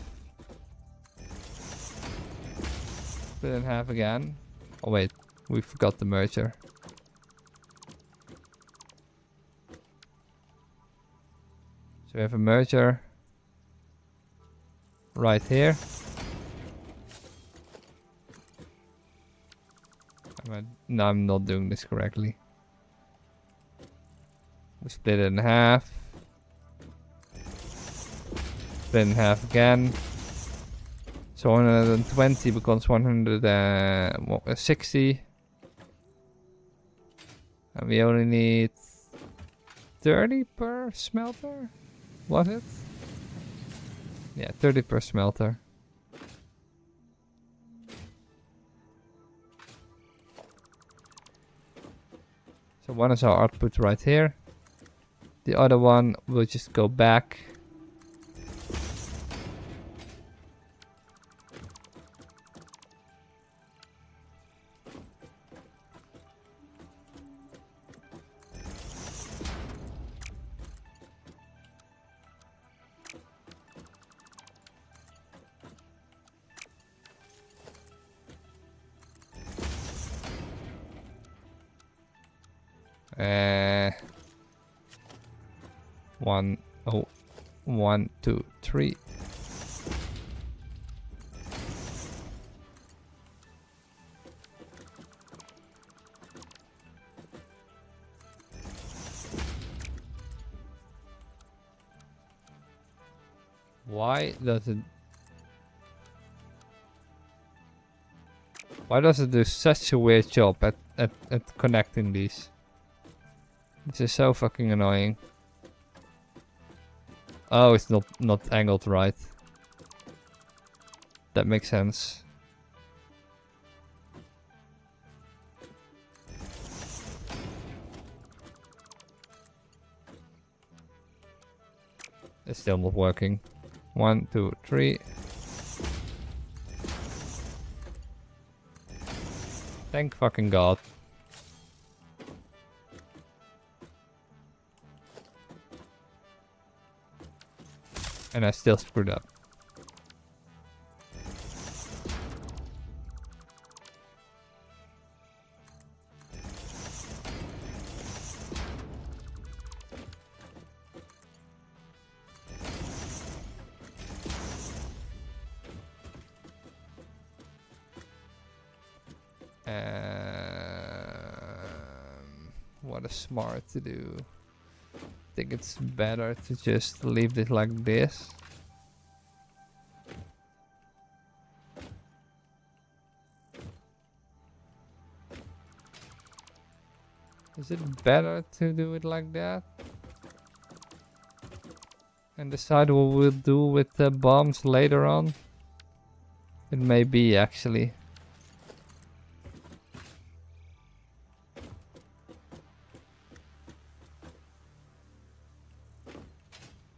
Split it in half again. Oh wait, we forgot the merger. So we have a merger right here. No, I'm not doing this correctly. We split it in half. Split it in half again. So 120 becomes 160. And we only need 30 per smelter? Was it? Yeah, 30 per smelter. So one is our output right here. The other one will just go back. One, oh, 1, 2, 3. Why does it do such a weird job at connecting these? This is so fucking annoying. Oh, it's not angled right. That makes sense. It's still not working. 1, 2, 3. Thank fucking God. And I still screwed up. What is smart to do? I think it's better to just leave it like this. Is it better to do it like that? And decide what we'll do with the bombs later on? It may be actually.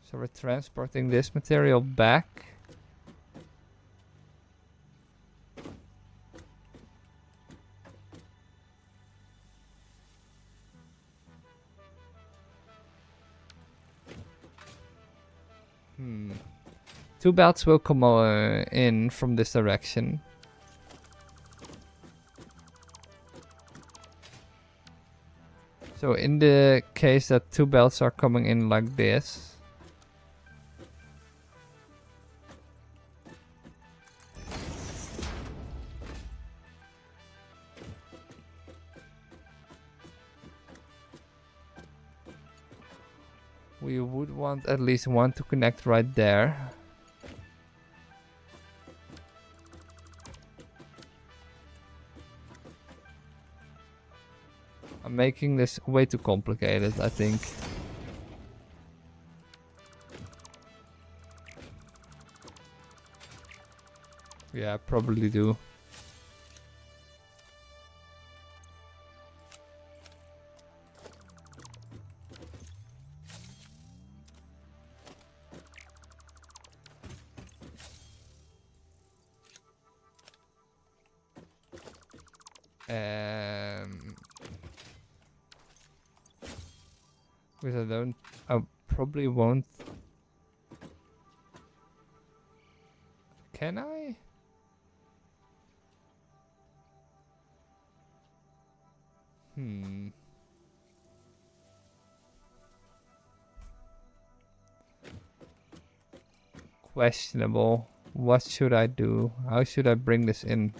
So we're transporting this material back. Two belts will come in from this direction. So in the case that two belts are coming in like this, we would want at least one to connect right there. I'm making this way too complicated, I think. Yeah, I probably do. Because I probably won't. Can I? Questionable. What should I do? How should I bring this in?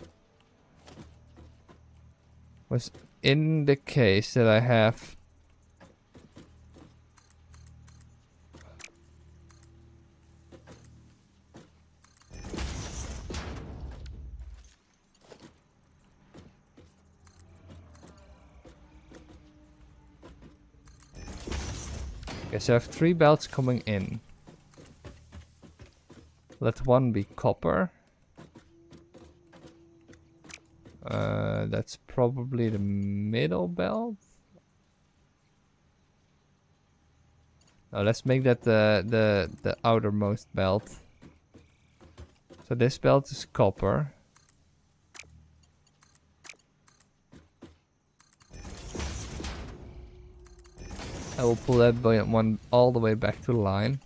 Was in the case that I have okay, so I have 3 belts coming in. Let one be copper. That's probably the middle belt. No, let's make that the outermost belt. So this belt is copper. I will pull that one all the way back to the line.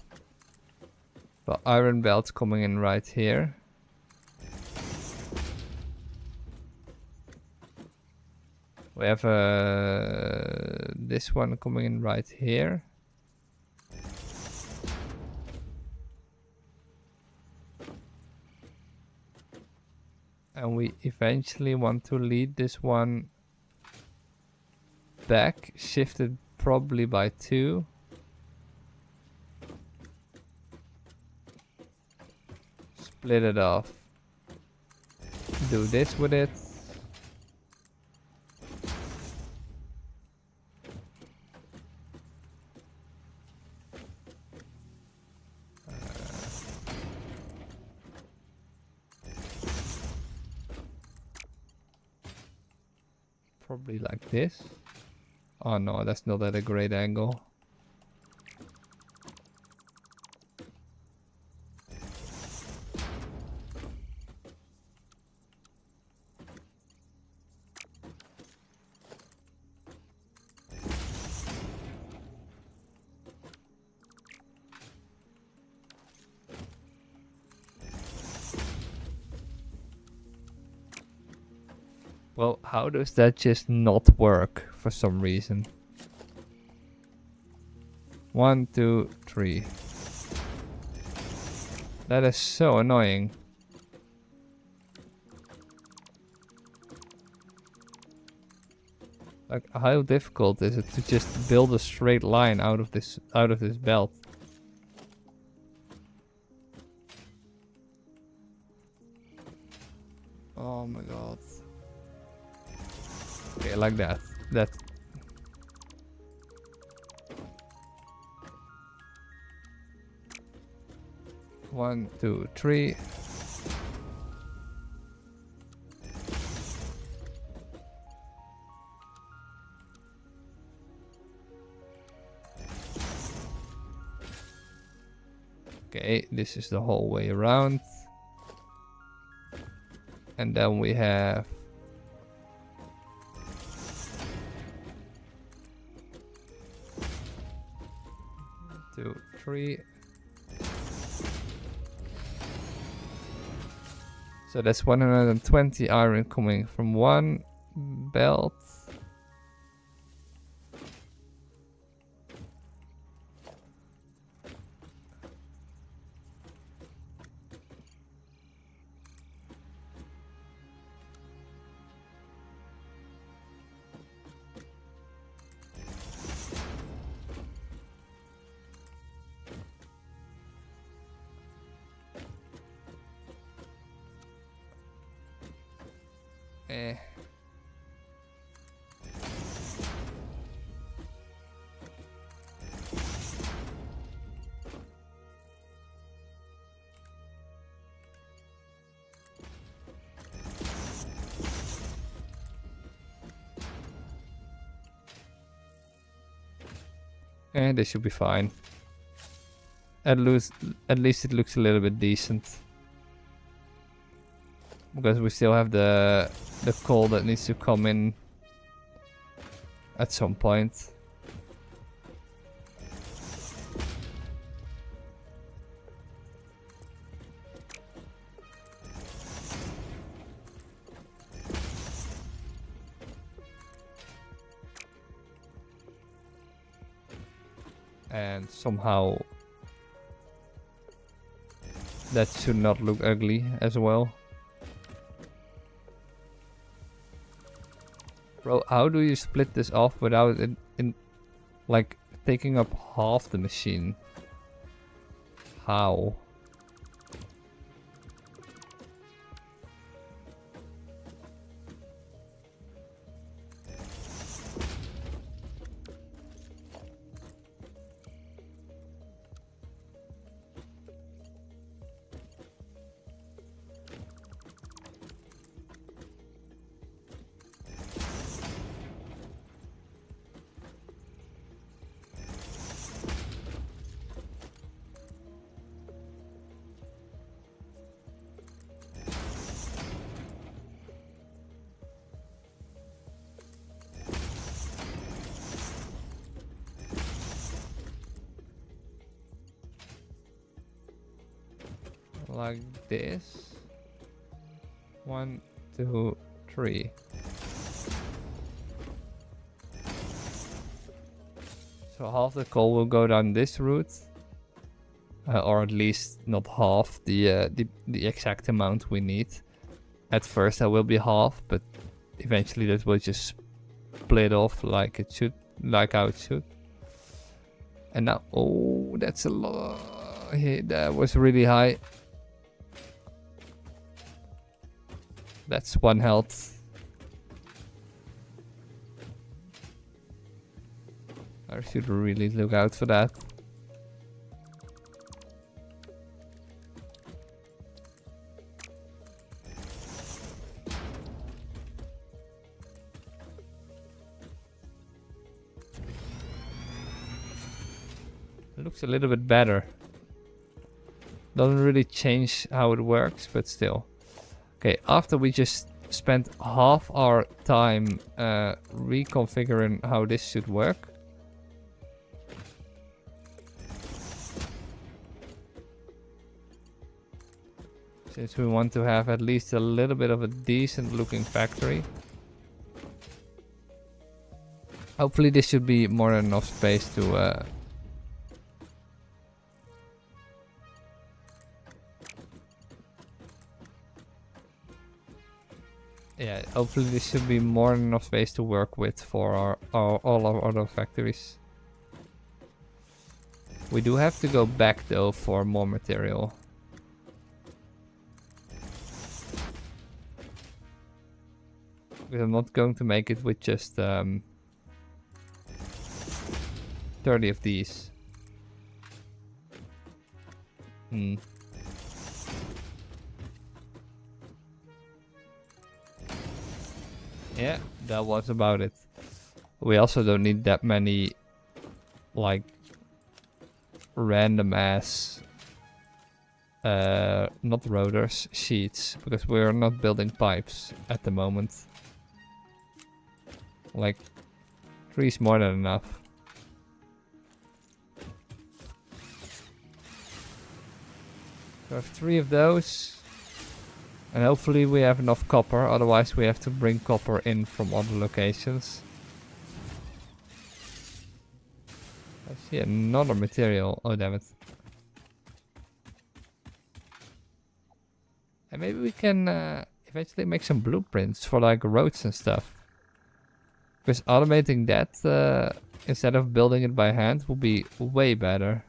The iron belt's coming in right here. We have this one coming in right here. And we eventually want to lead this one back, shifted probably by 2. Split it off. Do this with it. Probably like this. Oh no, that's not at a great angle. Well, how does that just not work for some reason? 1, 2, 3. That is so annoying. Like, how difficult is it to just build a straight line out of this belt? Oh my god. Okay, like that. That. One, 2, 3. Okay, this is the whole way around. And then we have 2, 3. So that's 120 iron coming from one belt. Eh. This should be fine. At least it looks a little bit decent. Because we still have the coal that needs to come in at some point. And somehow that should not look ugly as well. Bro, how do you split this off without it like taking up half the machine? How? Like this. 1, 2, 3. So half the coal will go down this route, or at least not half the exact amount we need. At first, that will be half, but eventually that will just split off like it should, like how it should. And now, oh, that's a lot. That was really high. That's 1 health. I should really look out for that. It looks a little bit better. Doesn't really change how it works, but still. Okay, after we just spent half our time reconfiguring how this should work. Since we want to have at least a little bit of a decent looking factory. Hopefully this should be more than enough space to yeah, hopefully this should be more than enough space to work with for all our other factories. We do have to go back though for more material. Because I'm not going to make it with just 30 of these. Yeah, that was about it. We also don't need that many, like, random ass, not rotors, sheets, because we're not building pipes at the moment. Like, 3 is more than enough. So I have 3 of those. And hopefully we have enough copper, otherwise we have to bring copper in from other locations. I see another material. Oh damn it. And maybe we can eventually make some blueprints for like roads and stuff. Because automating that instead of building it by hand will be way better.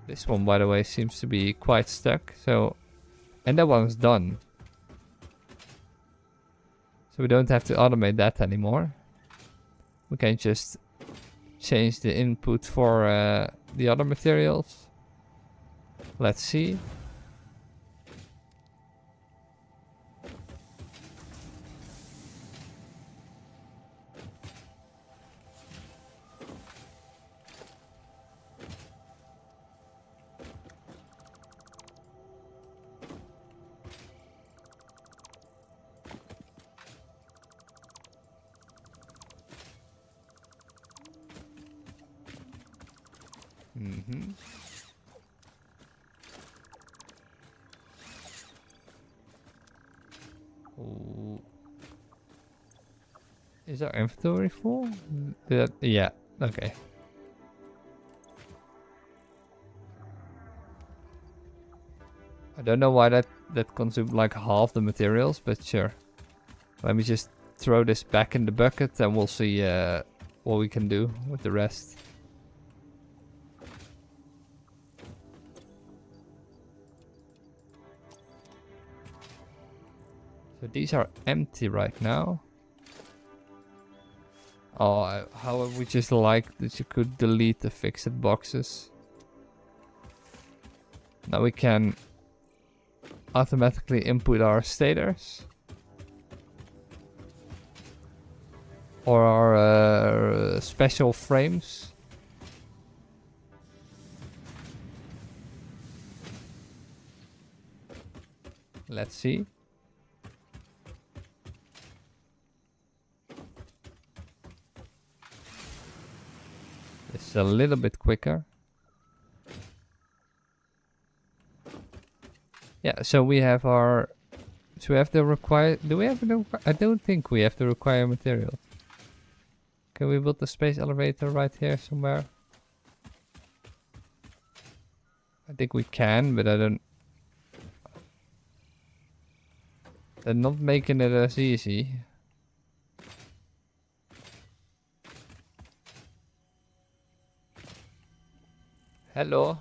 This one, by the way, seems to be quite stuck. So, and that one's done. So we don't have to automate that anymore. We can just change the input for the other materials. Let's see. Ooh. Is our inventory full? Yeah, okay. I don't know why that consumed like half the materials, but sure. Let me just throw this back in the bucket and we'll see what we can do with the rest. So these are empty right now. Oh, how would we just like that you could delete the fixed boxes. Now we can automatically input our stators. Or our special frames. Let's see. It's a little bit quicker. Yeah, so we have our... So we have the required... Do we have the... I don't think we have the required material. Can we build the space elevator right here somewhere? I think we can, but I don't... They're not making it as easy. Hello?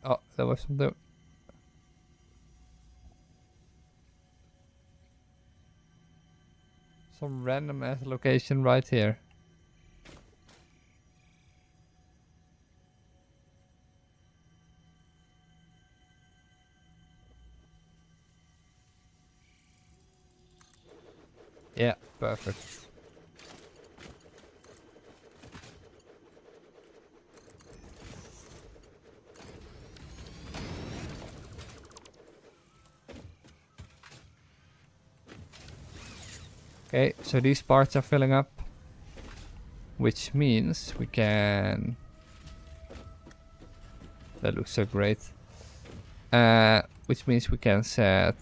Oh, there was something... Some random ass location right here. Yeah, perfect. Okay, so these parts are filling up, which means we can... That looks so great. Which means we can set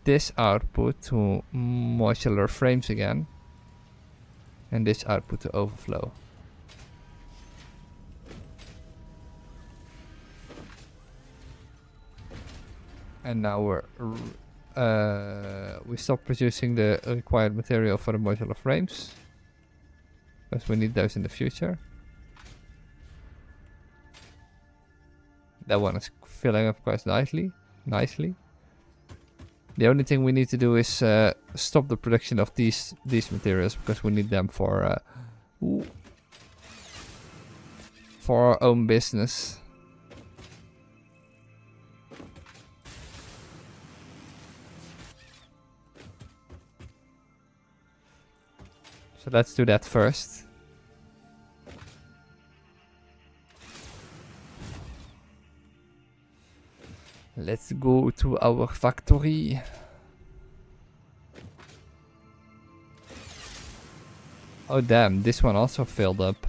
this output to modular frames again, and this output to overflow. And now we stop producing the required material for the modular frames, because we need those in the future. That one is filling up quite nicely. The only thing we need to do is stop the production of these materials, because we need them for our own business. So let's do that first. Let's go to our factory. Oh damn, this one also filled up.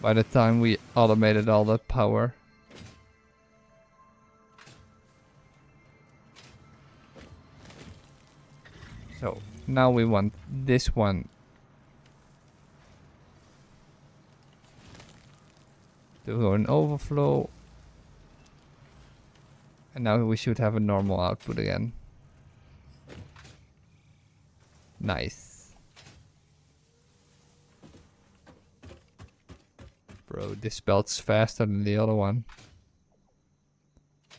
by the time we automated all that power. So now we want this one to go in overflow. And now we should have a normal output again. Nice. Bro, this belt's faster than the other one.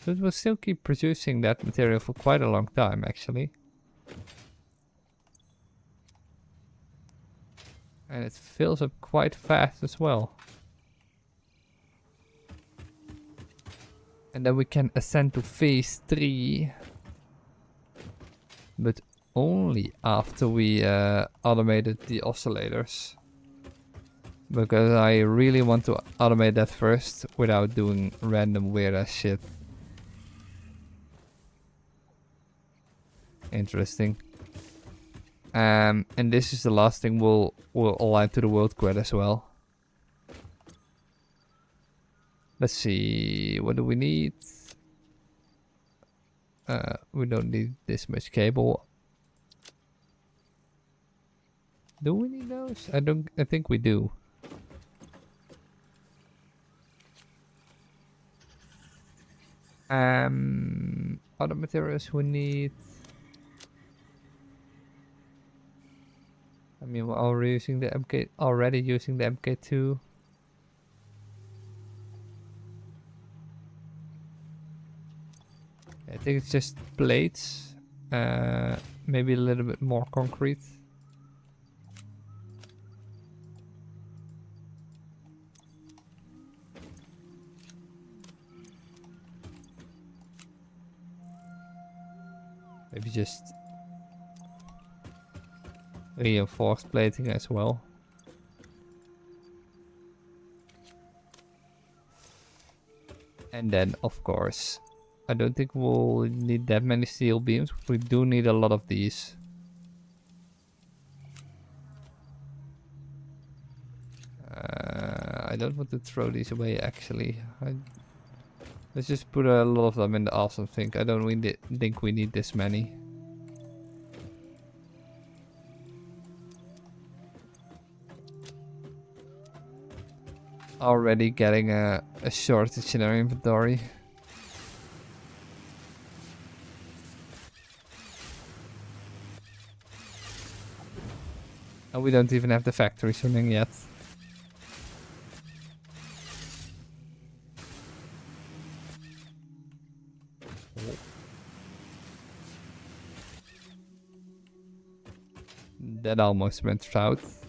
So it will still keep producing that material for quite a long time, actually. And it fills up quite fast as well. And then we can ascend to phase 3. But only after we automated the oscillators. Because I really want to automate that first without doing random weird ass shit. Interesting. And this is the last thing we'll align to the world grid as well. Let's see, what do we need? We don't need this much cable. Do we need those? I think we do. Other materials we need. I mean, we're already using the MK2. I think it's just plates. Maybe a little bit more concrete. Maybe just reinforced plating as well. And then, of course, I don't think we'll need that many steel beams. We do need a lot of these. I don't want to throw these away, actually. Let's just put a lot of them in the awesome sink. I don't really think we need this many. Already getting a shortage in our inventory. And we don't even have the factory running yet. That almost went south.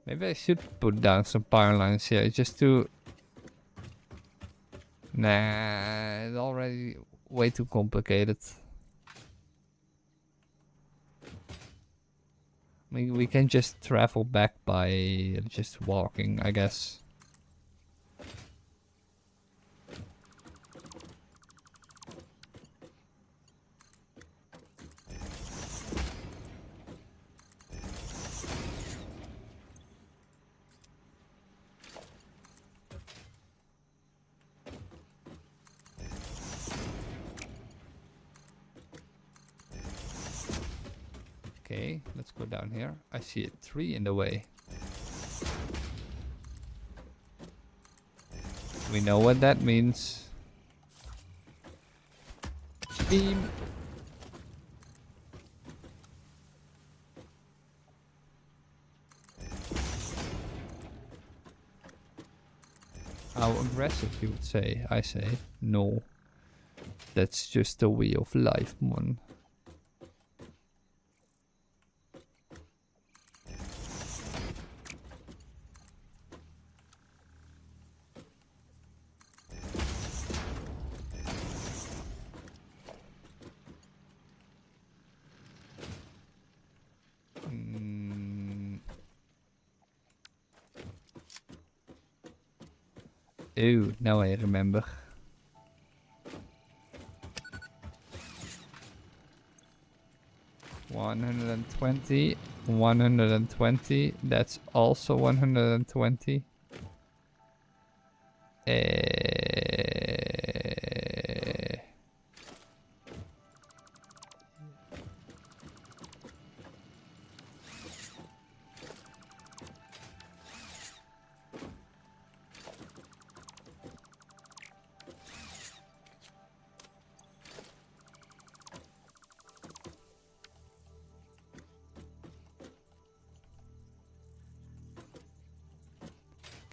Maybe I should put down some power lines here just to... Nah, it's already way too complicated. I mean, we can just travel back by just walking, I guess. Okay, let's go down here. I see a tree in the way. We know what that means. Beam. How aggressive, you would say. I say, no. That's just the way of life, man. Oh, now I remember. 120, 120. That's also 120.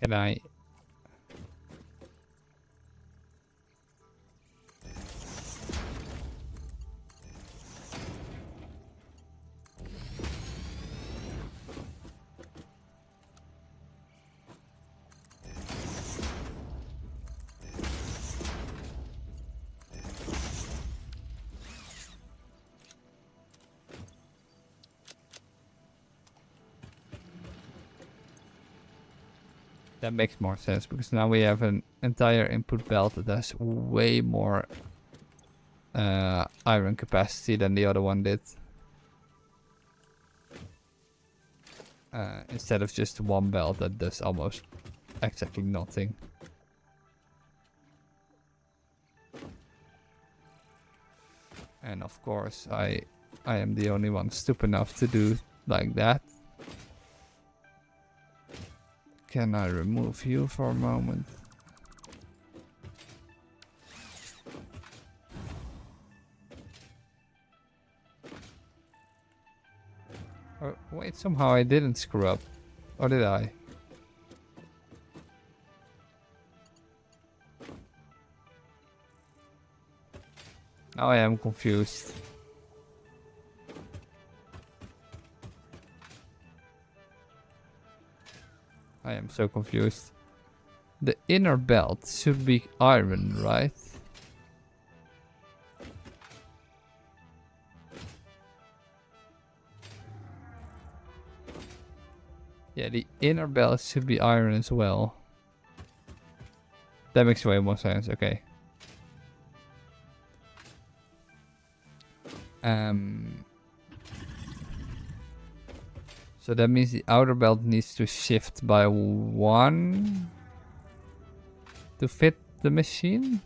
Can I? That makes more sense because now we have an entire input belt that has way more iron capacity than the other one did. Instead of just one belt that does almost exactly nothing. And of course I am the only one stupid enough to do like that. Can I remove you for a moment? Oh, wait, somehow I didn't screw up. Or did I? Now I am confused. I am so confused. The inner belt should be iron, right? Yeah, the inner belt should be iron as well. That makes way more sense, okay. So that means the outer belt needs to shift by 1 to fit the machine?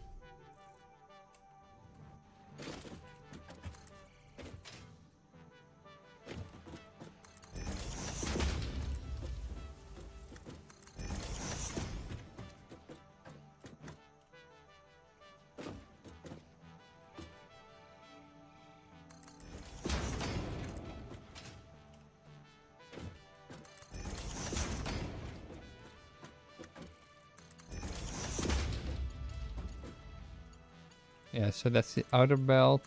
Yeah, so that's the outer belt.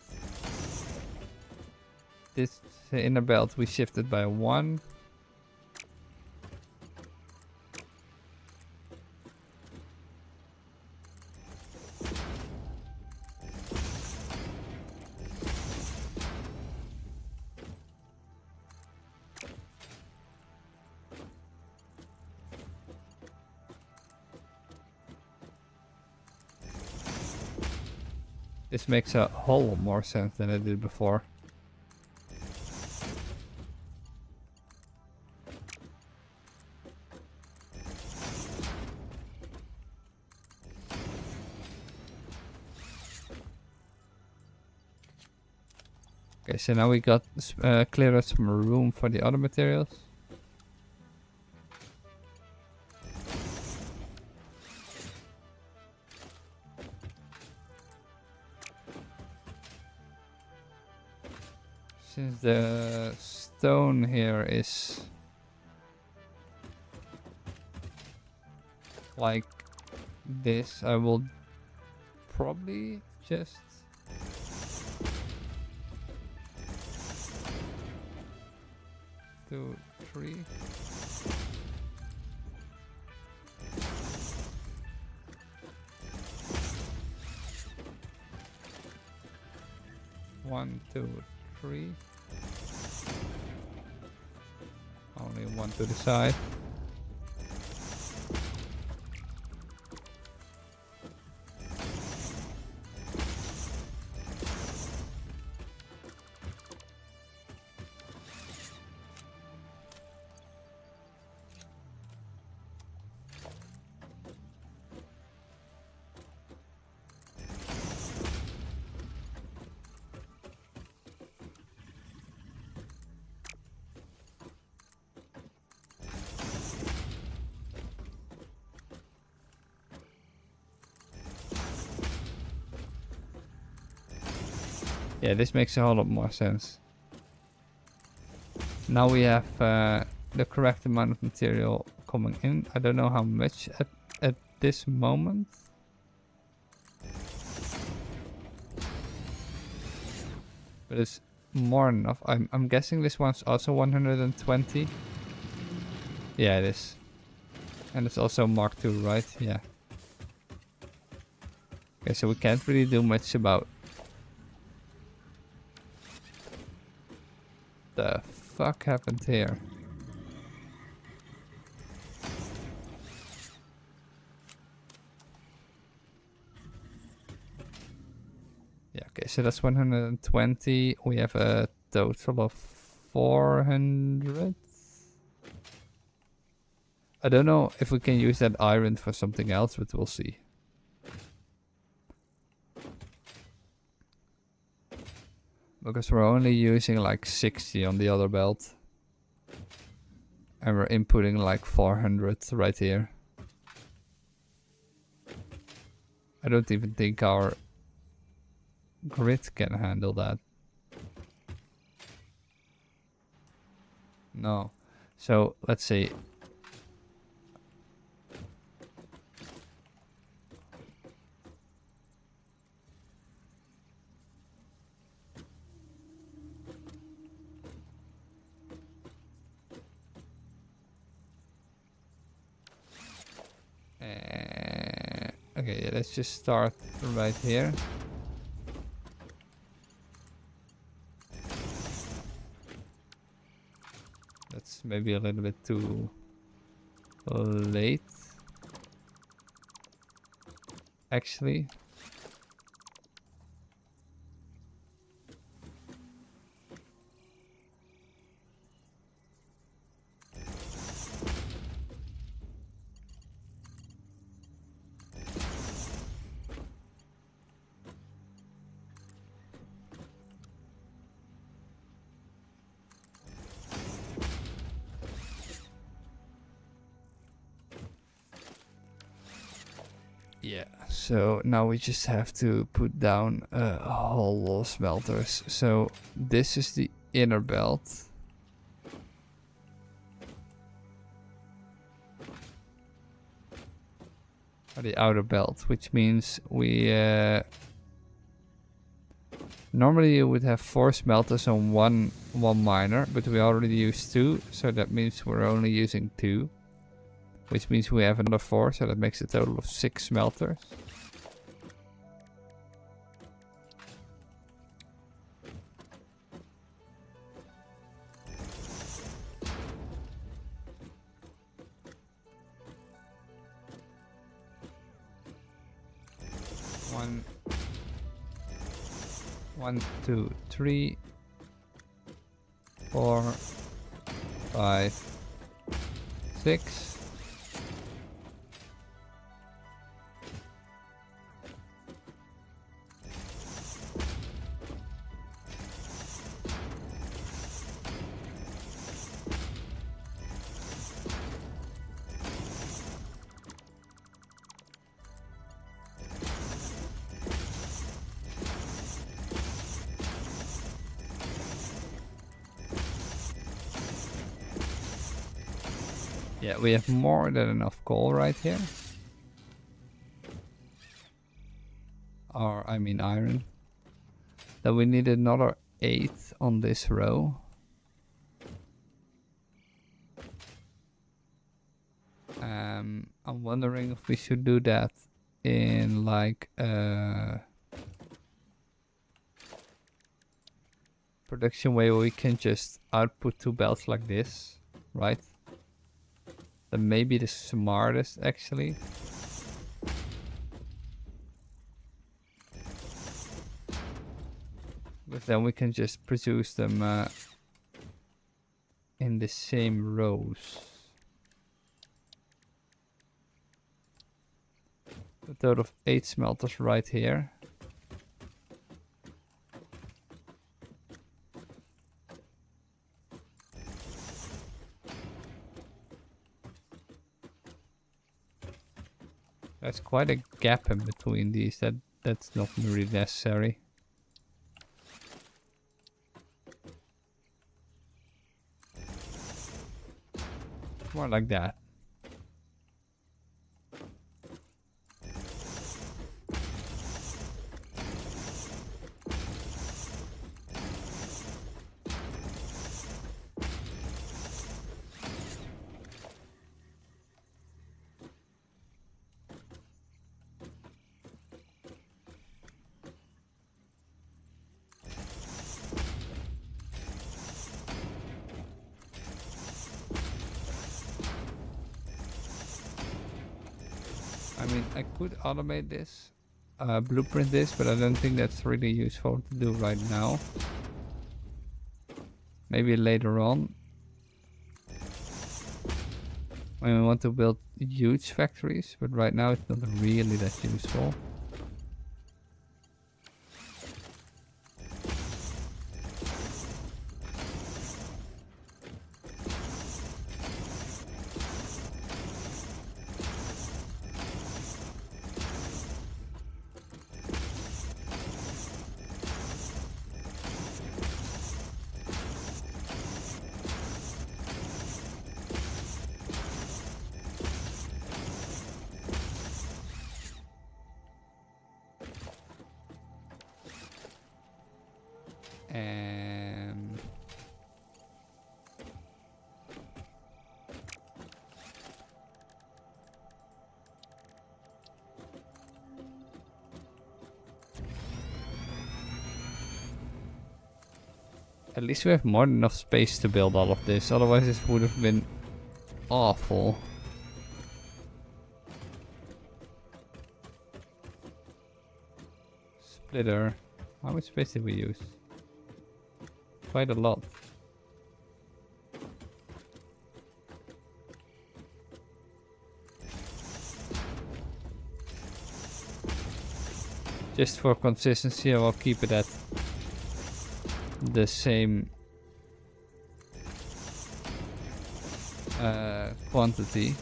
This inner belt we shifted by 1. This makes a whole lot more sense than it did before. Okay, so now we got cleared out some room for the other materials. Since the stone here is like this, I will probably just do 3. One, 2, 3. Only 1 to the side. Yeah, this makes a whole lot more sense. Now we have the correct amount of material coming in. I don't know how much at this moment. But it's more than enough. I'm guessing this one's also 120. Yeah, it is. And it's also Mark II, right? Yeah. Okay, so we can't really do much about the fuck happened here. Yeah, okay, so that's 120. We have a total of 400. I don't know if we can use that iron for something else, but we'll see. Because we're only using like 60 on the other belt. And we're inputting like 400 right here. I don't even think our grid can handle that. No. So let's see. Okay, yeah, let's just start right here. That's maybe a little bit too late. Actually. Yeah, so now we just have to put down a whole lot of smelters. So this is the inner belt. Or the outer belt, which means we... normally you would have 4 smelters on one miner, but we already used 2, so that means we're only using 2. Which means we have another 4, so that makes a total of 6 smelters. One, 2, 3, 4, 5, 6. Yeah, we have more than enough coal right here. Or, I mean iron. Then we need another 8 on this row. I'm wondering if we should do that in like production way where we can just output 2 belts like this, right? That may be the smartest actually. But then we can just produce them in the same rows. A total of 8 smelters right here. There's quite a gap in between these. That's not really necessary. More like that. I mean, I could automate this, blueprint this, but I don't think that's really useful to do right now. Maybe later on, when we want to build huge factories, but right now it's not really that useful. And at least we have more than enough space to build all of this, otherwise this would have been awful. Splitter. How much space did we use? Quite a lot. Just for consistency, I will keep it at the same quantity.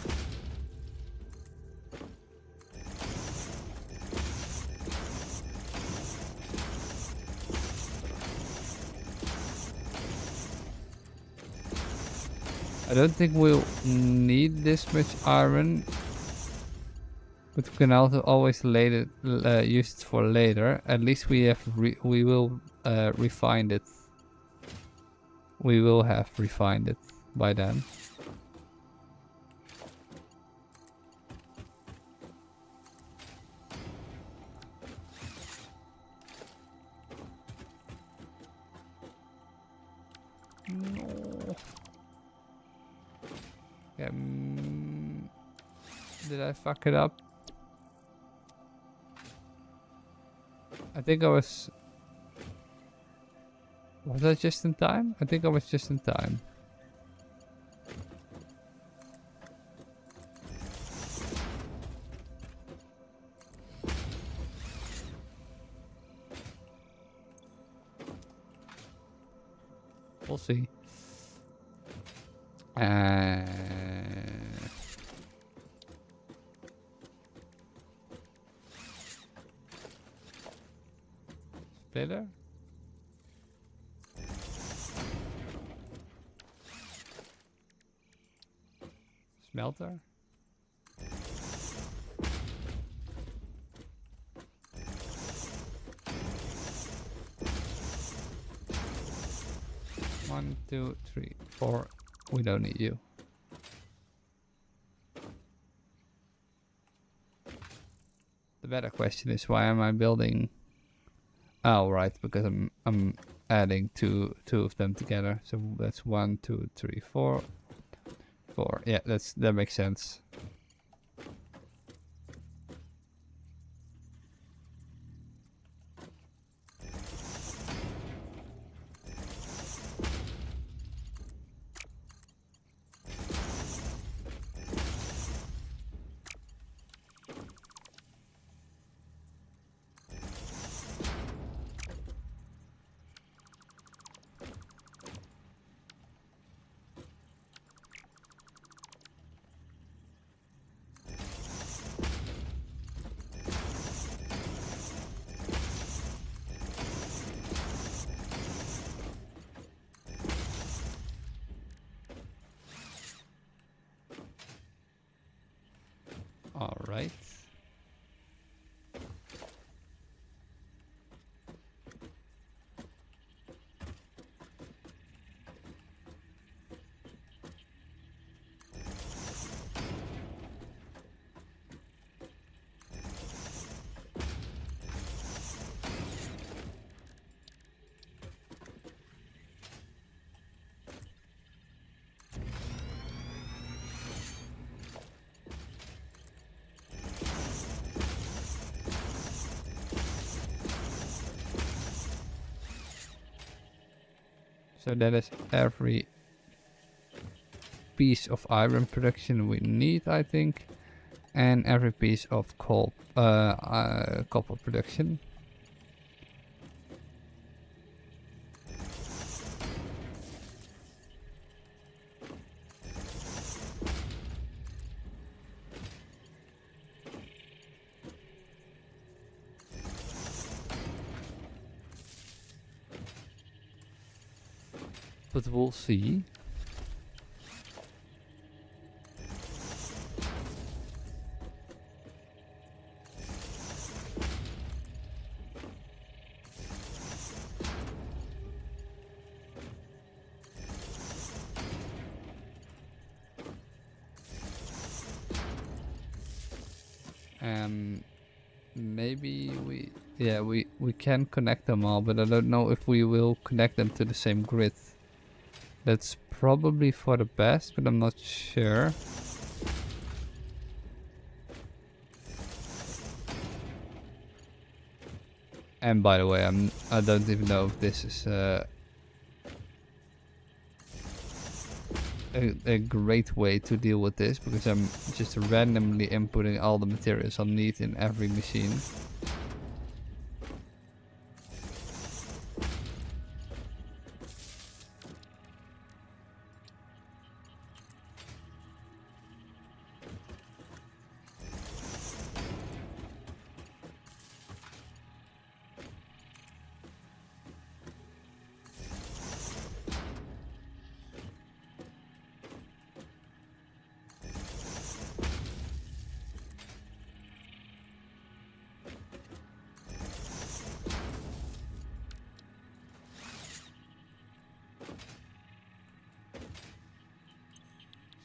I don't think we'll need this much iron, but we can also always later use it for later. At least we have we will refine it. We will have refined it by then. No. Yeah, did I fuck it up? I think I was... Was I just in time? I think I was just in time. We'll see. Splitter? Smelter? One, two, three, four. We don't need you. The better question is, why am I building? Oh, right, because I'm adding two of them together. So that's 1, 2, 3, 4. 4. Yeah, that makes sense. Right. So that is every piece of iron production we need, I think, and every piece of copper production. But we'll see. Maybe we can connect them all, but I don't know if we will connect them to the same grid. That's probably for the best, but I'm not sure. And by the way, I don't even know if this is a great way to deal with this, because I'm just randomly inputting all the materials I'll need in every machine.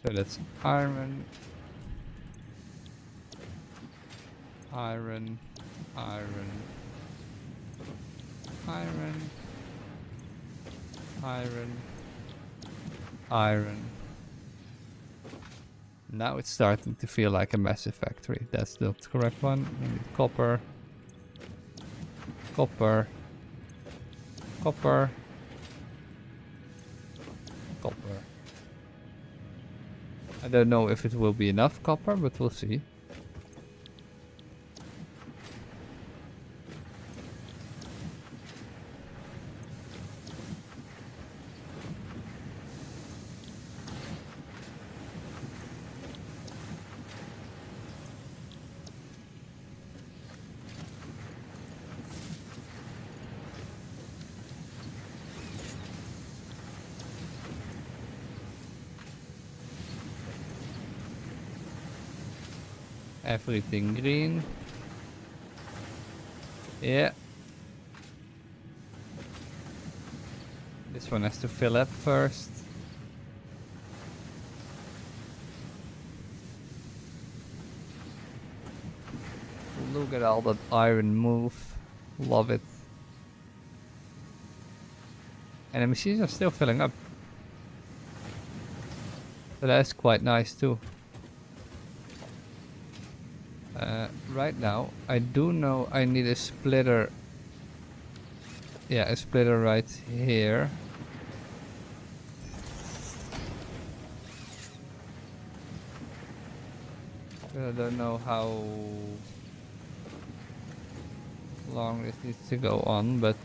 So that's iron, iron, iron, iron, iron, iron. Now it's starting to feel like a massive factory. That's the correct one. We need copper, copper, copper, copper. I don't know if it will be enough copper, but we'll see. Everything green. Yeah. This one has to fill up first. Look at all that iron move. Love it. And the machines are still filling up. So that's quite nice too. Right now, I do know I need a splitter. Yeah, a splitter right here. I don't know how long this needs to go on, but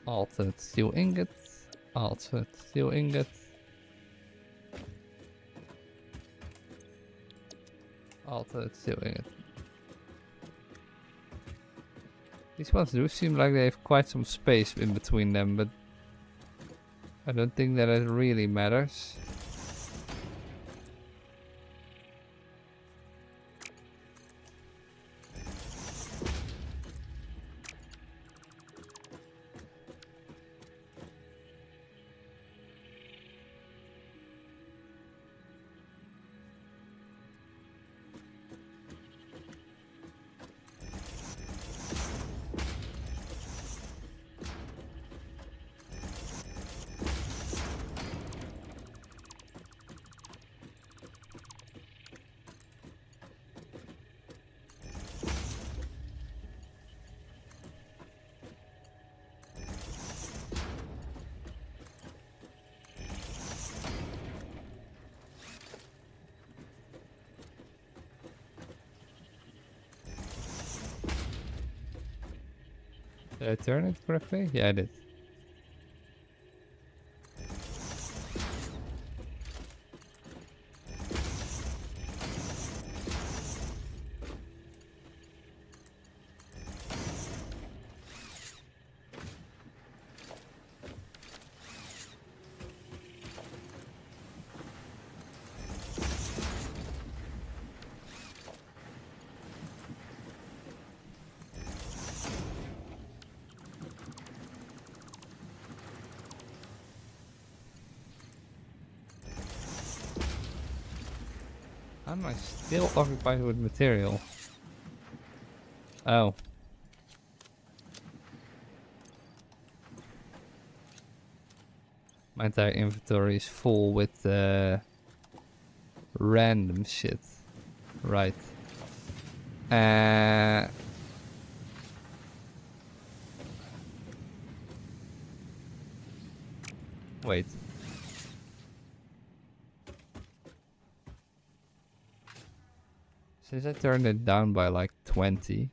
alternate steel ingots. Alternate steel ingot. Alternate steel ingot. These ones do seem like they have quite some space in between them, but I don't think that it really matters. Did I turn it correctly? Yeah, I did. Am I still occupied with material? Oh. My entire inventory is full with random shit. Right. Wait. Since I turned it down by like 20,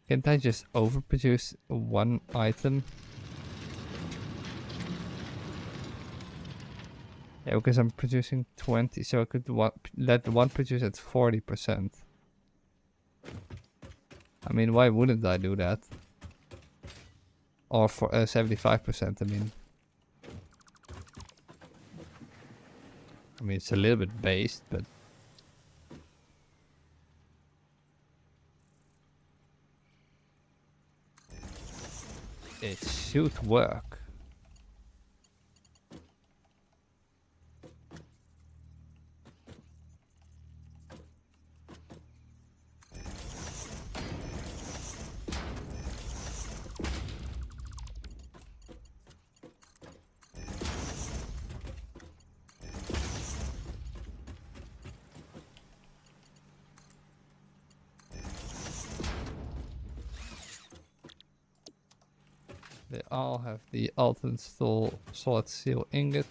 can't I just overproduce one item? Yeah, because I'm producing 20, so I could let one produce at 40%. I mean, why wouldn't I do that? Or for 75%, I mean. I mean, it's a little bit based, but... it should work. They all have the alternate solid steel ingot.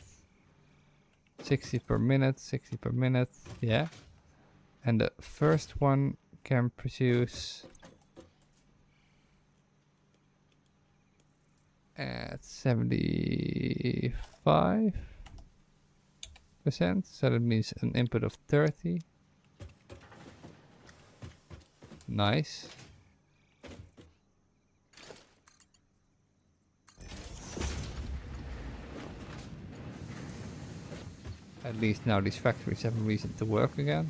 60 per minute, 60 per minute, yeah. And the first one can produce at 75%, so that means an input of 30. Nice. At least now these factories have a reason to work again.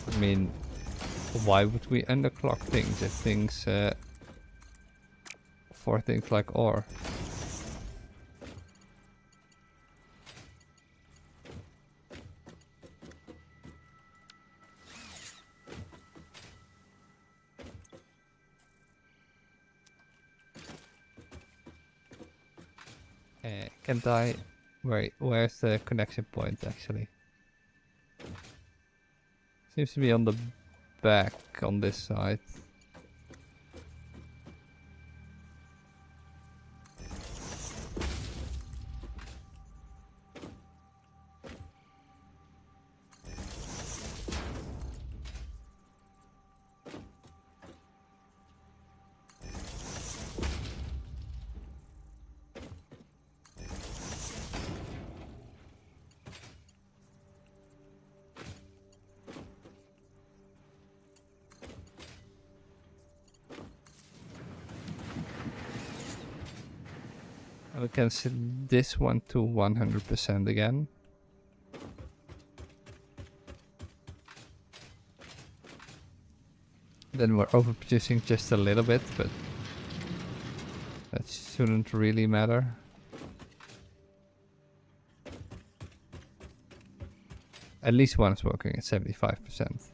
I mean, why would we underclock things if things for things like ore? Can't I? Where's the connection point actually? Seems to be on the back on this side. We can set this one to 100% again. Then we're overproducing just a little bit, but that shouldn't really matter. At least one is working at 75%.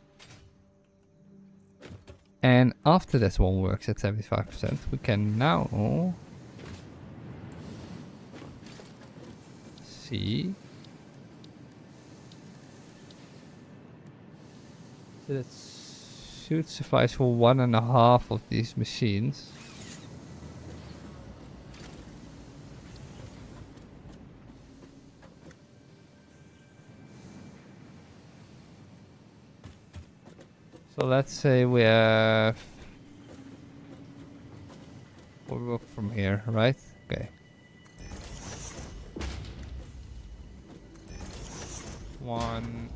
And after this one works at 75%, we can now see. So that should suffice for 1.5 of these machines. So let's say we have. We'll work from here, right? Okay. 1,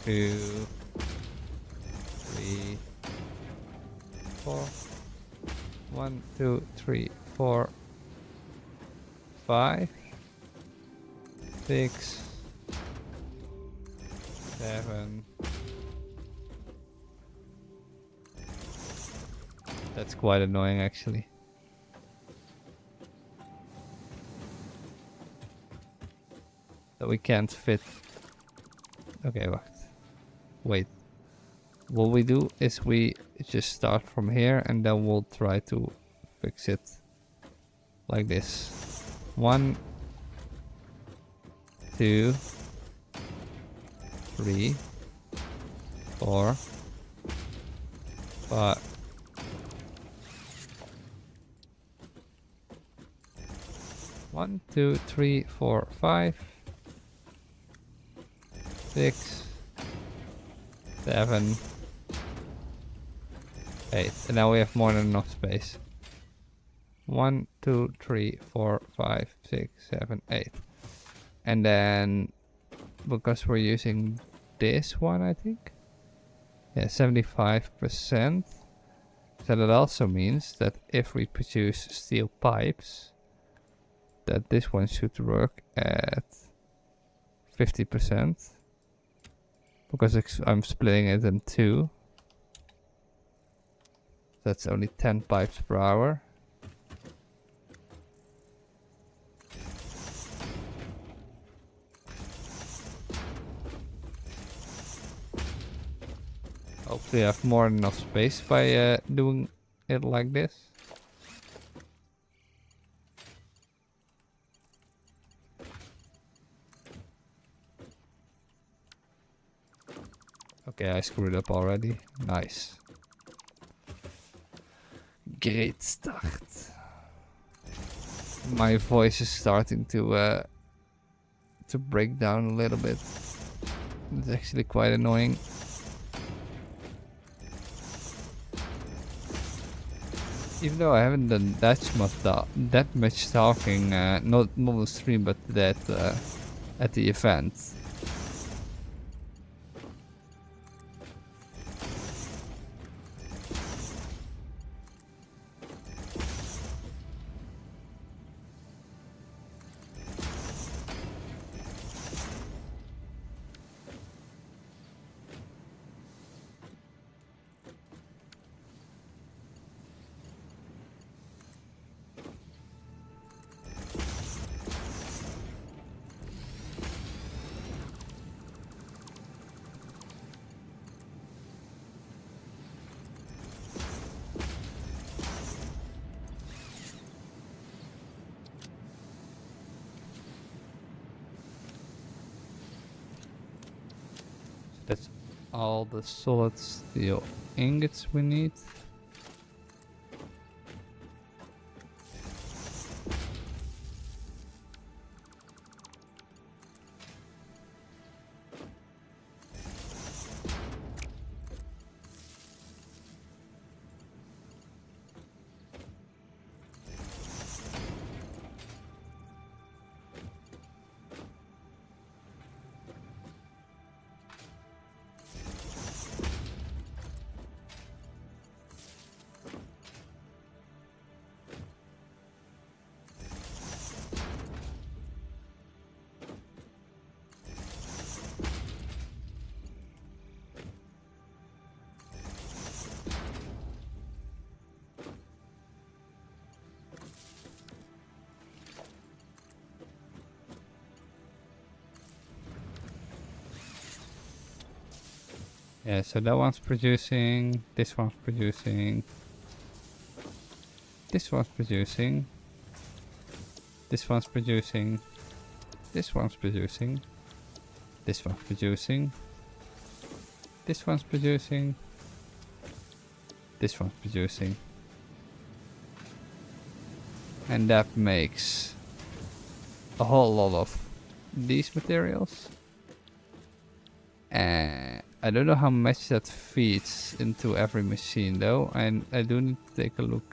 2, 3, 4. 1, 2, 3, 4, 5, 6, 7. That's quite annoying, actually. That we can't fit. Okay, wait. What we do is we just start from here and then we'll try to fix it like this. 1, 2, 3, 4, 5. 1, 2, 3, 4, 5, 6, 7, 8. And now we have more than enough space. 1, 2, 3, 4, 5, 6, 7, 8. And then because we're using this one, I think. Yeah, 75%. So that also means that if we produce steel pipes, that this one should work at 50%. Because I'm splitting it in 2. That's only 10 pipes per hour. Hopefully I have more than enough space by doing it like this. Okay, I screwed up already. Nice. Great start. My voice is starting to break down a little bit. It's actually quite annoying. Even though I haven't done that much talking, not on the stream, but that at the event. That's all the solid steel ingots we need. Yeah, so that one's producing, this one's producing, this one's producing, this one's producing, this one's producing, this one's producing, this one's producing, this one's producing. And that makes a whole lot of these materials. And I don't know how much that feeds into every machine though, and I do need to take a look.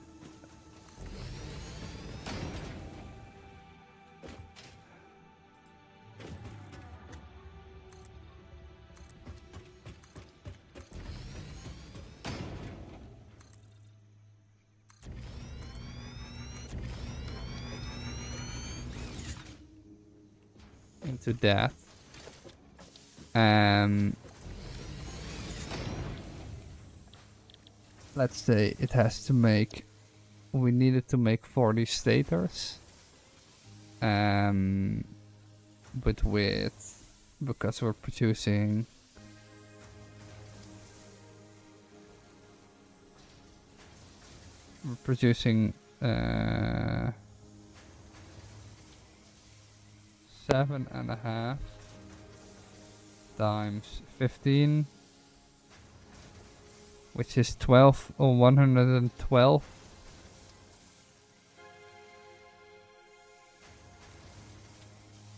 Into that. Let's say it has to make, we needed to make 40 stators. But because we're producing uh, 7.5 times 15, which is 12 or 112.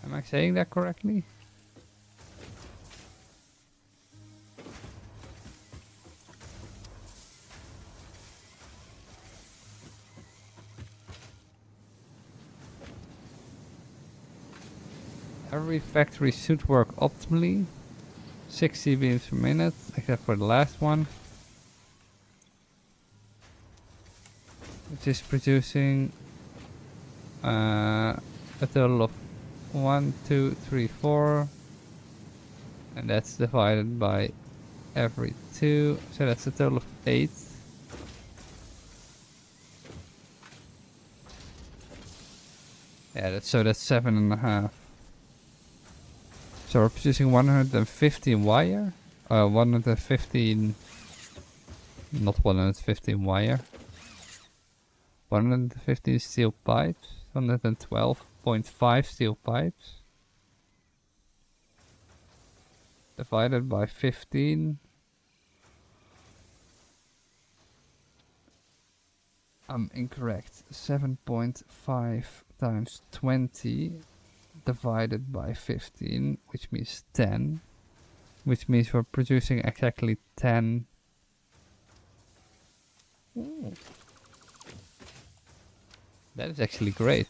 Am I saying that correctly? Every factory should work optimally. 60 beams per minute, except for the last one, which is producing a total of 1, 2, 3, 4, and that's divided by every 2, so that's a total of 8. Yeah, that's 7.5. So we're producing 115 wire, 115, not 115 wire, 115 steel pipes, 112.5 steel pipes, divided by 15. I'm incorrect, 7.5 times 20 divided by 15, which means 10, which means we're producing exactly 10. Ooh. That is actually great.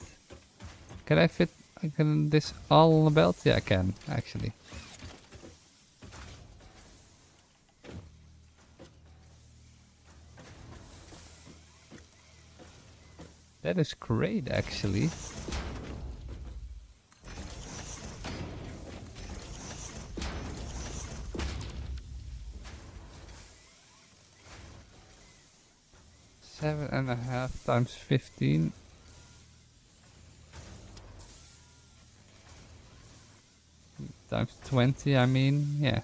Can I fit this all on the belt? Yeah, I can, actually. That is great, actually. Seven and a half times 15. Times 20, I mean, yeah.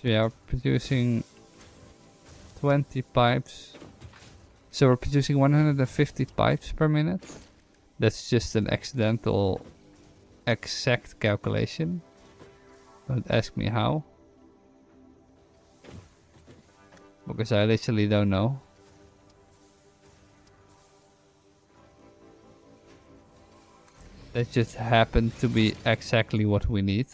So we are producing 20 pipes. So we're producing 150 pipes per minute. That's just an accidental exact calculation. Don't ask me how. Because I literally don't know. That just happened to be exactly what we need.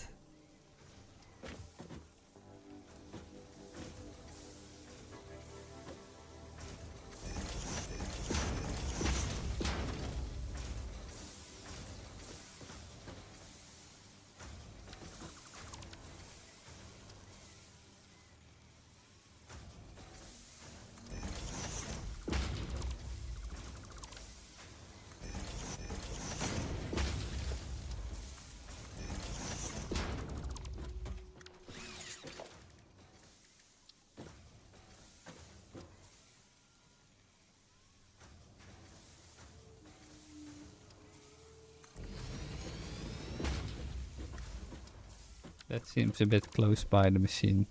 That seems a bit close by the machine.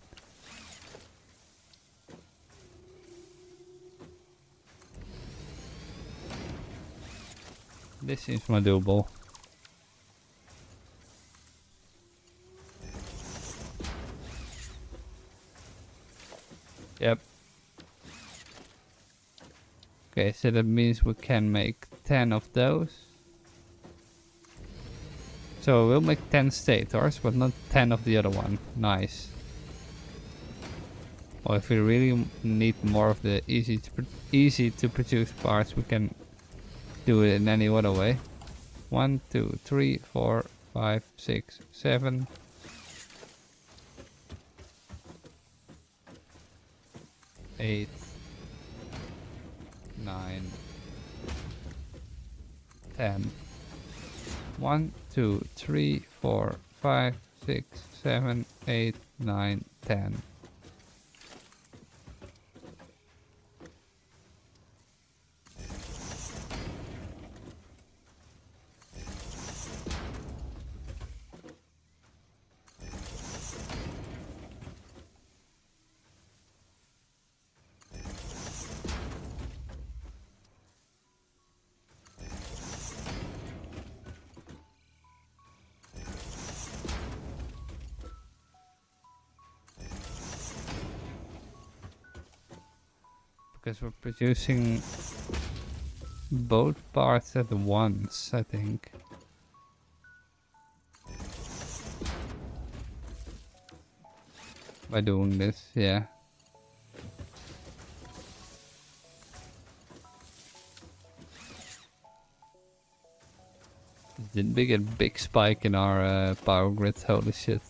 This seems more doable. Yep. Okay, so that means we can make 10 of those. So we'll make 10 stators, but not 10 of the other one. Nice. Or if we really need more of the easy to produce parts, we can do it in any other way. 1, 2, 3, 4, 5, 6, 7. 8, 9, 10. 1, 2, 3, 4, 5, 6, 7, 8, 9, 10. Because we're producing both parts at once, I think. By doing this, yeah. Didn't we get a big spike in our power grid? Holy shit.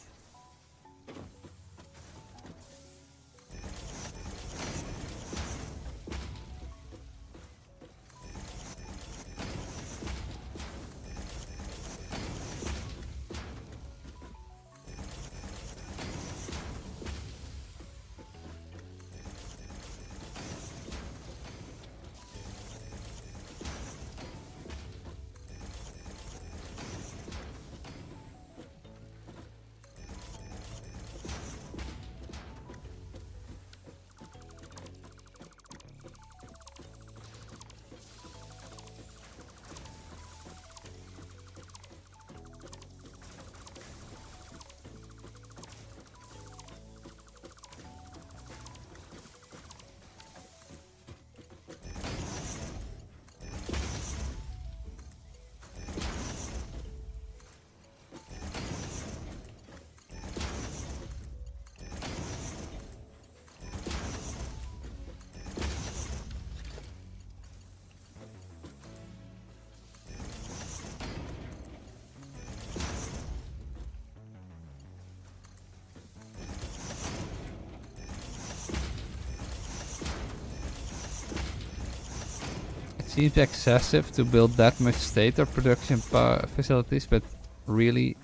Seems excessive to build that much stator production facilities, but really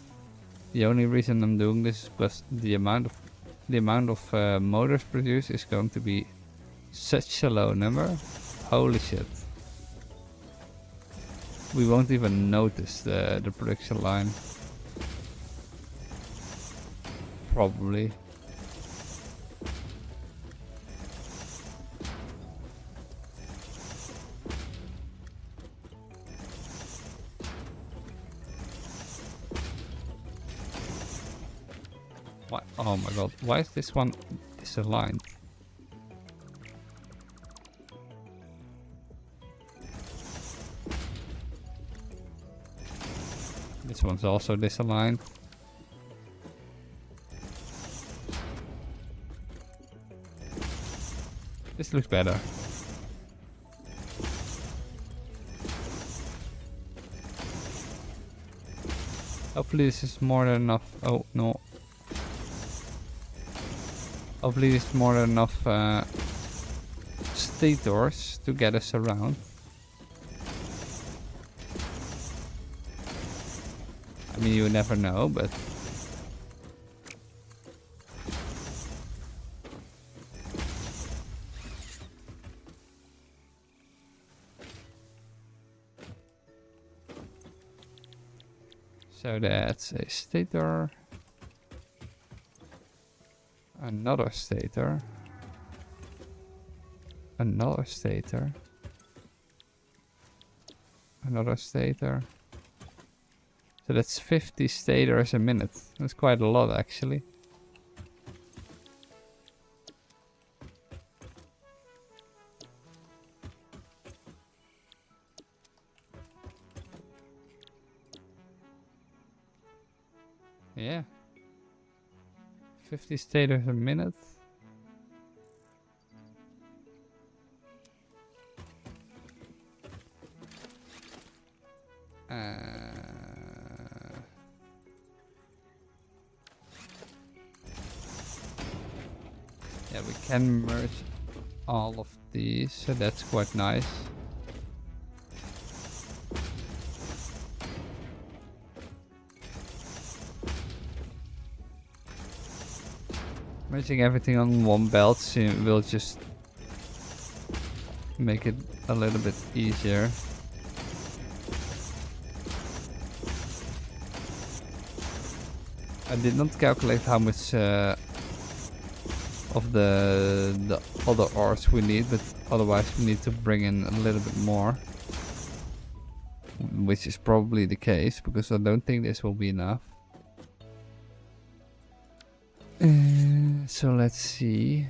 the only reason I'm doing this is because the amount of motors produced is going to be such a low number. Holy shit. We won't even notice the production line. Probably. Oh my god, why is this one disaligned? This one's also disaligned. This looks better. Hopefully this is more than enough. Oh no. Hopefully this is more than enough stators to get us around. I mean, you never know, but... So that's a stator. Another stator. Another stator. Another stator. So that's 50 stators a minute. That's quite a lot actually. Yeah. 50 stators a minute. Yeah, we can merge all of these, so that's quite nice. Merging everything on one belt will just make it a little bit easier. I did not calculate how much of the other ores we need, but otherwise we need to bring in a little bit more, which is probably the case because I don't think this will be enough. So let's see,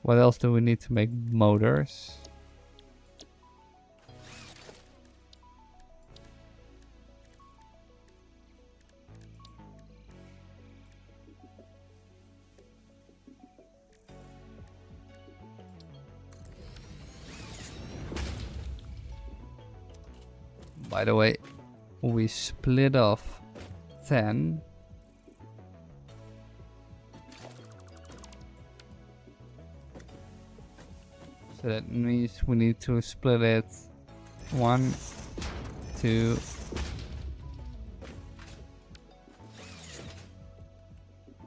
what else do we need to make motors? By the way, we split off 10. So that means we need to split it 1, 2,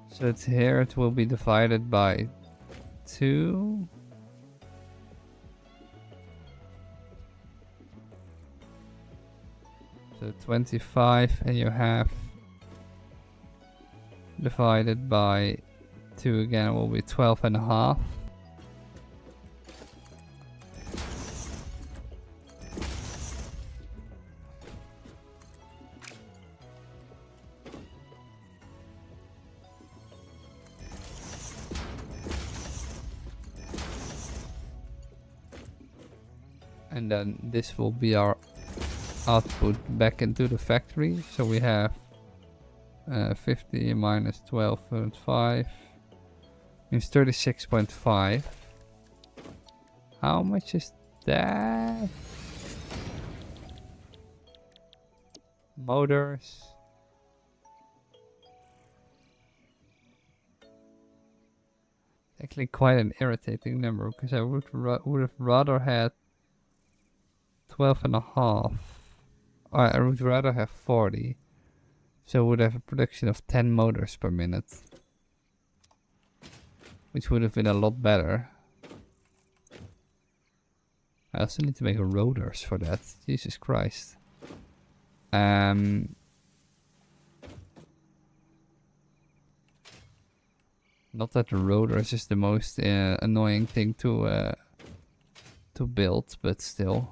so it's here, it will be divided by 2. So 25, and you have divided by 2 again will be 12.5. And then this will be our output back into the factory. So we have 50 minus 12.5 means 36.5. How much is that? Motors. Actually quite an irritating number because I would have rather had 12.5. I would rather have 40. So would have a production of 10 motors per minute. Which would have been a lot better. I also need to make rotors for that. Jesus Christ. Not that the rotors is the most annoying thing to build, but still.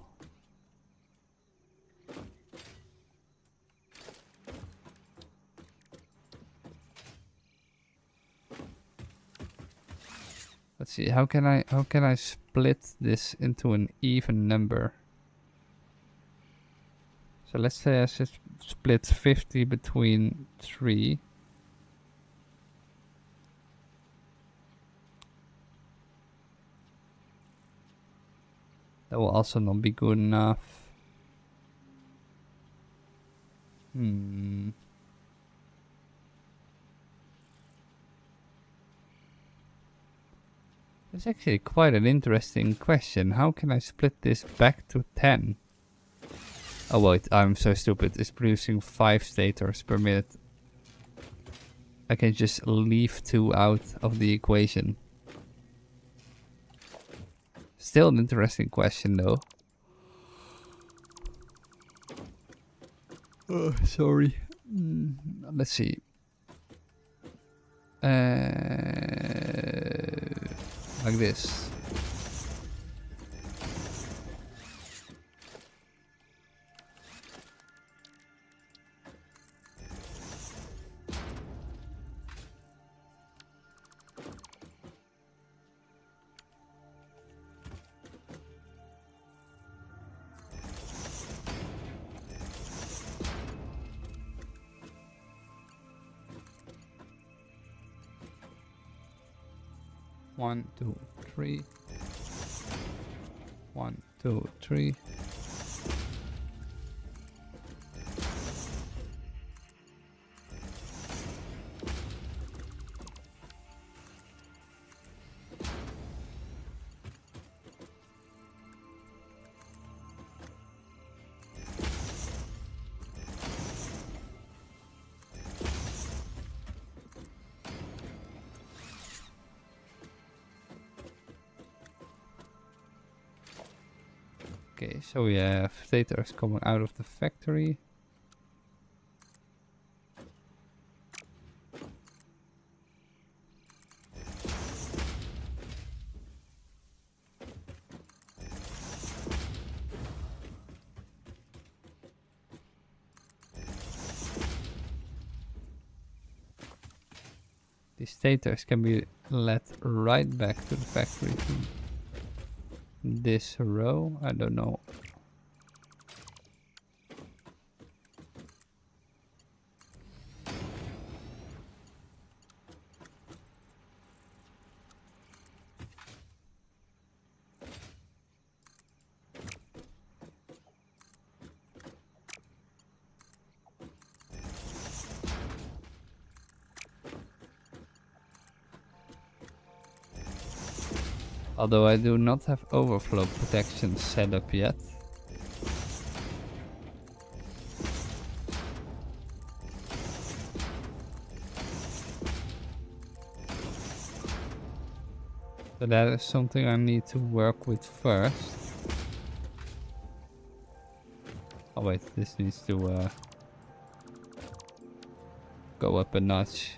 Let's see. How can I split this into an even number? So let's say I should split 50 between 3. That will also not be good enough. It's actually quite an interesting question. How can I split this back to 10? Oh wait, I'm so stupid. It's producing 5 stators per minute. I can just leave 2 out of the equation. Still an interesting question though. Oh, sorry. Let's see. Like this. One, two, three. 1, 2, 3. Okay, so we have stators coming out of the factory. These stators can be led right back to the factory from this row. I don't know. Although I do not have overflow protection set up yet. So that is something I need to work with first. Oh wait, this needs to go up a notch.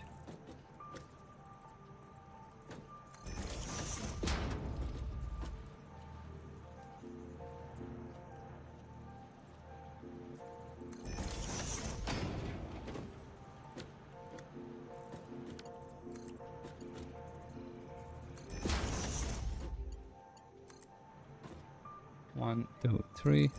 One, two, three.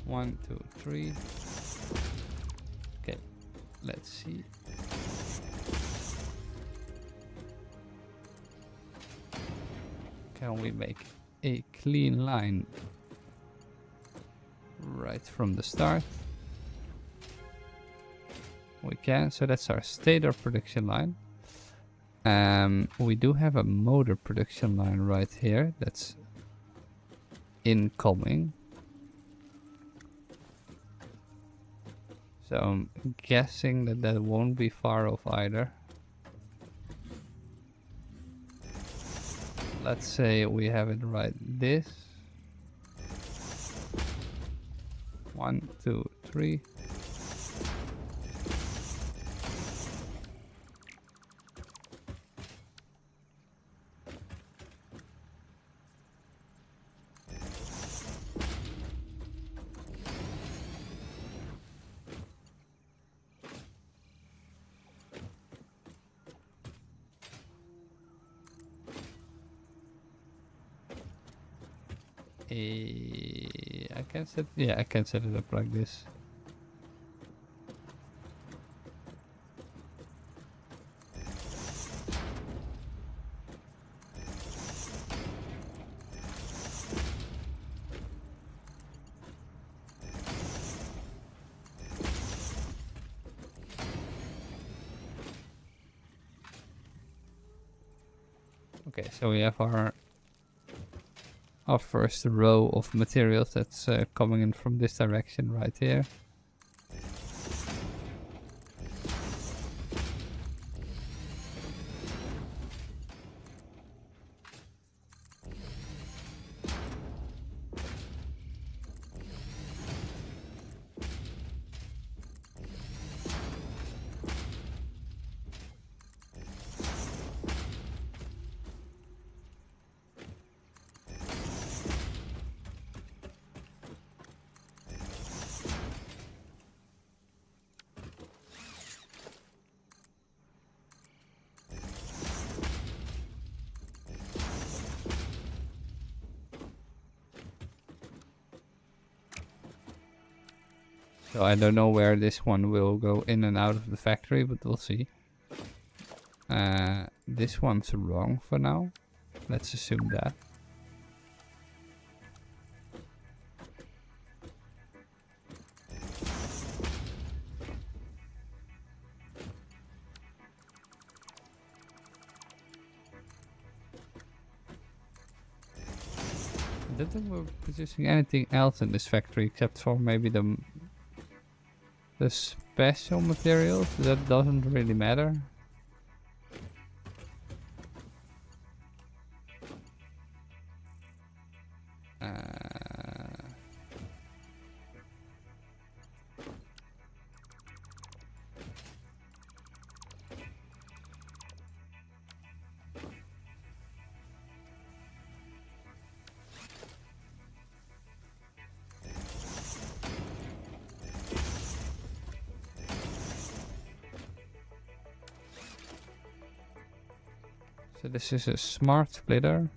One, two, three. Okay, let's see. Can we make a clean line right from the start? We can, so that's our stator production line. We do have a motor production line right here. That's incoming. So I'm guessing that that won't be far off either. Let's say we have it right this. 1, 2, 3. I can set, yeah, I can set it up like this. Okay, so we have our first row of materials that's coming in from this direction right here. So I don't know where this one will go in and out of the factory, but we'll see. This one's wrong for now. Let's assume that. I don't think we're producing anything else in this factory except for maybe the special materials. That doesn't really matter. So this is a smart splitter,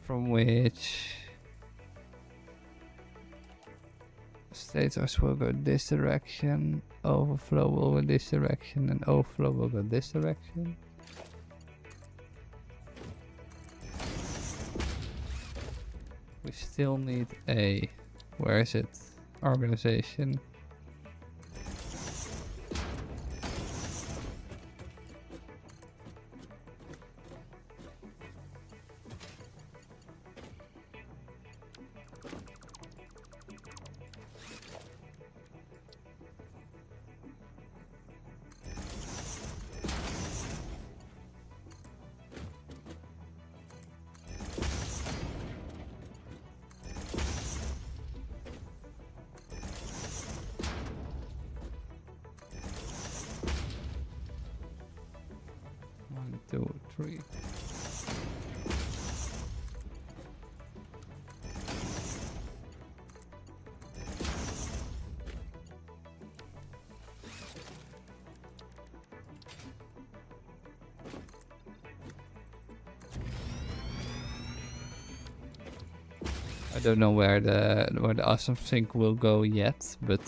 from which status will go this direction, overflow will go this direction, and overflow will go this direction. We still need a, where is it, organization. I don't know where the awesome sink will go yet, but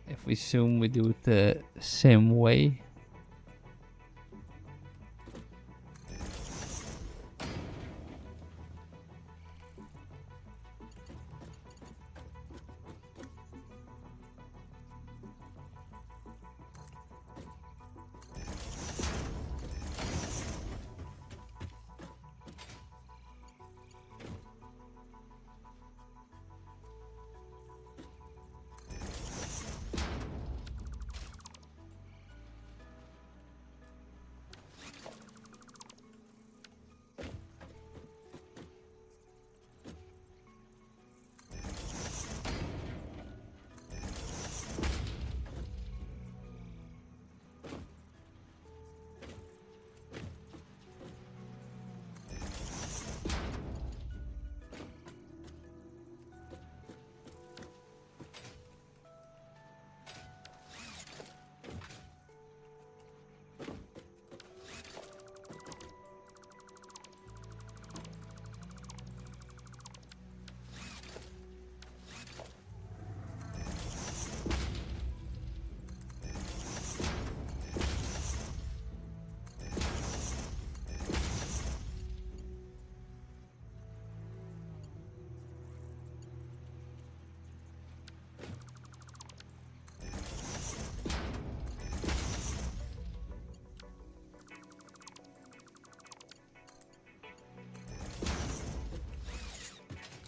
if we assume we do it the same way.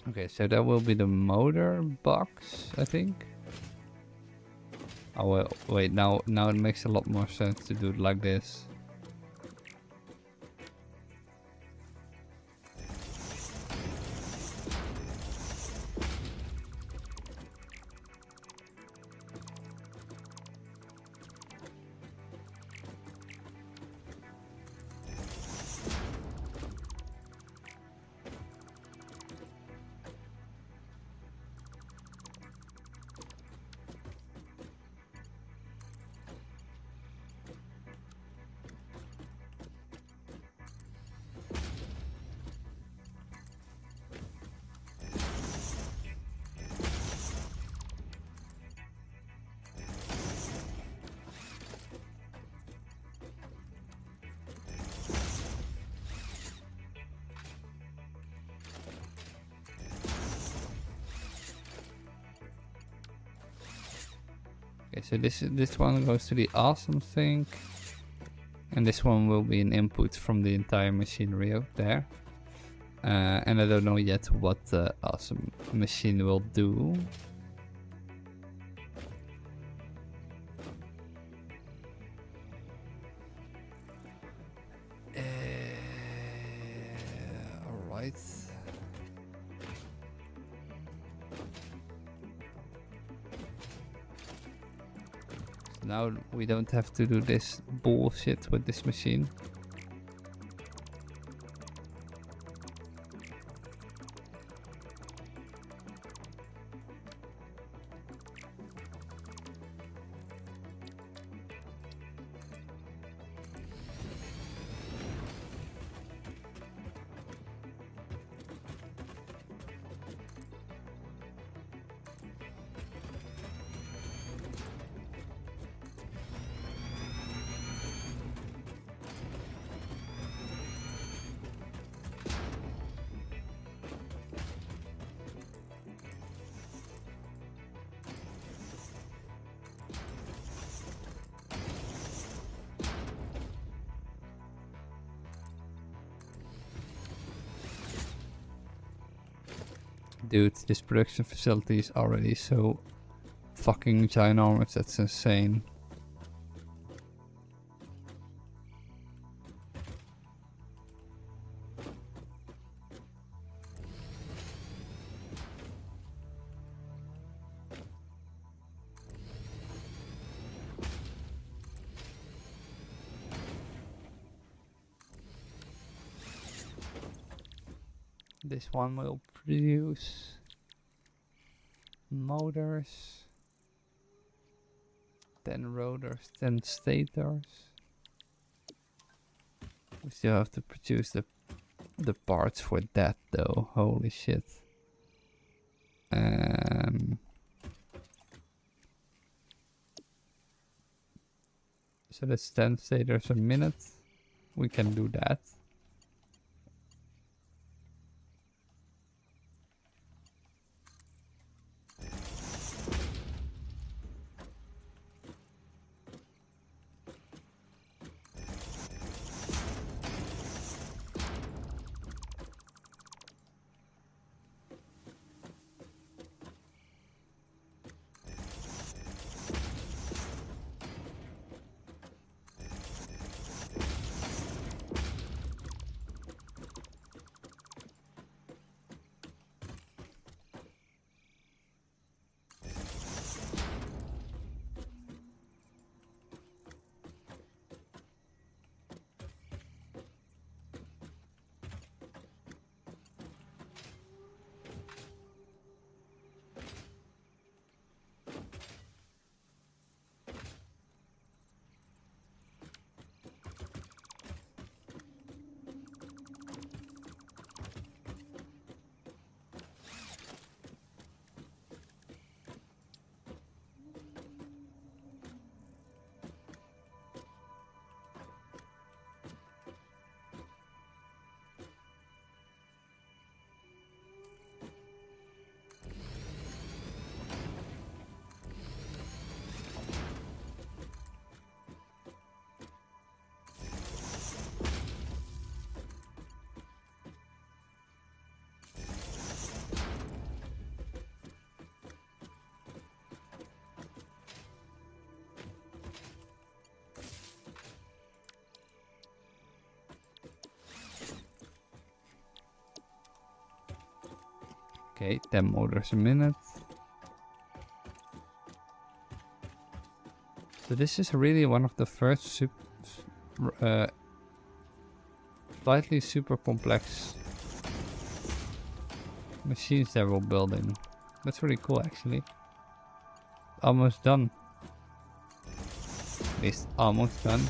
Okay, so that will be the motor box, I think. Oh well, wait, now it makes a lot more sense to do it like this. Okay, so this one goes to the awesome thing, and this one will be an input from the entire machinery out there. And I don't know yet what the awesome machine will do. Alright. Now we don't have to do this bullshit with this machine. Dude, this production facility is already so fucking ginormous, that's insane. This one will produce motors, then rotors, then stators. We still have to produce the parts for that though, holy shit. So that's 10 stators a minute. We can do that. Okay, 10 motors a minute. So this is really one of the first slightly super complex machines that we're building. That's really cool actually. Almost done. At least almost done.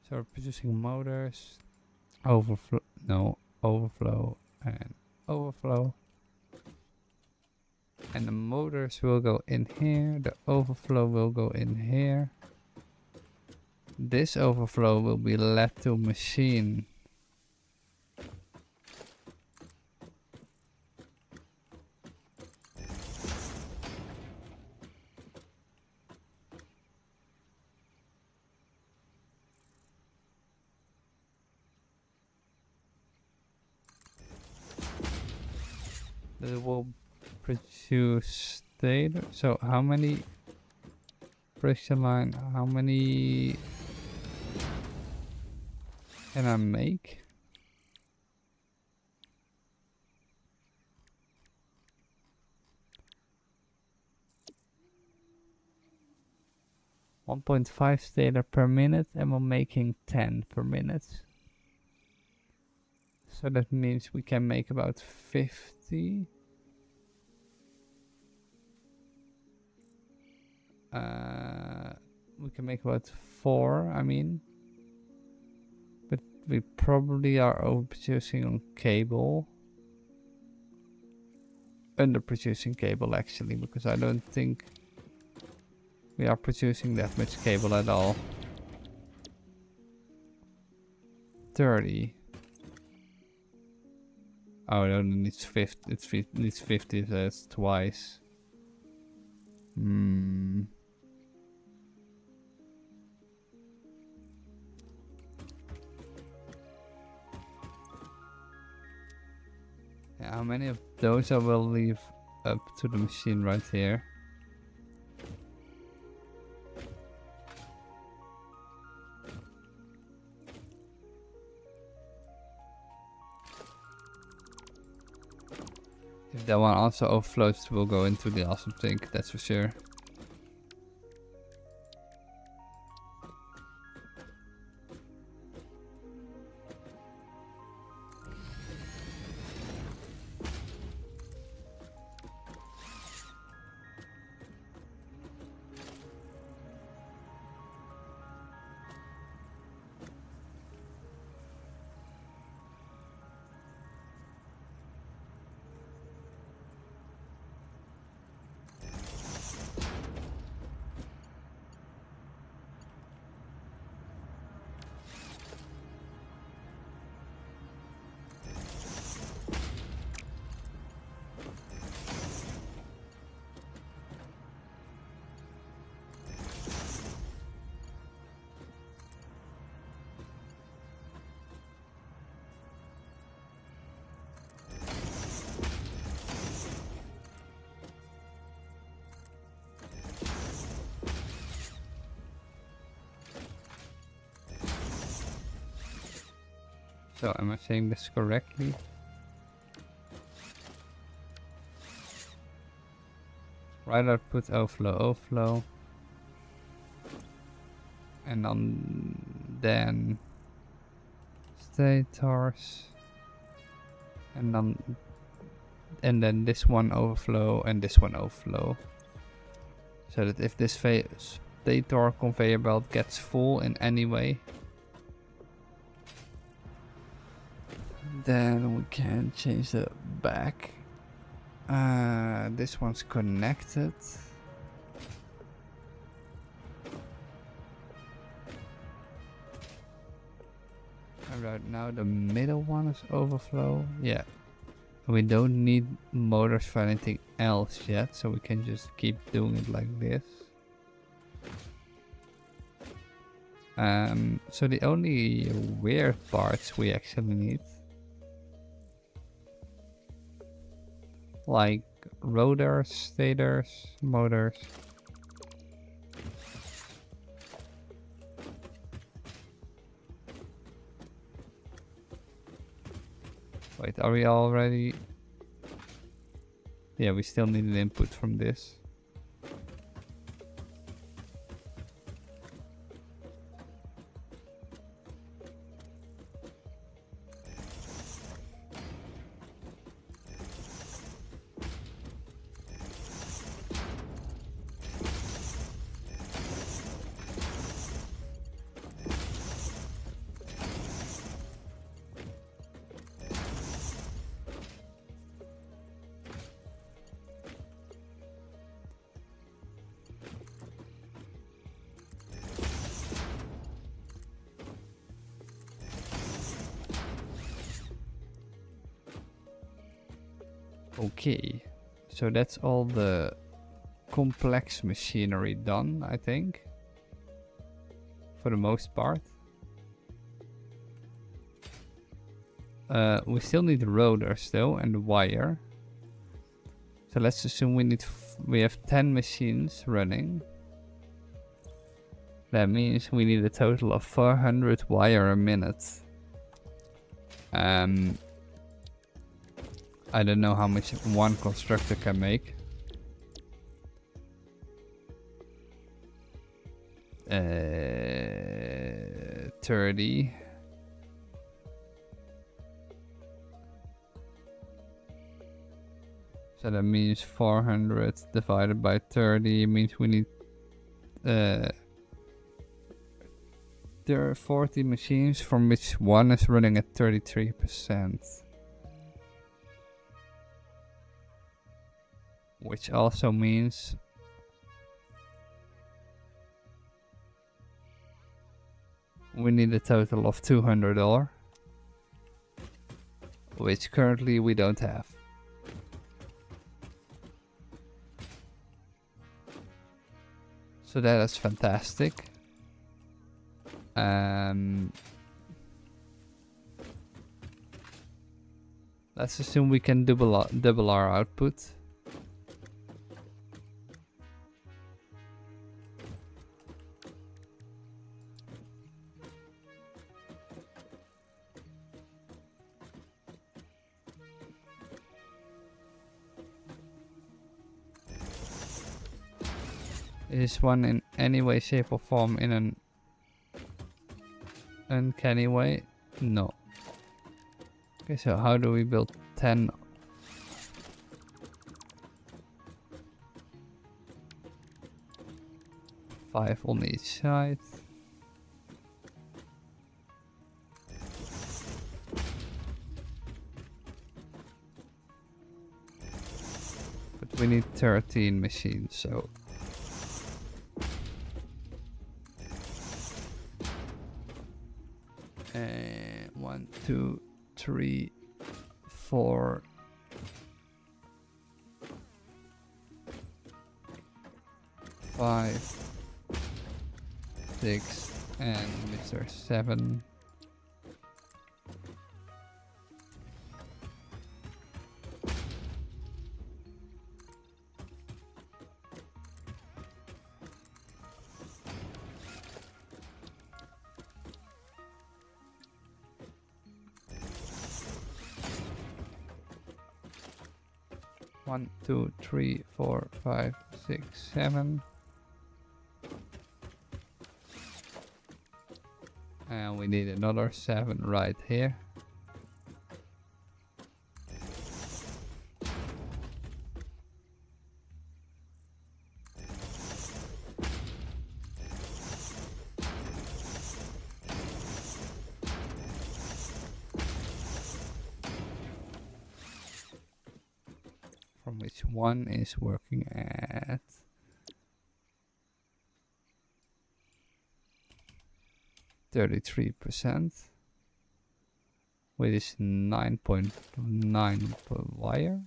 So we're producing motors, overflow, and overflow. And the motors will go in here, the overflow will go in here. This overflow will be led to machine. That will produce data. So how many production line, how many can I make? .5 stator per minute, and we're making 10 per minute. So that means we can make about 50. We can make about 4, I mean. But we probably are overproducing on cable. Underproducing cable actually, because I don't think we are producing that much cable at all. 30. Oh, it only needs 50. It needs 50, so that's twice. Yeah, how many of those I will leave up to the machine right here? If that one also overflows, we'll go into the awesome sink, that's for sure. So am I saying this correctly? Write output overflow. And then stators. And then this one overflow and this one overflow. So that if this stator conveyor belt gets full in any way, then we can change the back. This one's connected. And right now the middle one is overflow. Yeah. We don't need motors for anything else yet, so we can just keep doing it like this. So the only weird parts we actually need, like rotors, stators, motors. Wait, are we already? Yeah, we still need an input from this. Okay, so that's all the complex machinery done, I think, for the most part. We still need the rotor still and the wire. So let's assume we have 10 machines running. That means we need a total of 400 wire a minute. I don't know how much one constructor can make. 30. So that means 400 divided by 30 means we need there are 40 machines from which one is running at 33%. Which also means we need a total of $200, which currently we don't have. So that is fantastic. Let's assume we can double our output. Is one in any way, shape or form in an uncanny way? No. Okay, so how do we build 10? Five on each side. But we need 13 machines, so 1, 2, 3, 4, 5, 6, and Mr. 7. 1, 2, 3, 4, 5, 6, 7. And we need another 7 right here. From which one is working at 33%, which is 9.9 per wire.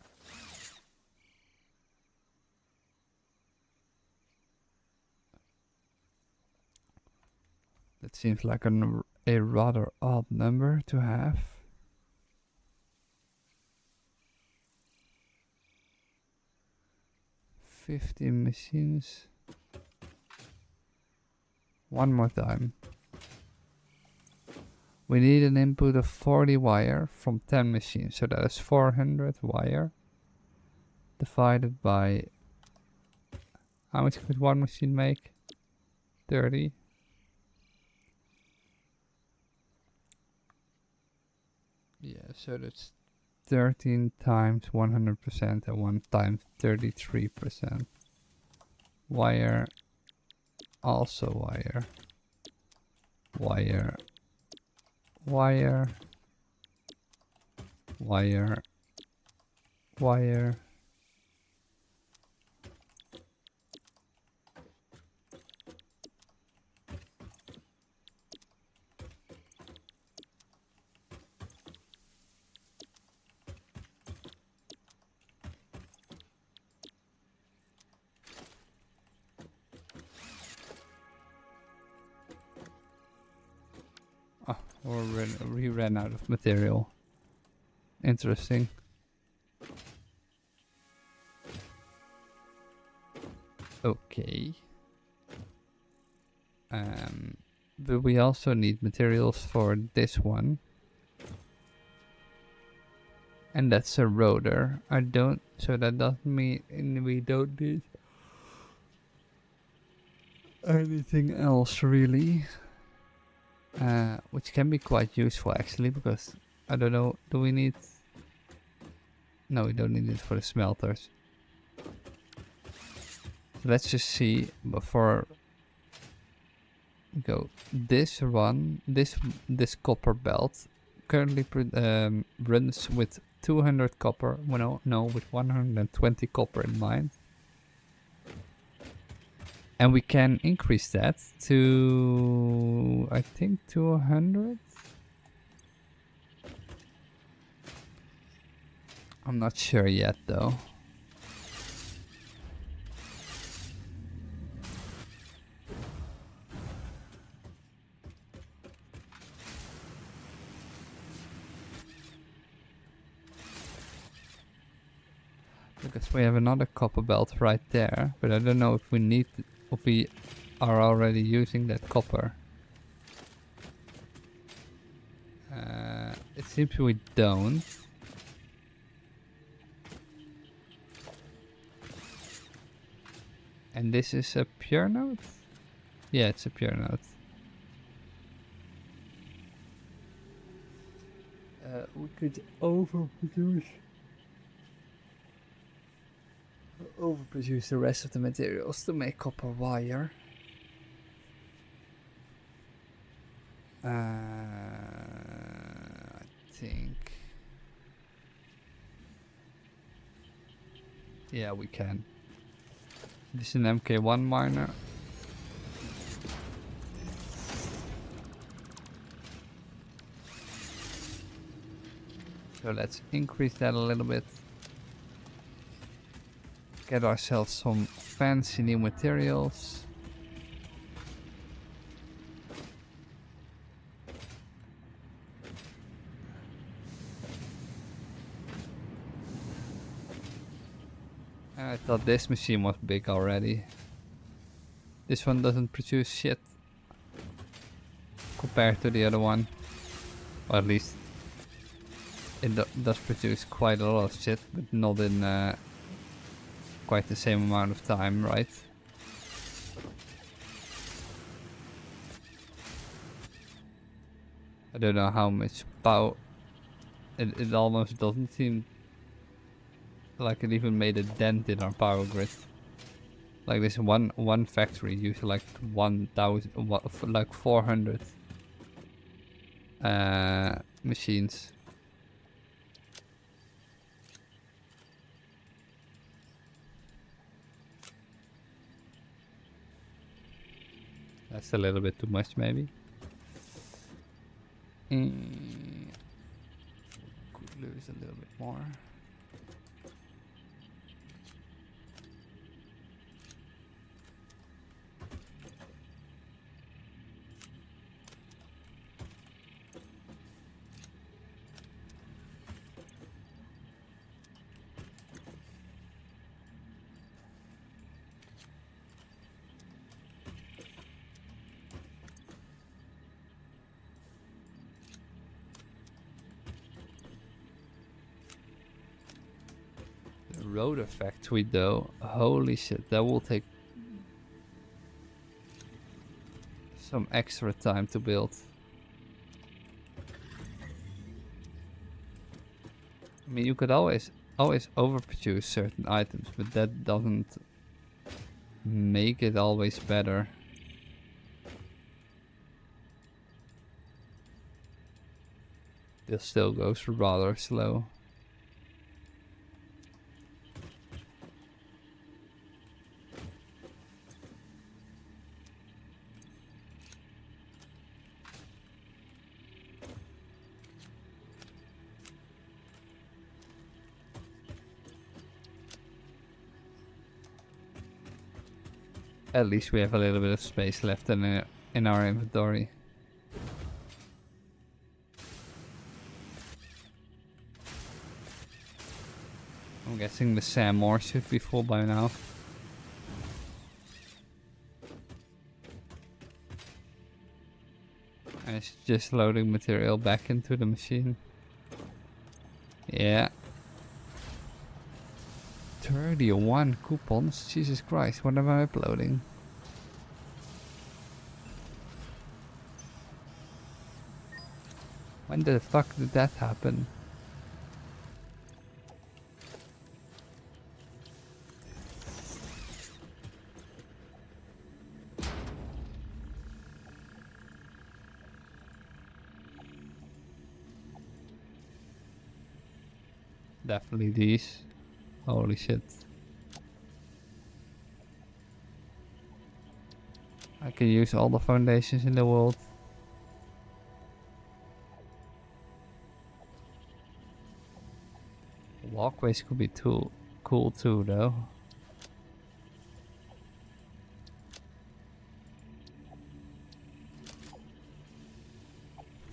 That seems like a rather odd number to have. "50 machines." One more time. We need an input of 40 wire from 10 machines, so that is 400 wire divided by how much could one machine make? 30. Yeah, so that's 13 times 100% and 1 times 33%. Wire, also wire, wire, wire, wire, wire. We ran out of material. Interesting. Okay. But we also need materials for this one. And that's a rotor. So that doesn't mean we don't need anything else really. Which can be quite useful actually, because I don't know, do we need... No, we don't need it for the smelters. So let's just see before we go. This copper belt currently runs with 200 copper. Well, no, with 120 copper in mind. And we can increase that to, I think, 200? I'm not sure yet, though. Because we have another copper belt right there, but I don't know if we need to, if we are already using that copper. It seems we don't. And this is a pure node? Yeah, it's a pure node. We could overproduce the rest of the materials to make copper wire. I think. Yeah, we can. This is an MK1 miner. So let's increase that a little bit. Get ourselves some fancy new materials. And I thought this machine was big already. This one doesn't produce shit compared to the other one. Or at least it does produce quite a lot of shit, but not in quite the same amount of time, right? I don't know how much power. It almost doesn't seem like it even made a dent in our power grid. Like this one factory uses like 1,000, like 400 machines. That's a little bit too much, maybe. Could lose a little bit more. Rotor factory though, holy shit, that will take some extra time to build. I mean, you could always overproduce certain items, but that doesn't make it always better. This still goes rather slow. At least we have a little bit of space left in our inventory. I'm guessing the Sam ore should be full by now. And it's just loading material back into the machine. Yeah. 31 coupons? Jesus Christ, what am I uploading? When the fuck did that happen? Definitely these. Holy shit. I can use all the foundations in the world. Walkways could be cool too though.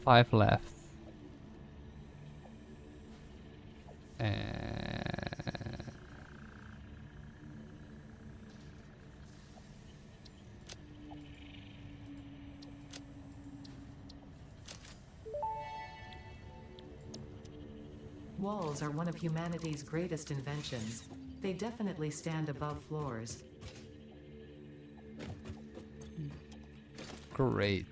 5 left. Walls are one of humanity's greatest inventions. They definitely stand above floors. Great.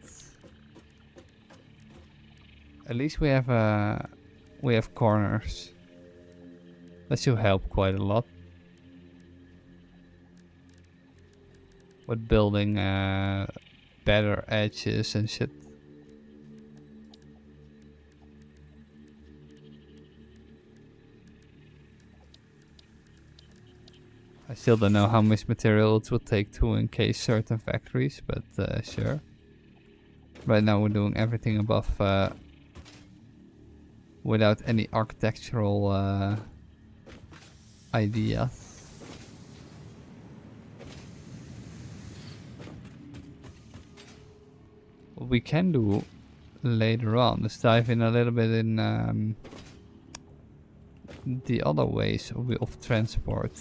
At least we have corners. That should help quite a lot. With building better edges and shit. I still don't know how much material it will take to encase certain factories, but sure. Right now we're doing everything above without any architectural ideas. What we can do later on is dive in a little bit in the other ways of transport.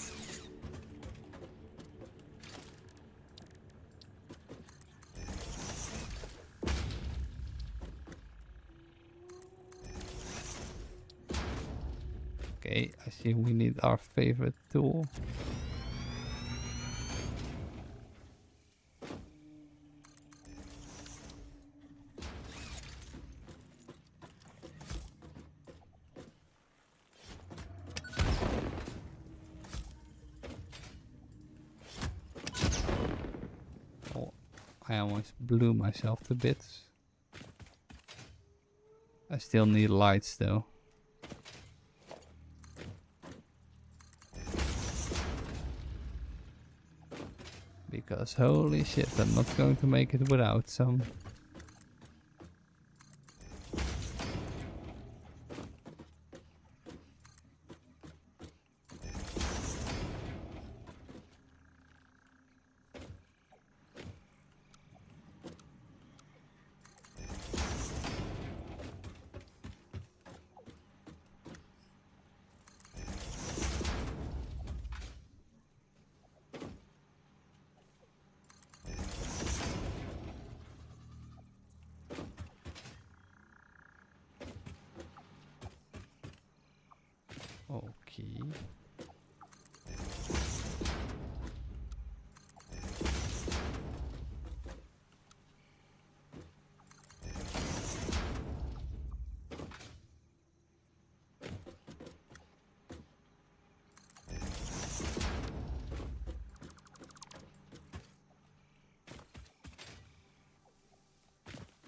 Okay, I see we need our favorite tool. I almost blew myself to bits. I still need lights though. Because holy shit, I'm not going to make it without some. Okay.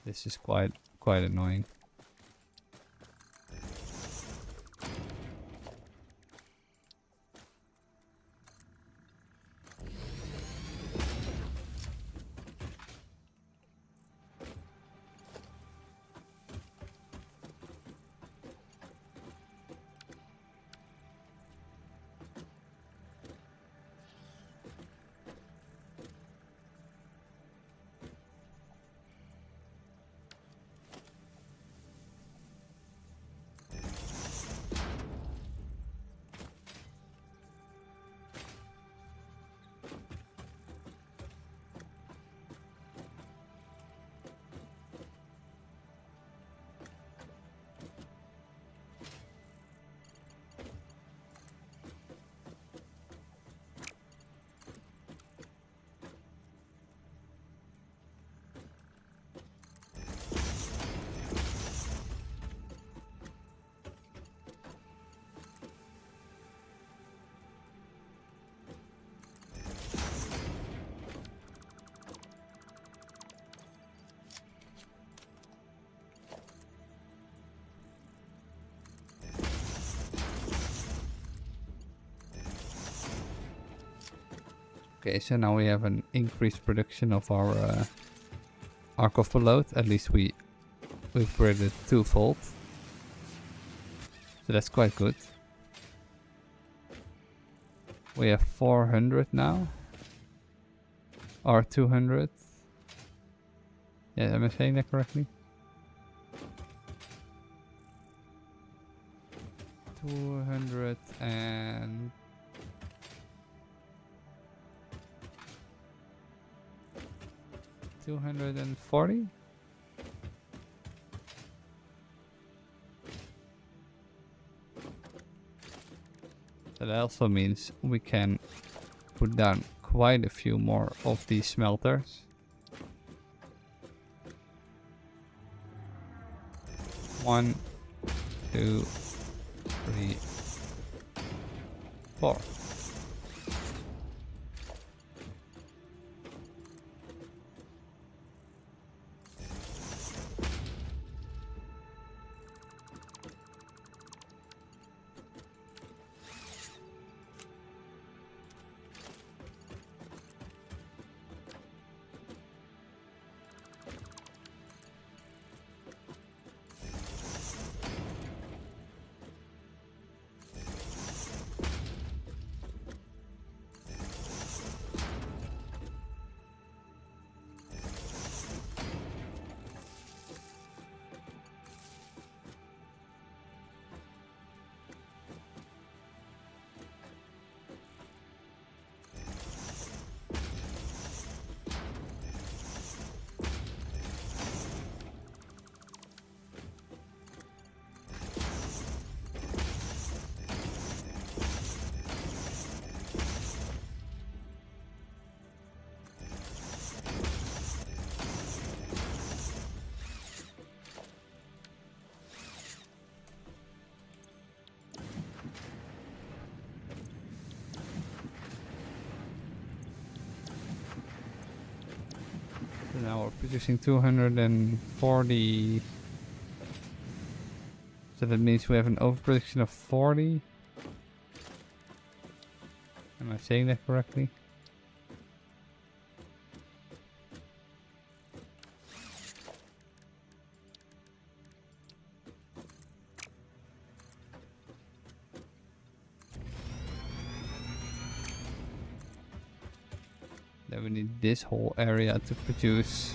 This is quite annoying. Okay, so now we have an increased production of our Arc of the Load. At least we upgraded twofold. So that's quite good. We have 400 now. Or 200. Yeah, am I saying that correctly? 200 and... 240? So that also means we can put down quite a few more of these smelters. 1, 2, 3, 4. now we're producing 240. So that means we have an overproduction of 40. Am I saying that correctly? Then we need this whole area to produce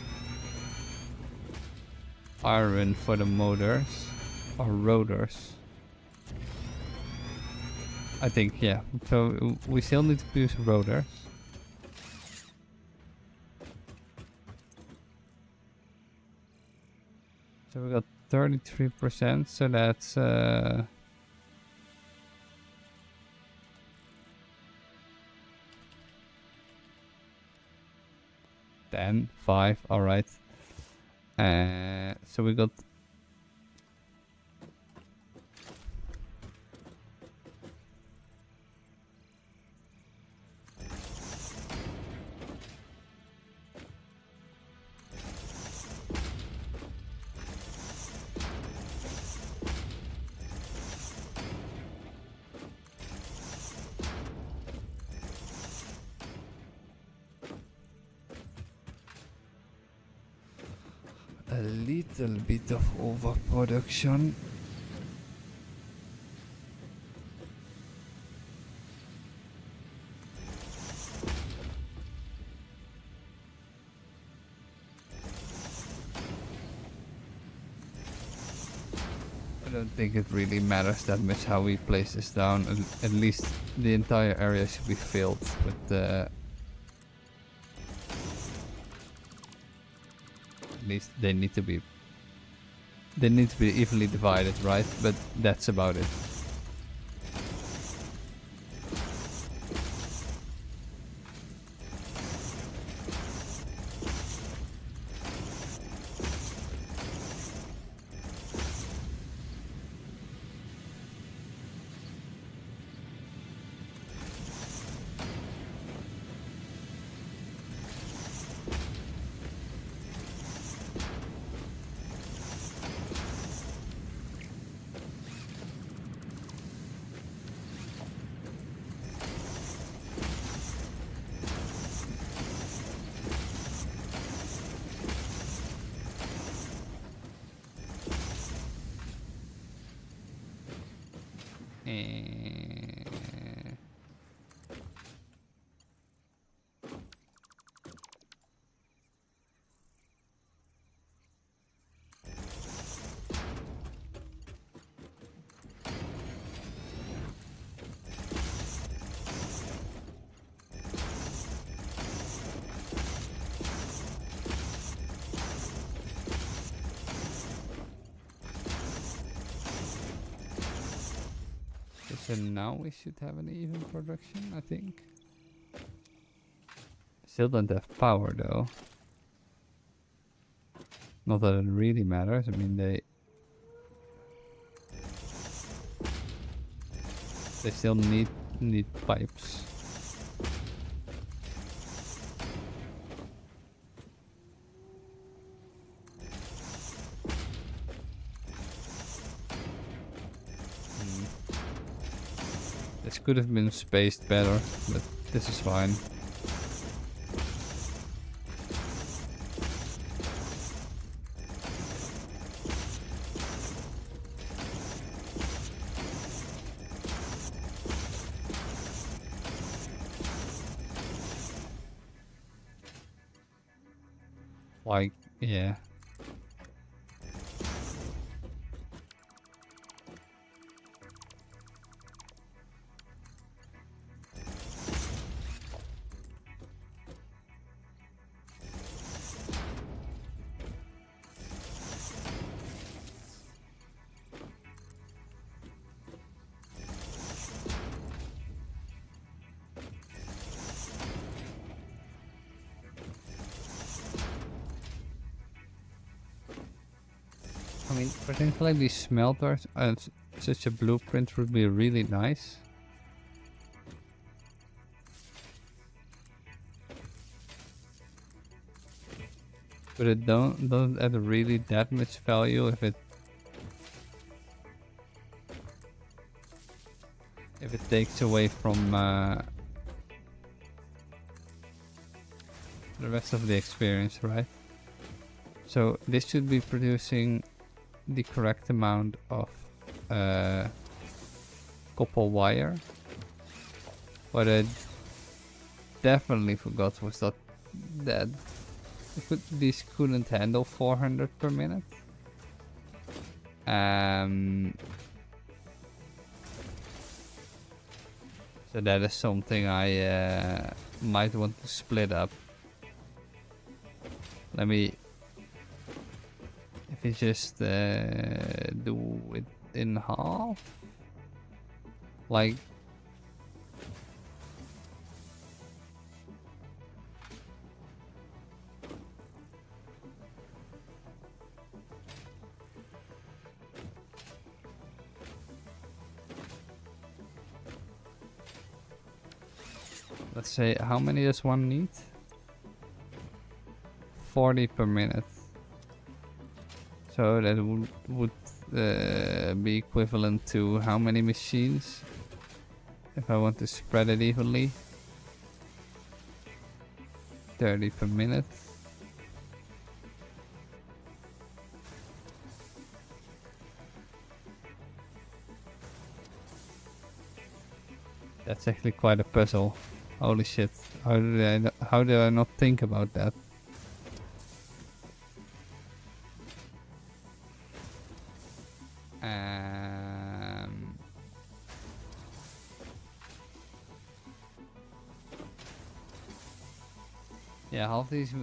iron for the motors or rotors. I think, yeah. So we still need to produce rotors. So we got 33%, so that's 10, 5, alright. So we got a little bit of overproduction. I don't think it really matters that much how we place this down. At least the entire area should be filled with the... At least they need to be evenly divided, right? But that's about it. So now we should have an even production, I think. Still don't have power though. Not that it really matters. I mean, they still need pipes. This could have been spaced better, but this is fine. Like, yeah. I mean, potentially these smelters and such a blueprint would be really nice. But it doesn't add really that much value if it takes away from the rest of the experience, right? So this should be producing the correct amount of copper wire. What I definitely forgot was that these couldn't handle 400 per minute. So that is something I might want to split up. Let me, if you just do it in half, like. Let's say, how many does one need? 40 per minute. So that would be equivalent to how many machines? If I want to spread it evenly. 30 per minute. That's actually quite a puzzle. Holy shit. How did I not think about that? Yeah, half of these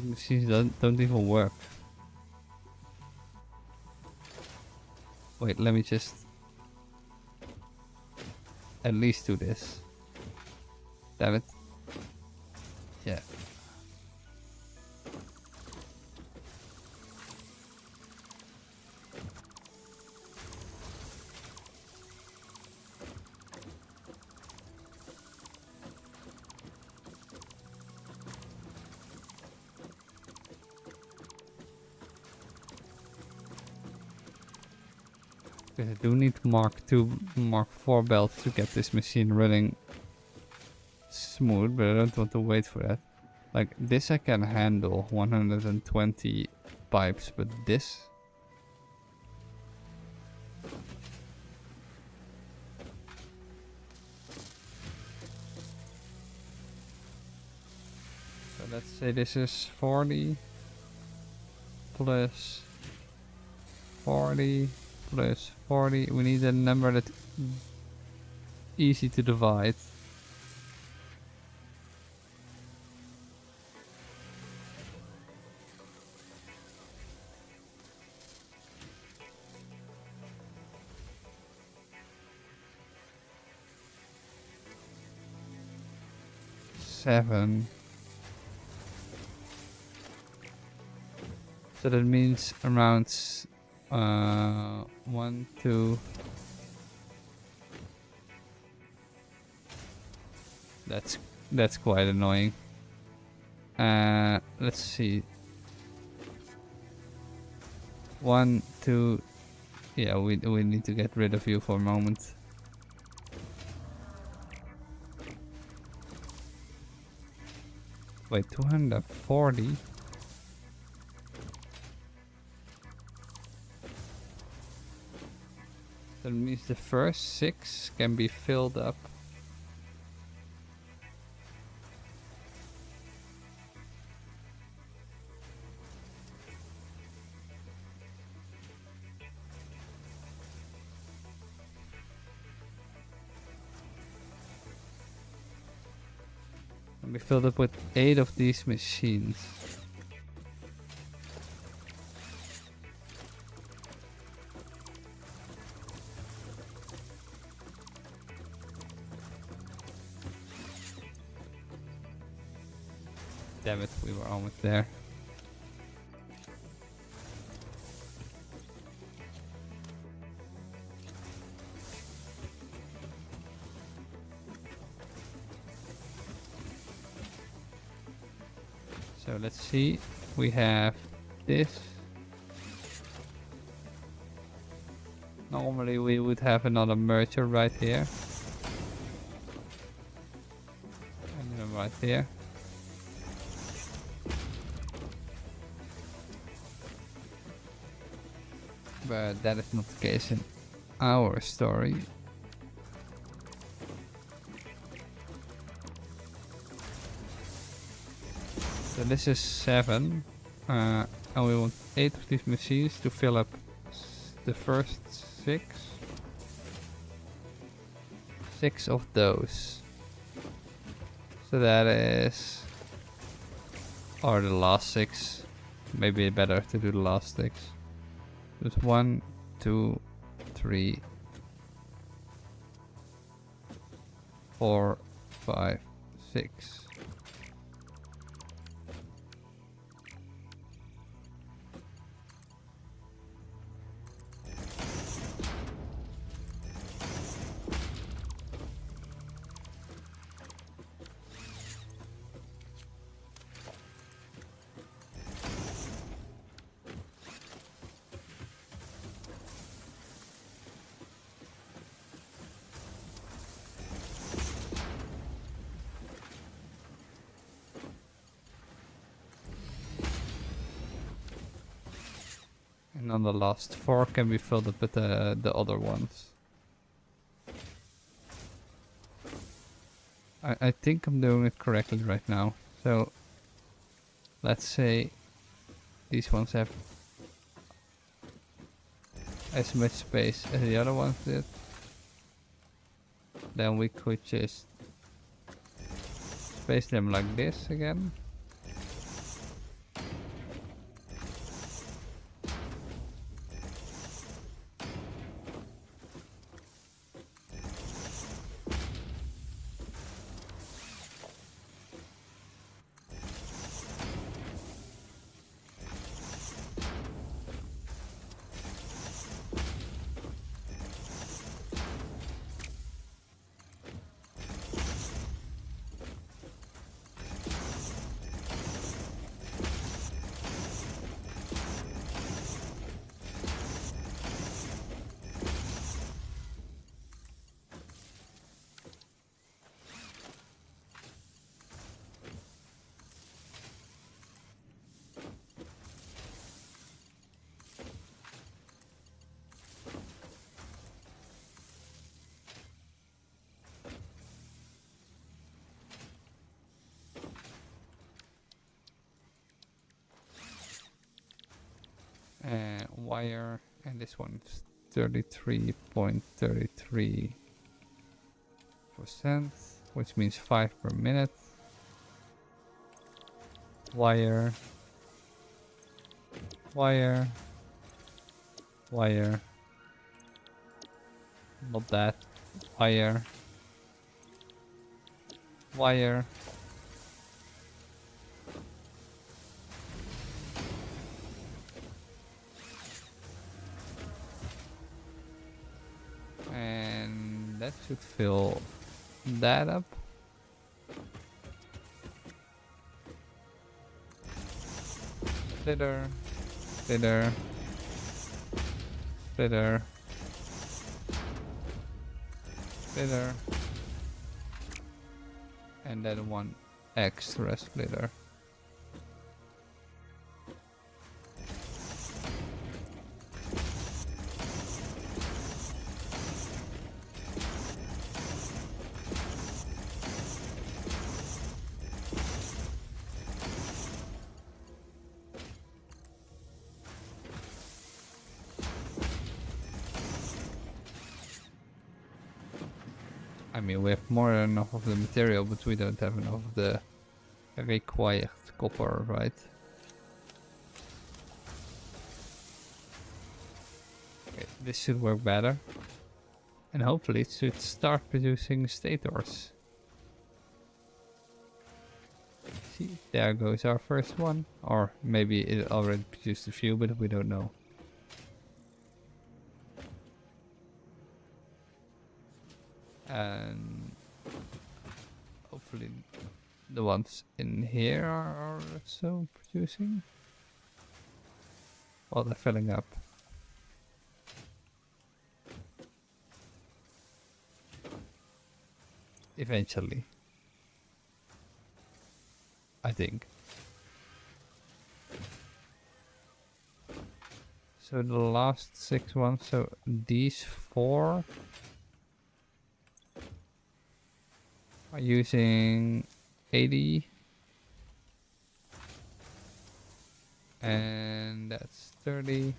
machines don't even work. Wait, let me just at least do this. Damn it. Yeah. Because I do need Mark II, Mark IV belts to get this machine running smooth, but I don't want to wait for that. Like this I can handle 120 pipes, but this. So let's say this is 40 plus 40 plus 40. We need a number that's easy to divide. Seven. So that means around 1, 2. That's quite annoying. Let's see. 1, 2. Yeah, we need to get rid of you for a moment. Wait, 240. That means the first 6 can be filled up. Can be filled up with 8 of these machines. Damn it, we were almost there. So let's see. we have this. Normally we would have another merger right here. And then right here. But that is not the case in our story. So this is 7. And we want 8 of these machines to fill up the first 6. 6 of those. So that is... Or the last 6. Maybe better to do the last 6. There's 1, 2, 3, 4, 5, 6. And on the last 4 can be filled up with the other ones. I think I'm doing it correctly right now. So let's say these ones have as much space as the other ones did. Then we could just space them like this again. Wire, and this one's 33.33%, which means 5 per minute. Wire, wire, wire, not that, wire, wire. And that should fill that up. Splitter, splitter, splitter, splitter, and then one extra splitter. I mean, we have more than enough of the material, but we don't have enough of the required copper, right? Okay, this should work better. And hopefully it should start producing stators. See, there goes our first one. Or maybe it already produced a few, but we don't know. And hopefully the ones in here are also producing. while they're filling up. Eventually. I think. So the last 6 ones, so these 4 are using 80. And that's 30.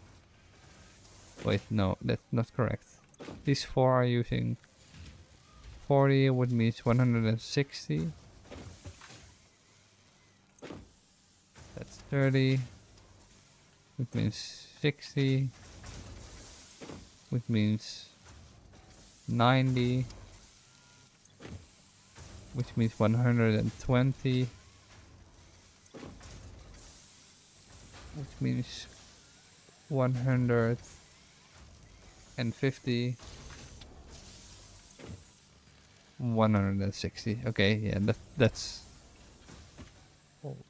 Wait, no, that's not correct. These 4 are using 40, which means 160. That's 30. Which means 60. Which means 90. Which means 120. Which means 150. 160. Okay, yeah,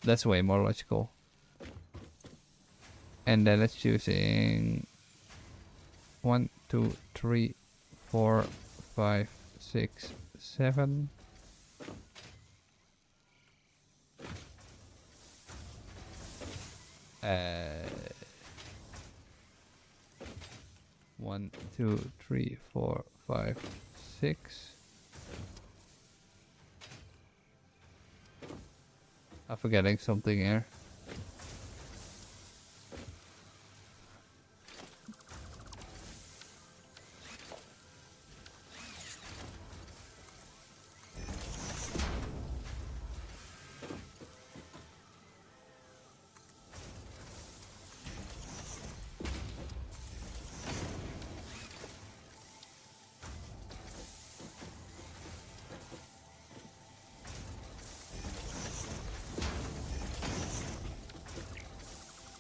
that's way more logical. And then it's using 1, 2, 3, 4, 5, 6, 7. One, 2, 3, 4, 5, 6. I'm forgetting something here.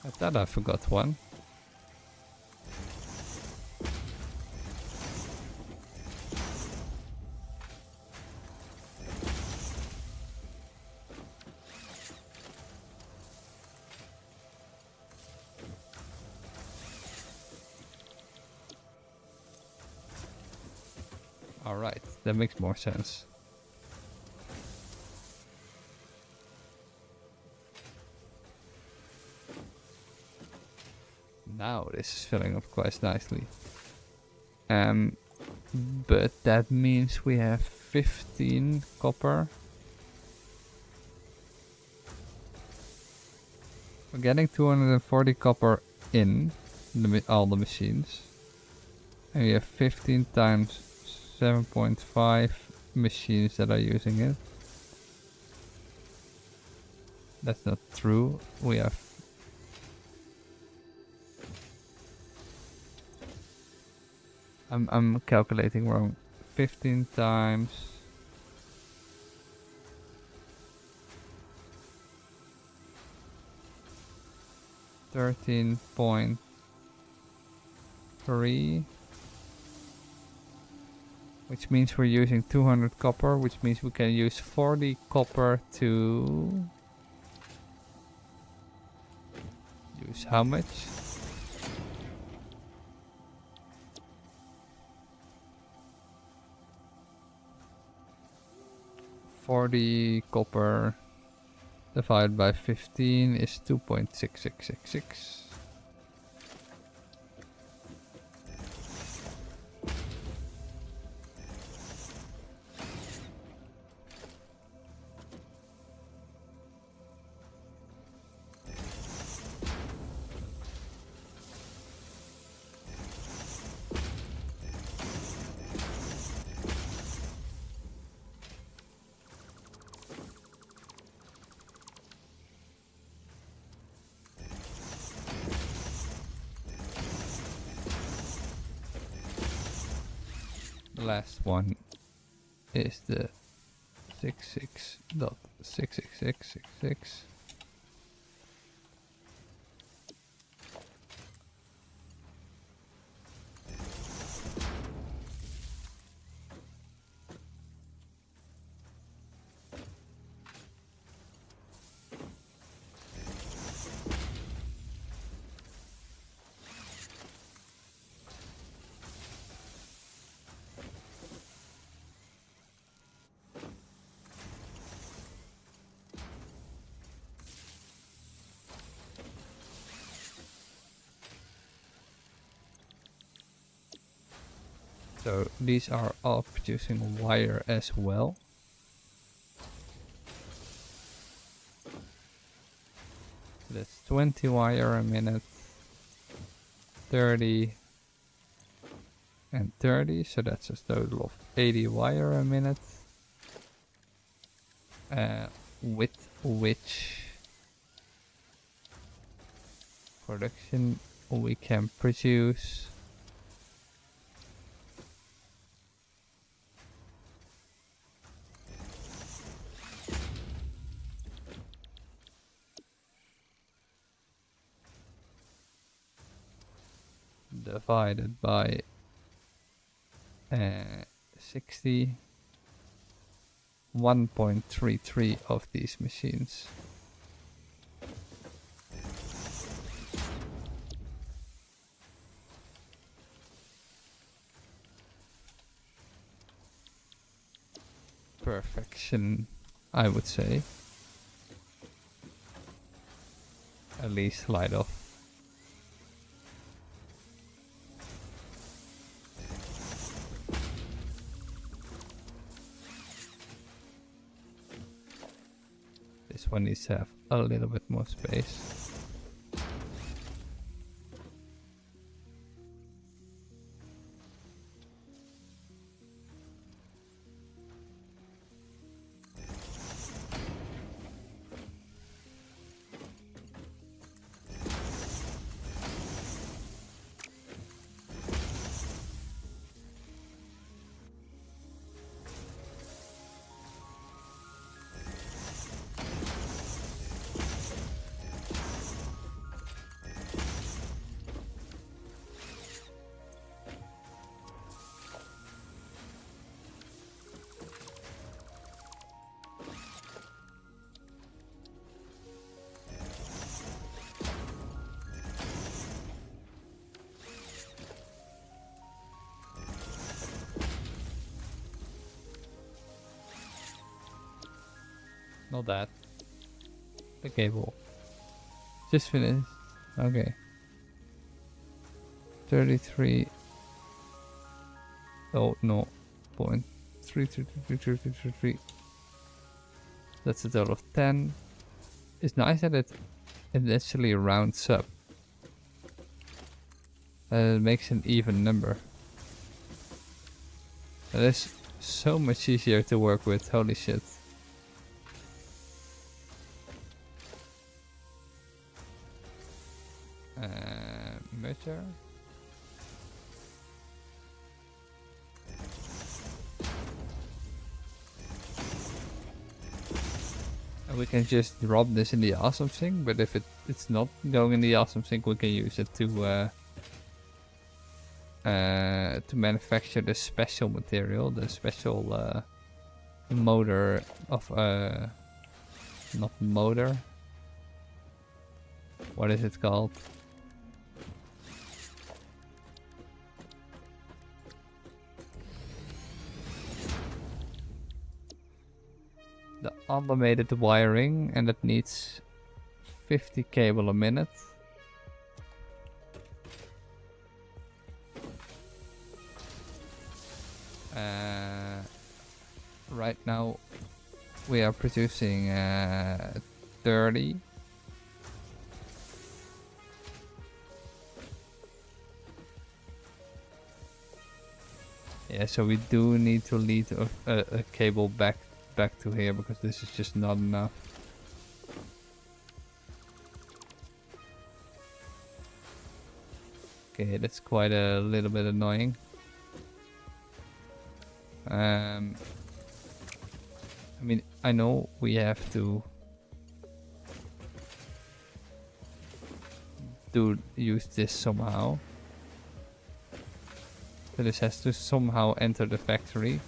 I thought I forgot one. Alright, that makes more sense. Now this is filling up quite nicely. But that means we have 15 copper. We're getting 240 copper in all the machines. And we have 15 times 7.5 machines that are using it. That's not true. We have I'm calculating wrong. 15 times 13.3, which means we're using 200 copper, which means we can use 40 copper to use how much? $40 copper divided by 15 is 2.6666. Last one is the 66.66666. So these are all producing wire as well. That's 20 wire a minute, 30 and 30, so that's a total of 80 wire a minute. With which production we can produce divided by 60, 1.33 of these machines. Perfection, I would say. At least light off. This one needs to have a little bit more space. Not that. The cable. Just finished. Okay. 33. Oh no. 0.3333333. That's a total of 10. It's nice that it actually rounds up. It makes an even number. That is so much easier to work with. Holy shit. Measure. And we can just drop this in the awesome sink, but if it's not going in the awesome sink, we can use it to manufacture the special material, the special motor of not motor. What is it called? The automated wiring, and it needs 50 cable a minute. Right now we are producing 30. Yeah, so we do need to lead a cable back to here, because this is just not enough. Okay, that's quite a little bit annoying. I mean, I know we have to use this somehow. So this has to somehow enter the factory.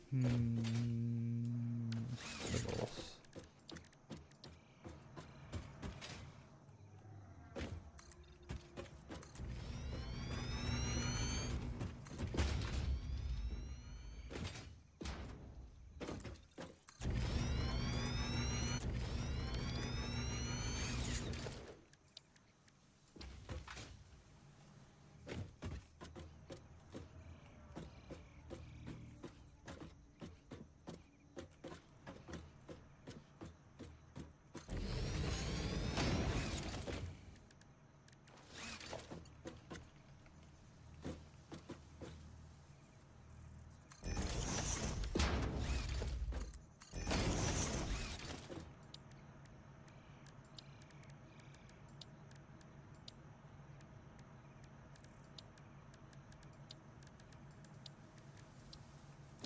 Symbols.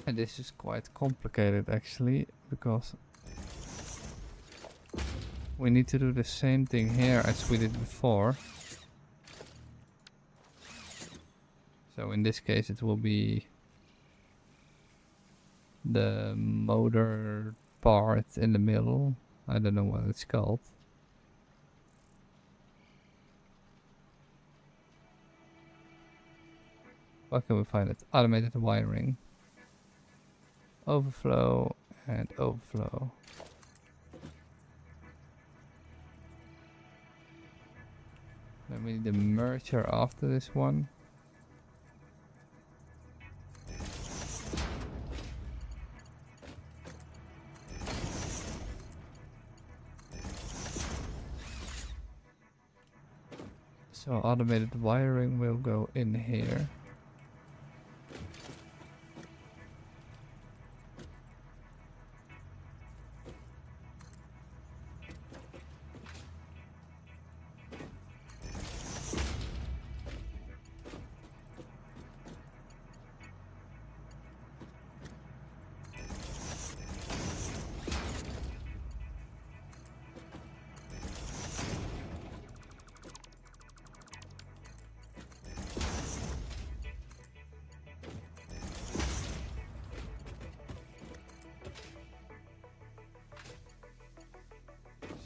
And this is quite complicated actually, because we need to do the same thing here as we did before. So in this case it will be the motor part in the middle. I don't know what it's called. Where can we find it? Automated wiring. Overflow and overflow. Then we need the merger after this one. So automated wiring will go in here.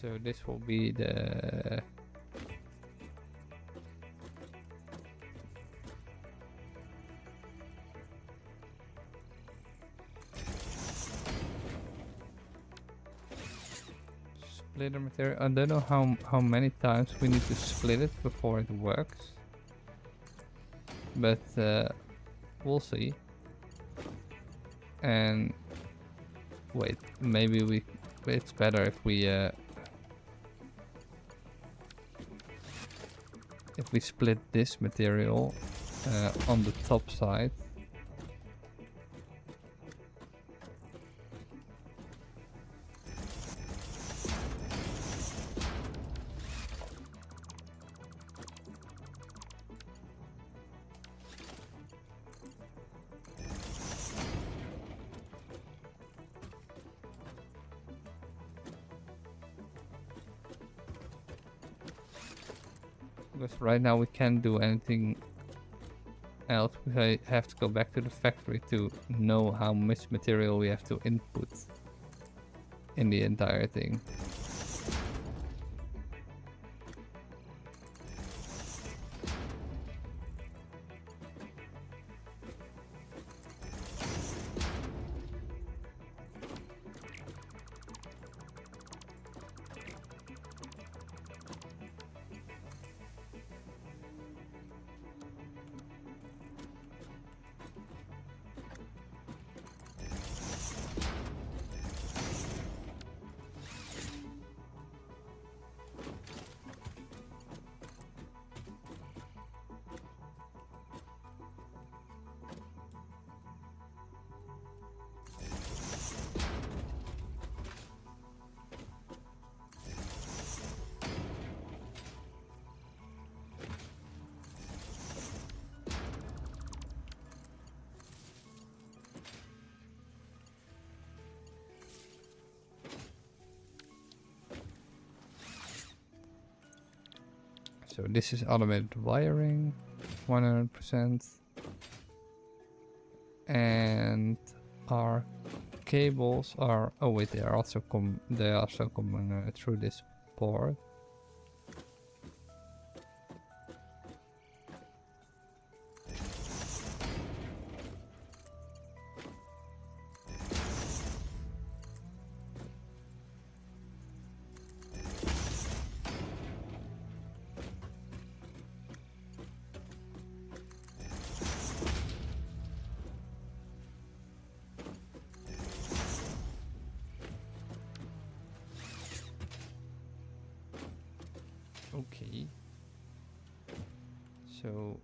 So this will be the splitter material. I don't know how many times we need to split it before it works, but we'll see. And wait, maybe it's better if we split this material on the top side. Because right now we can't do anything else. We have to go back to the factory to know how much material we have to input in the entire thing. So this is automated wiring, 100%. And our cables are. Oh wait, they are also coming through this port. Okay. So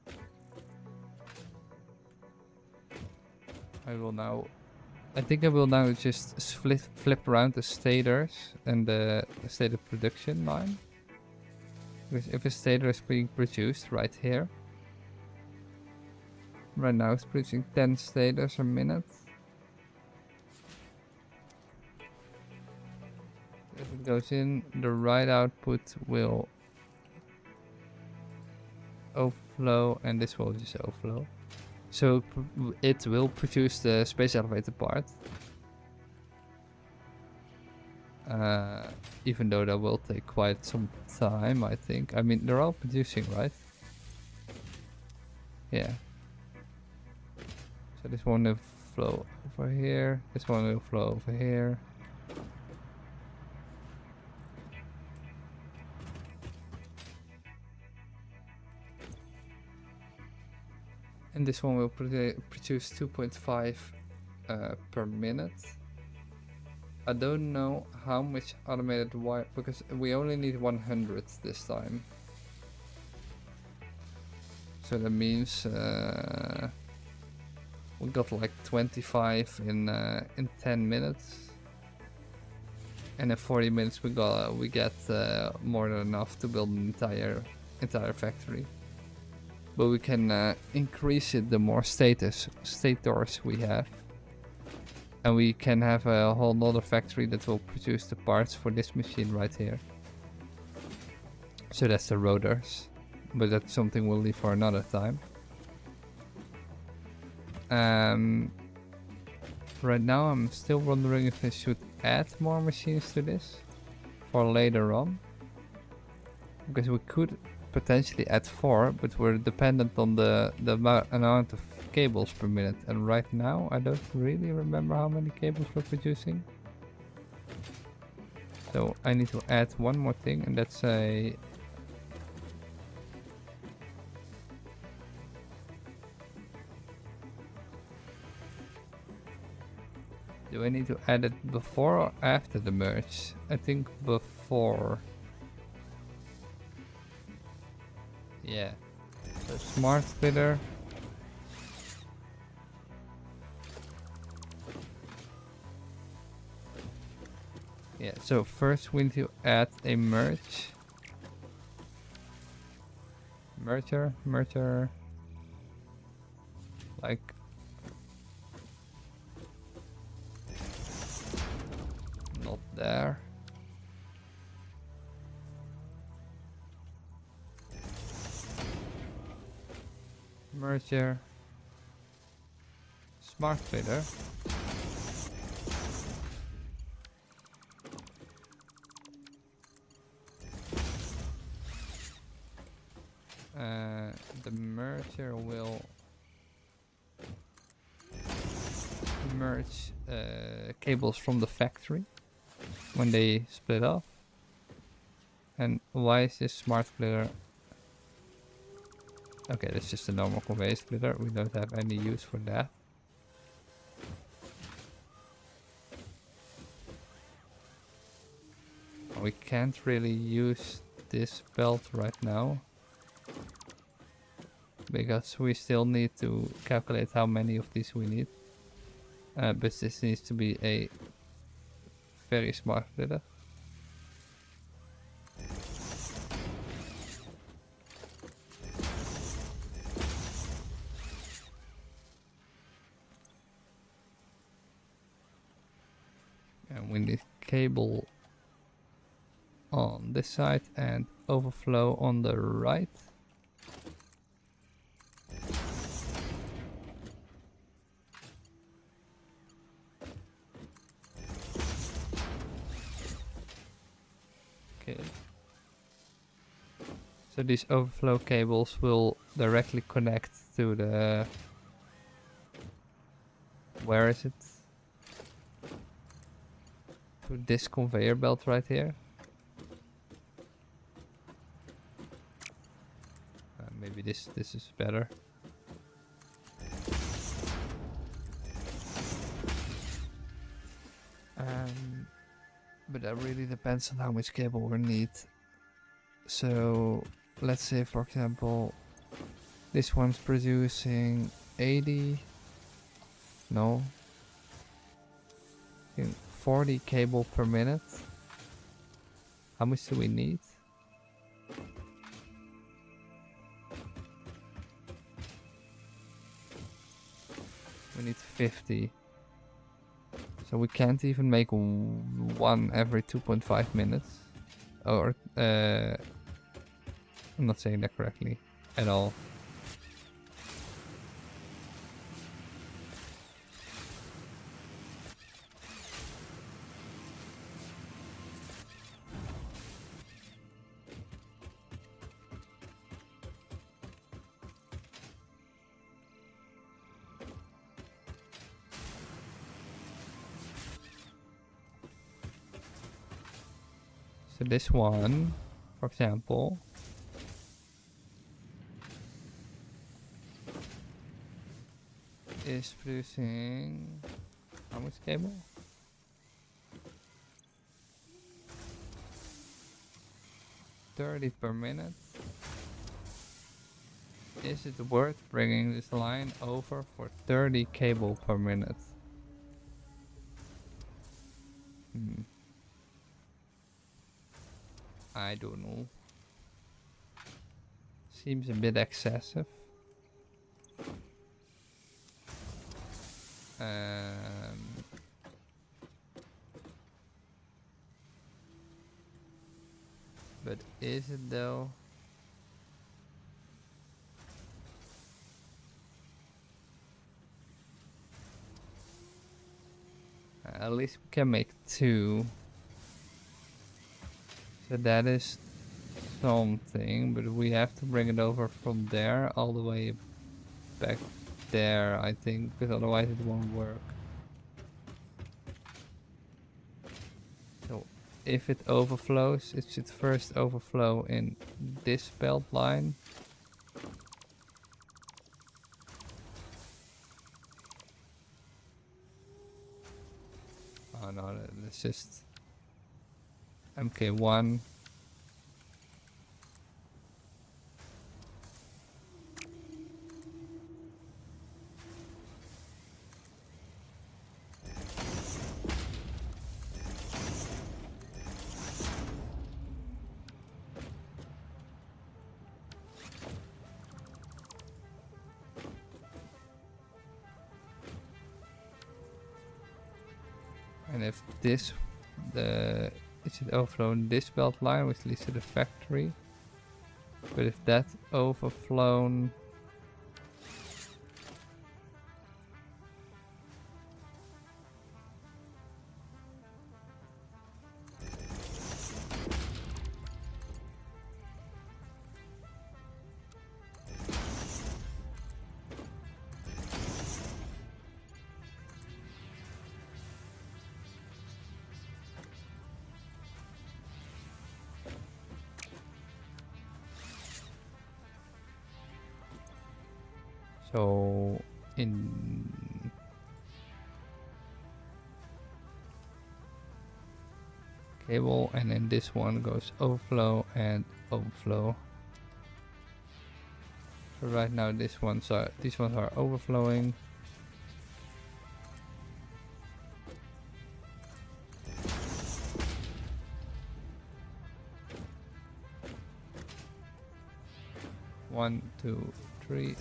I think I will now just flip around the stators and the stator production line. Because if a stator is being produced right here, right now it's producing 10 stators a minute. If it goes in, the right output will overflow and this will just overflow. So it will produce the space elevator part. Even though that will take quite some time, I think. I mean, they're all producing, right? Yeah. So this one will flow over here. This one will flow over here. And this one will produce 2.5 per minute. I don't know how much automated wire, because we only need 100 this time. So that means we got like 25 in 10 minutes. And in 40 minutes we get more than enough to build an entire factory. But we can increase it the more stators we have. And we can have a whole nother factory that will produce the parts for this machine right here. So that's the rotors. But that's something we'll leave for another time. Right now I'm still wondering if I should add more machines to this for later on. Because we could potentially add 4, but we're dependent on the amount of cables per minute, and right now I don't really remember how many cables we're producing. So I need to add one more thing, and that's a do I need to add it before or after the merge? I think before. Yeah. So smart splitter. Yeah, so first we need to add a merger. Like not there. Merger. Smart splitter. The merger will merge cables from the factory when they split off. And why is this smart splitter? Okay, that's just a normal conveyor splitter. We don't have any use for that. We can't really use this belt right now, because we still need to calculate how many of these we need. But this needs to be a very smart splitter. And we need cable on this side and overflow on the right. Okay. So these overflow cables will directly connect to the... Where is it? To this conveyor belt right here. Maybe this is better. But that really depends on how much cable we need. So let's say, for example, this one's producing 80. No. 40 cable per minute. How much do we need? We need 50. So we can't even make one every 2.5 minutes. Or, I'm not saying that correctly at all. So this one, for example, is producing how much cable? 30 per minute. Is it worth bringing this line over for 30 cable per minute? I don't know. Seems a bit excessive. But is it though? At least we can make 2. So that is something, but we have to bring it over from there all the way back there, I think, because otherwise it won't work. So if it overflows, it should first overflow in this belt line. Oh no, that's just MK1. And if this, it should overflow in this belt line, which leads to the factory. But if that overflown, so in cable, and then this one goes overflow and overflow. So right now these ones are overflowing. One, two, three.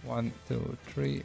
1, 2, 3.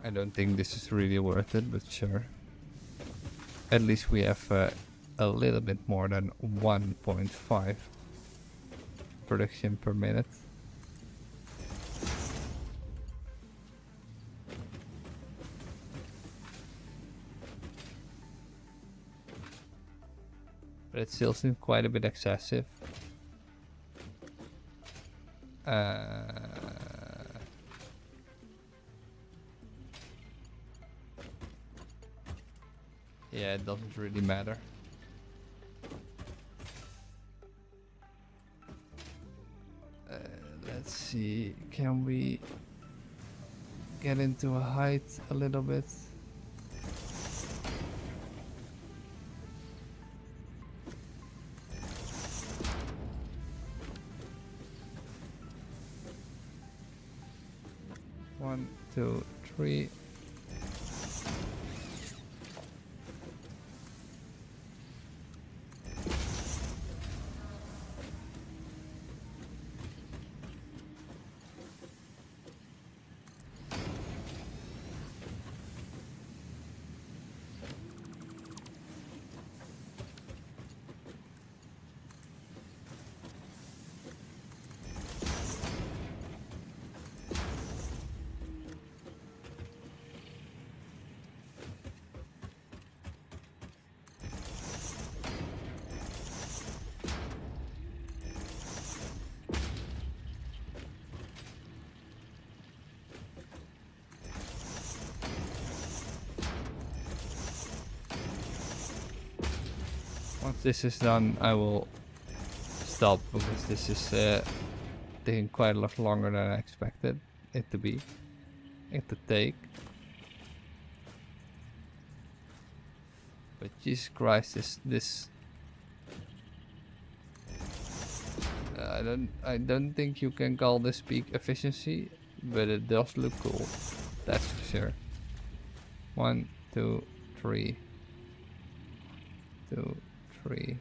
I don't think this is really worth it, but sure. At least we have a little bit more than 1.5 production per minute. But it still seems quite a bit excessive. Yeah, it doesn't really matter. Let's see, can we get into a height a little bit? One, two, three. Once this is done, I will stop because this is taking quite a lot longer than I expected it to be. It to take. But Jesus Christ, this I don't think you can call this peak efficiency, but it does look cool. That's for sure. 1, 2, 3. 2, 3.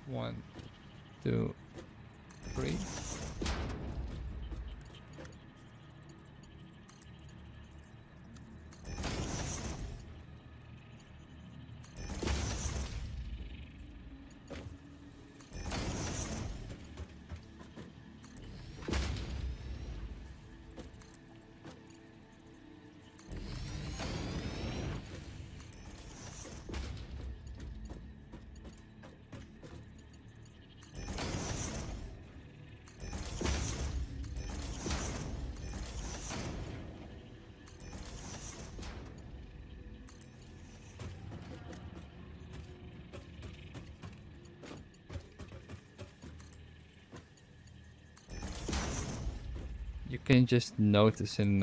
One, 2, 3. you can just notice in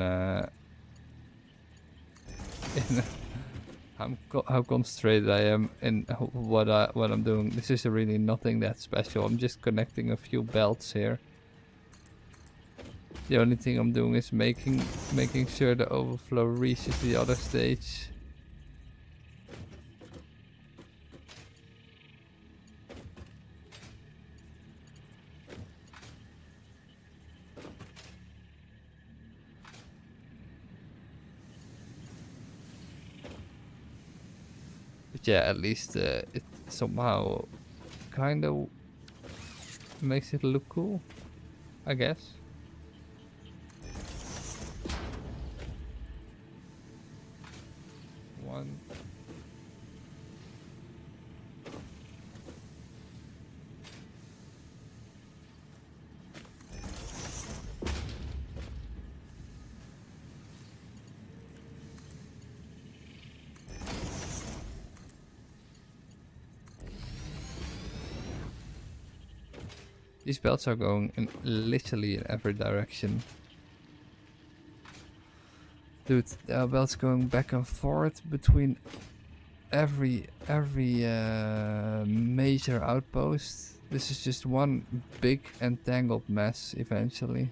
how concentrated I am in what I'm doing. This is really nothing that special. I'm just connecting a few belts here. The only thing I'm doing is making sure the overflow reaches the other stage. But yeah, at least it somehow kind of makes it look cool, I guess. One. These belts are going in literally in every direction. Dude, there are belts going back and forth between every major outpost. This is just one big entangled mess eventually.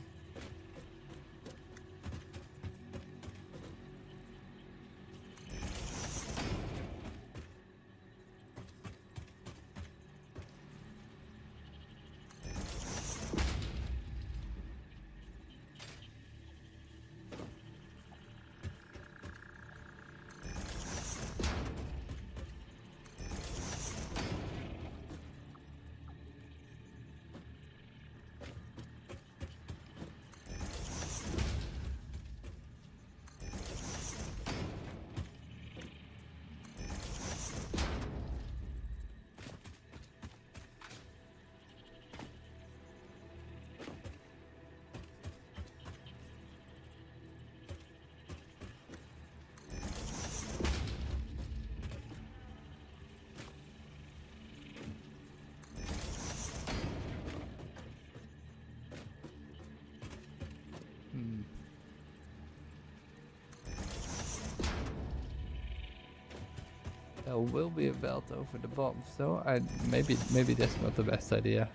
There will be a belt over the bombs, so maybe that's not the best idea.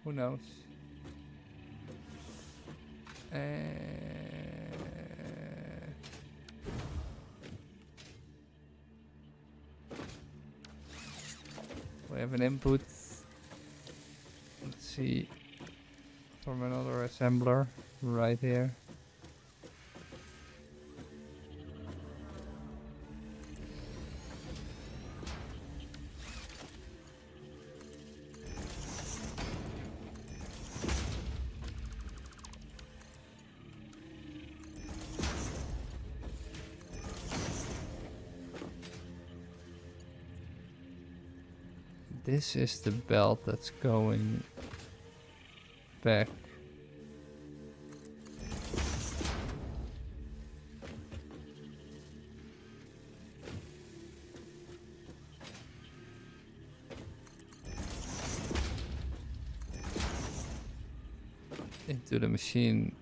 Who knows? We have an input. Let's see. From another assembler right here. This is the belt that's going back. Into the machine,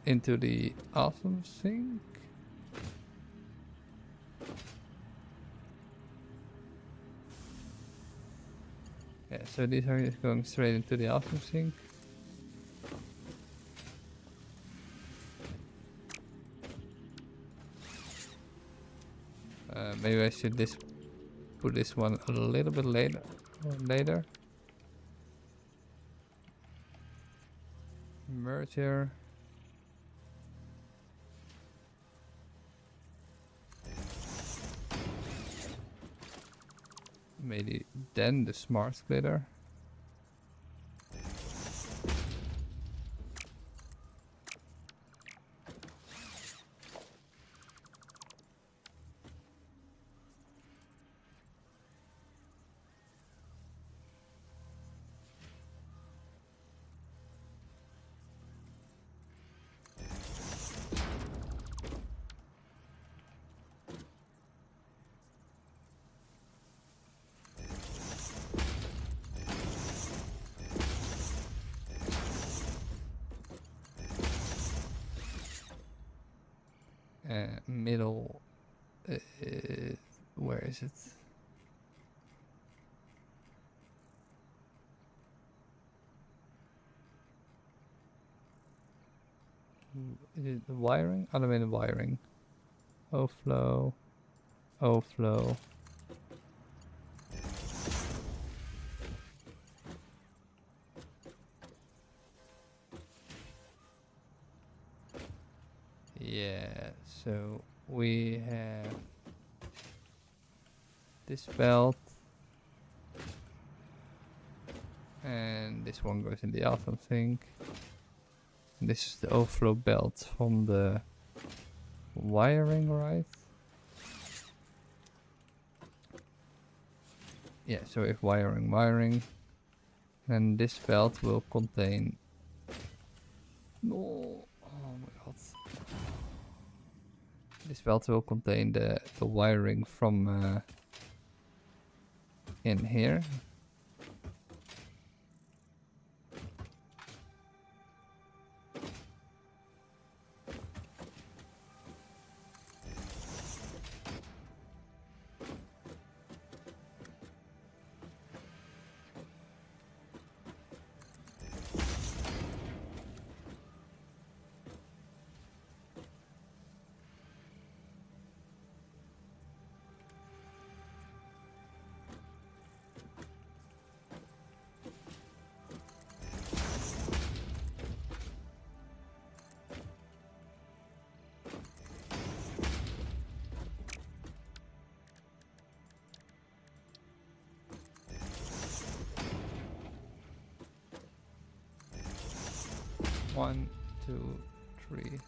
into the awesome sink. Yeah, so these are just going straight into the awesome sink. Maybe I should put this one a little bit later. Merger. Maybe then the smart splitter. middle. Where is it? Is it the wiring? Automated wiring. Overflow. Overflow. Yeah, so we have this belt. And this one goes in the other thing. This is the overflow belt from the wiring, right? Yeah, so if wiring, then this belt will contain... No, oh my god. This belt will contain the wiring from in here. One, two, three.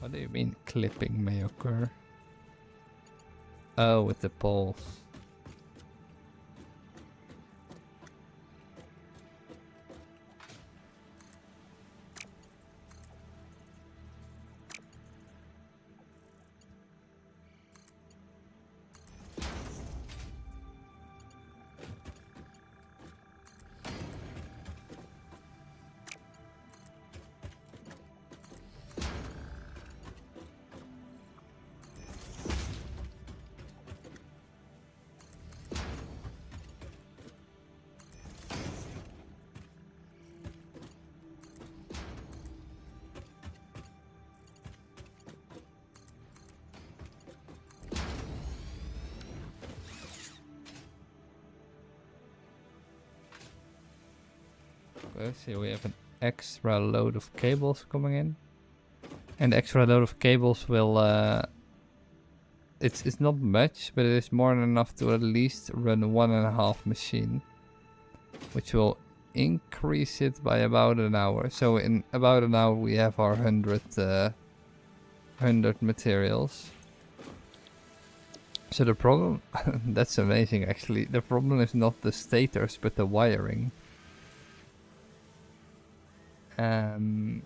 What do you mean clipping may occur? Oh, with the poles. Let's see, we have an extra load of cables coming in. And the extra load of cables will... It's not much, but it is more than enough to at least run 1.5 machine. Which will increase it by about an hour. So in about an hour we have our 100 materials. So the problem... that's amazing actually. The problem is not the stators, but the wiring. And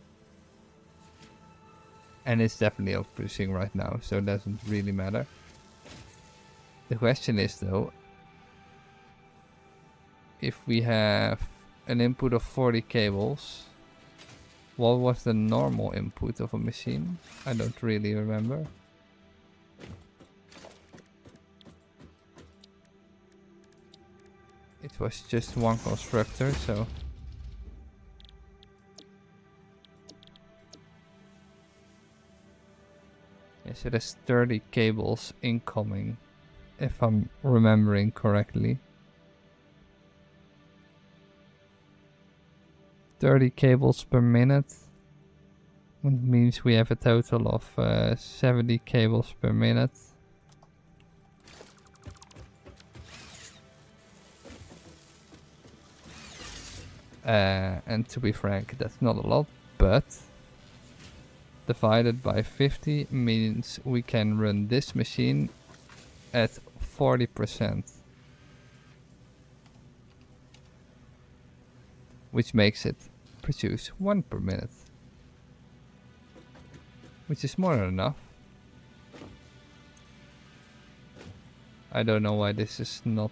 it's definitely overproducing right now, so it doesn't really matter. The question is though, if we have an input of 40 cables, what was the normal input of a machine? I don't really remember. It was just one constructor, so... Yeah, so there's 30 cables incoming, if I'm remembering correctly. 30 cables per minute. Which means we have a total of 70 cables per minute. And to be frank, that's not a lot, but... divided by 50 means we can run this machine at 40%. which makes it produce 1 per minute, which is more than enough. I don't know why this is not.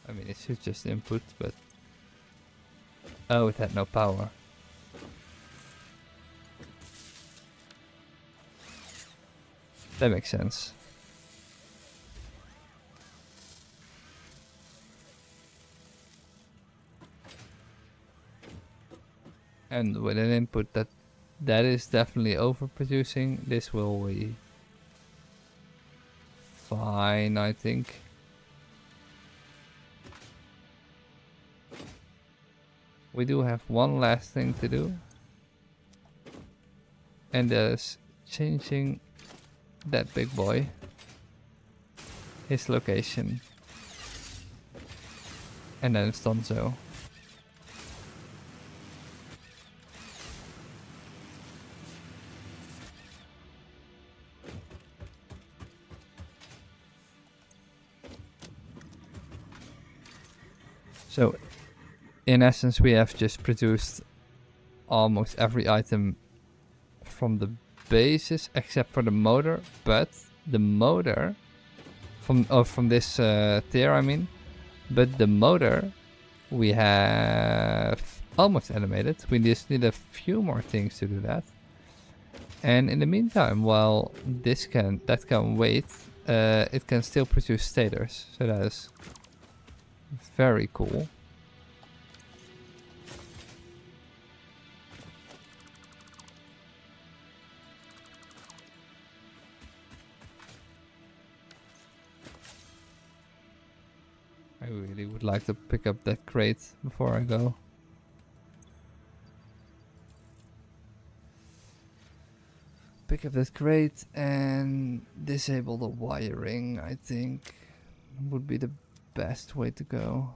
I mean, it should just input, but oh, it had no power. That makes sense. And with an input that is definitely overproducing, this will be fine, I think. We do have one last thing to do, and that is changing that big boy, his location, and then it's done so. So in essence, we have just produced almost every item from the basis except for the motor, but the motor from this tier, I mean, but the motor we have almost animated. We just need a few more things to do that. And in the meantime, while that can wait, it can still produce stators, so that is very cool. I really would like to pick up that crate before I go. Pick up that crate and disable the wiring, I think would be the best way to go.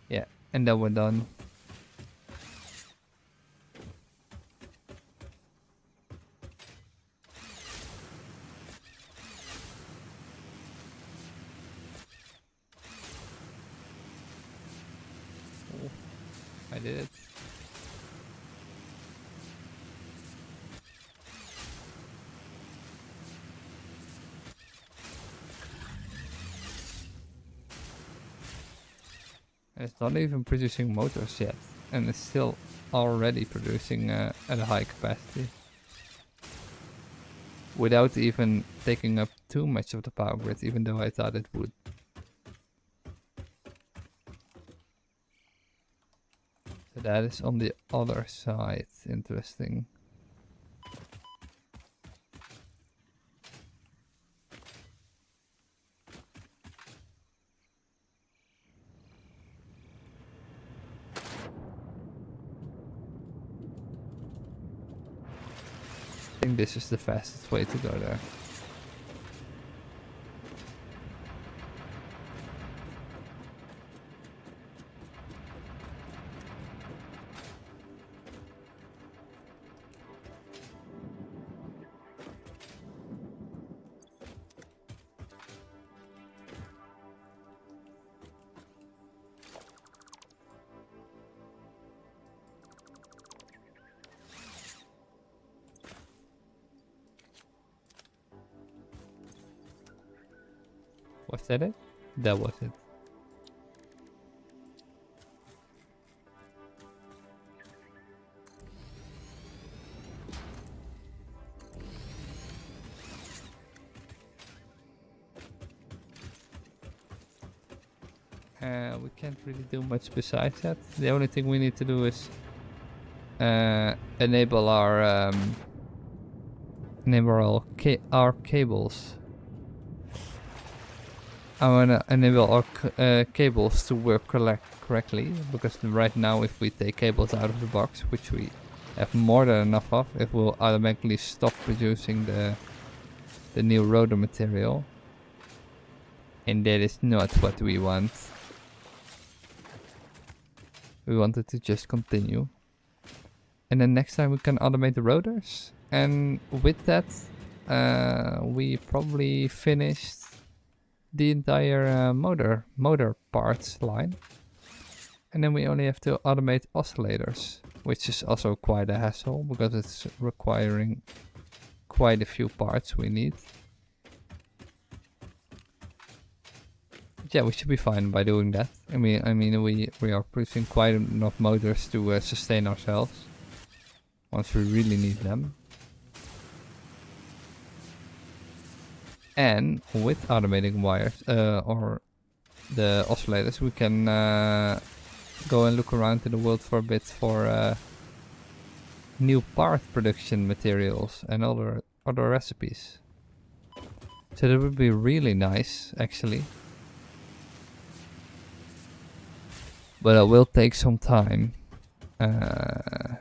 Yeah, and then we're done. I did it. And it's not even producing motors yet, and it's still already producing at a high capacity. Without even taking up too much of the power grid, even though I thought it would. So that is on the other side. Interesting. I think this is the fastest way to go there. Was that it? That was it. We can't really do much besides that. The only thing we need to do is enable our cables. I wanna enable our cables to work correctly, because right now if we take cables out of the box, which we have more than enough of, it will automatically stop producing the new rotor material. And that is not what we want. We wanted to just continue. And then next time we can automate the rotors. And with that, we probably finished the entire motor parts line. And then we only have to automate oscillators, which is also quite a hassle because it's requiring quite a few parts we need. Yeah, we should be fine by doing that. I mean, we are producing quite enough motors to sustain ourselves once we really need them. And with automating wires or the oscillators, we can go and look around in the world for a bit for new part production materials and other recipes. So that would be really nice, actually. But it will take some time. I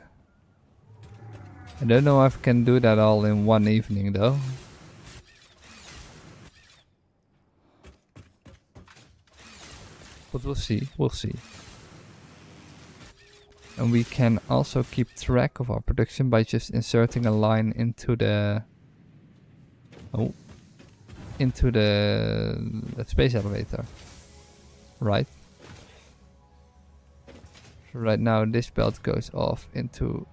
don't know if I can do that all in one evening though. But we'll see, we'll see. And we can also keep track of our production by just inserting a line into the space elevator. Right. Right now this belt goes off into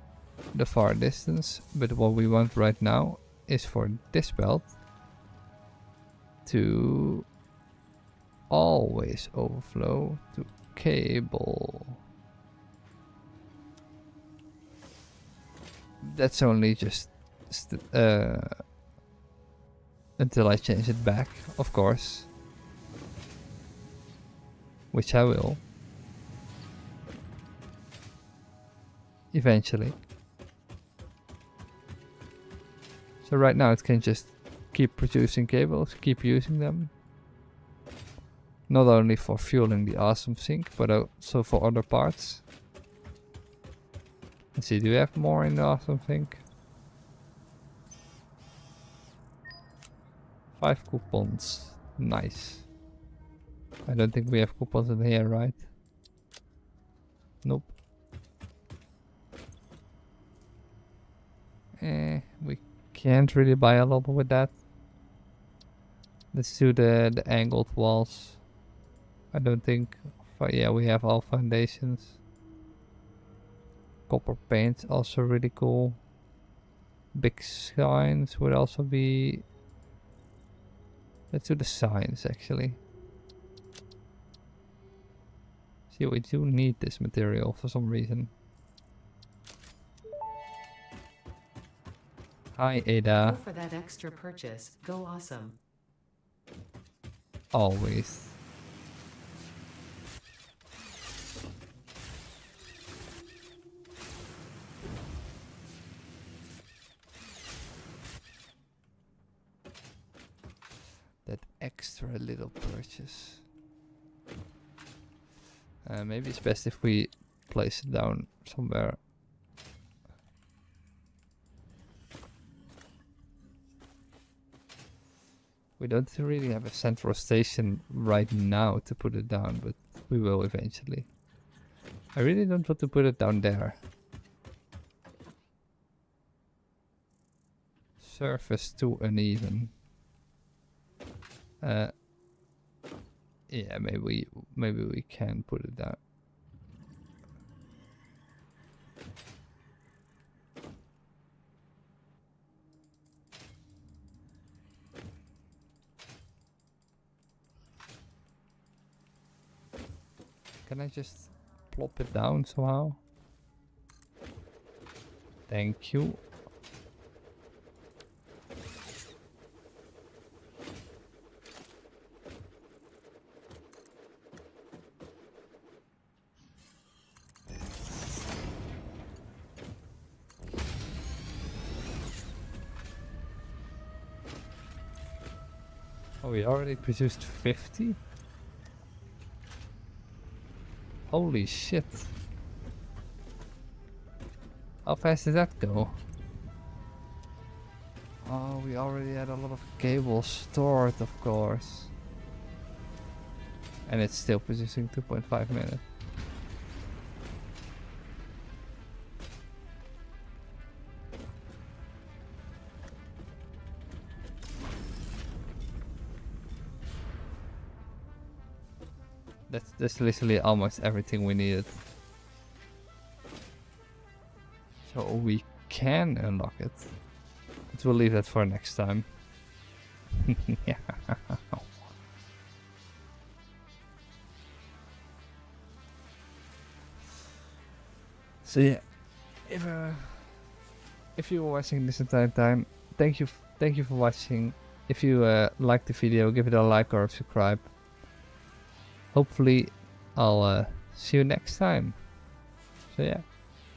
the far distance, but what we want right now is for this belt to always overflow to cable. That's only just until I change it back, of course, which I will eventually. So right now it can just keep producing cables, keep using them. Not only for fueling the awesome sink, but also for other parts. Let's see, do we have more in the awesome sink? 5 coupons. Nice. I don't think we have coupons in here, right? Nope. We can't really buy a lot with that. Let's do the angled walls. I don't think, but yeah, we have all foundations. Copper paint, also really cool. Big signs would also be. Let's do the signs actually. See, we do need this material for some reason. Hi Ada. Go for that extra purchase. Go awesome. Always. That extra little purchase. Maybe it's best if we place it down somewhere. We don't really have a central station right now to put it down, but we will eventually. I really don't want to put it down there. Surface too uneven. Yeah, maybe we can put it down. Can I just plop it down somehow? Thank you. Oh, we already produced 50? Holy shit. How fast did that go? Oh, we already had a lot of cables stored, of course. And it's still producing 2.5 minutes. That's literally almost everything we needed. So we can unlock it. But we'll leave that for next time. Yeah. So yeah, if you were watching this entire time, thank you for watching. If you liked the video, give it a like or a subscribe. Hopefully, I'll see you next time. So yeah.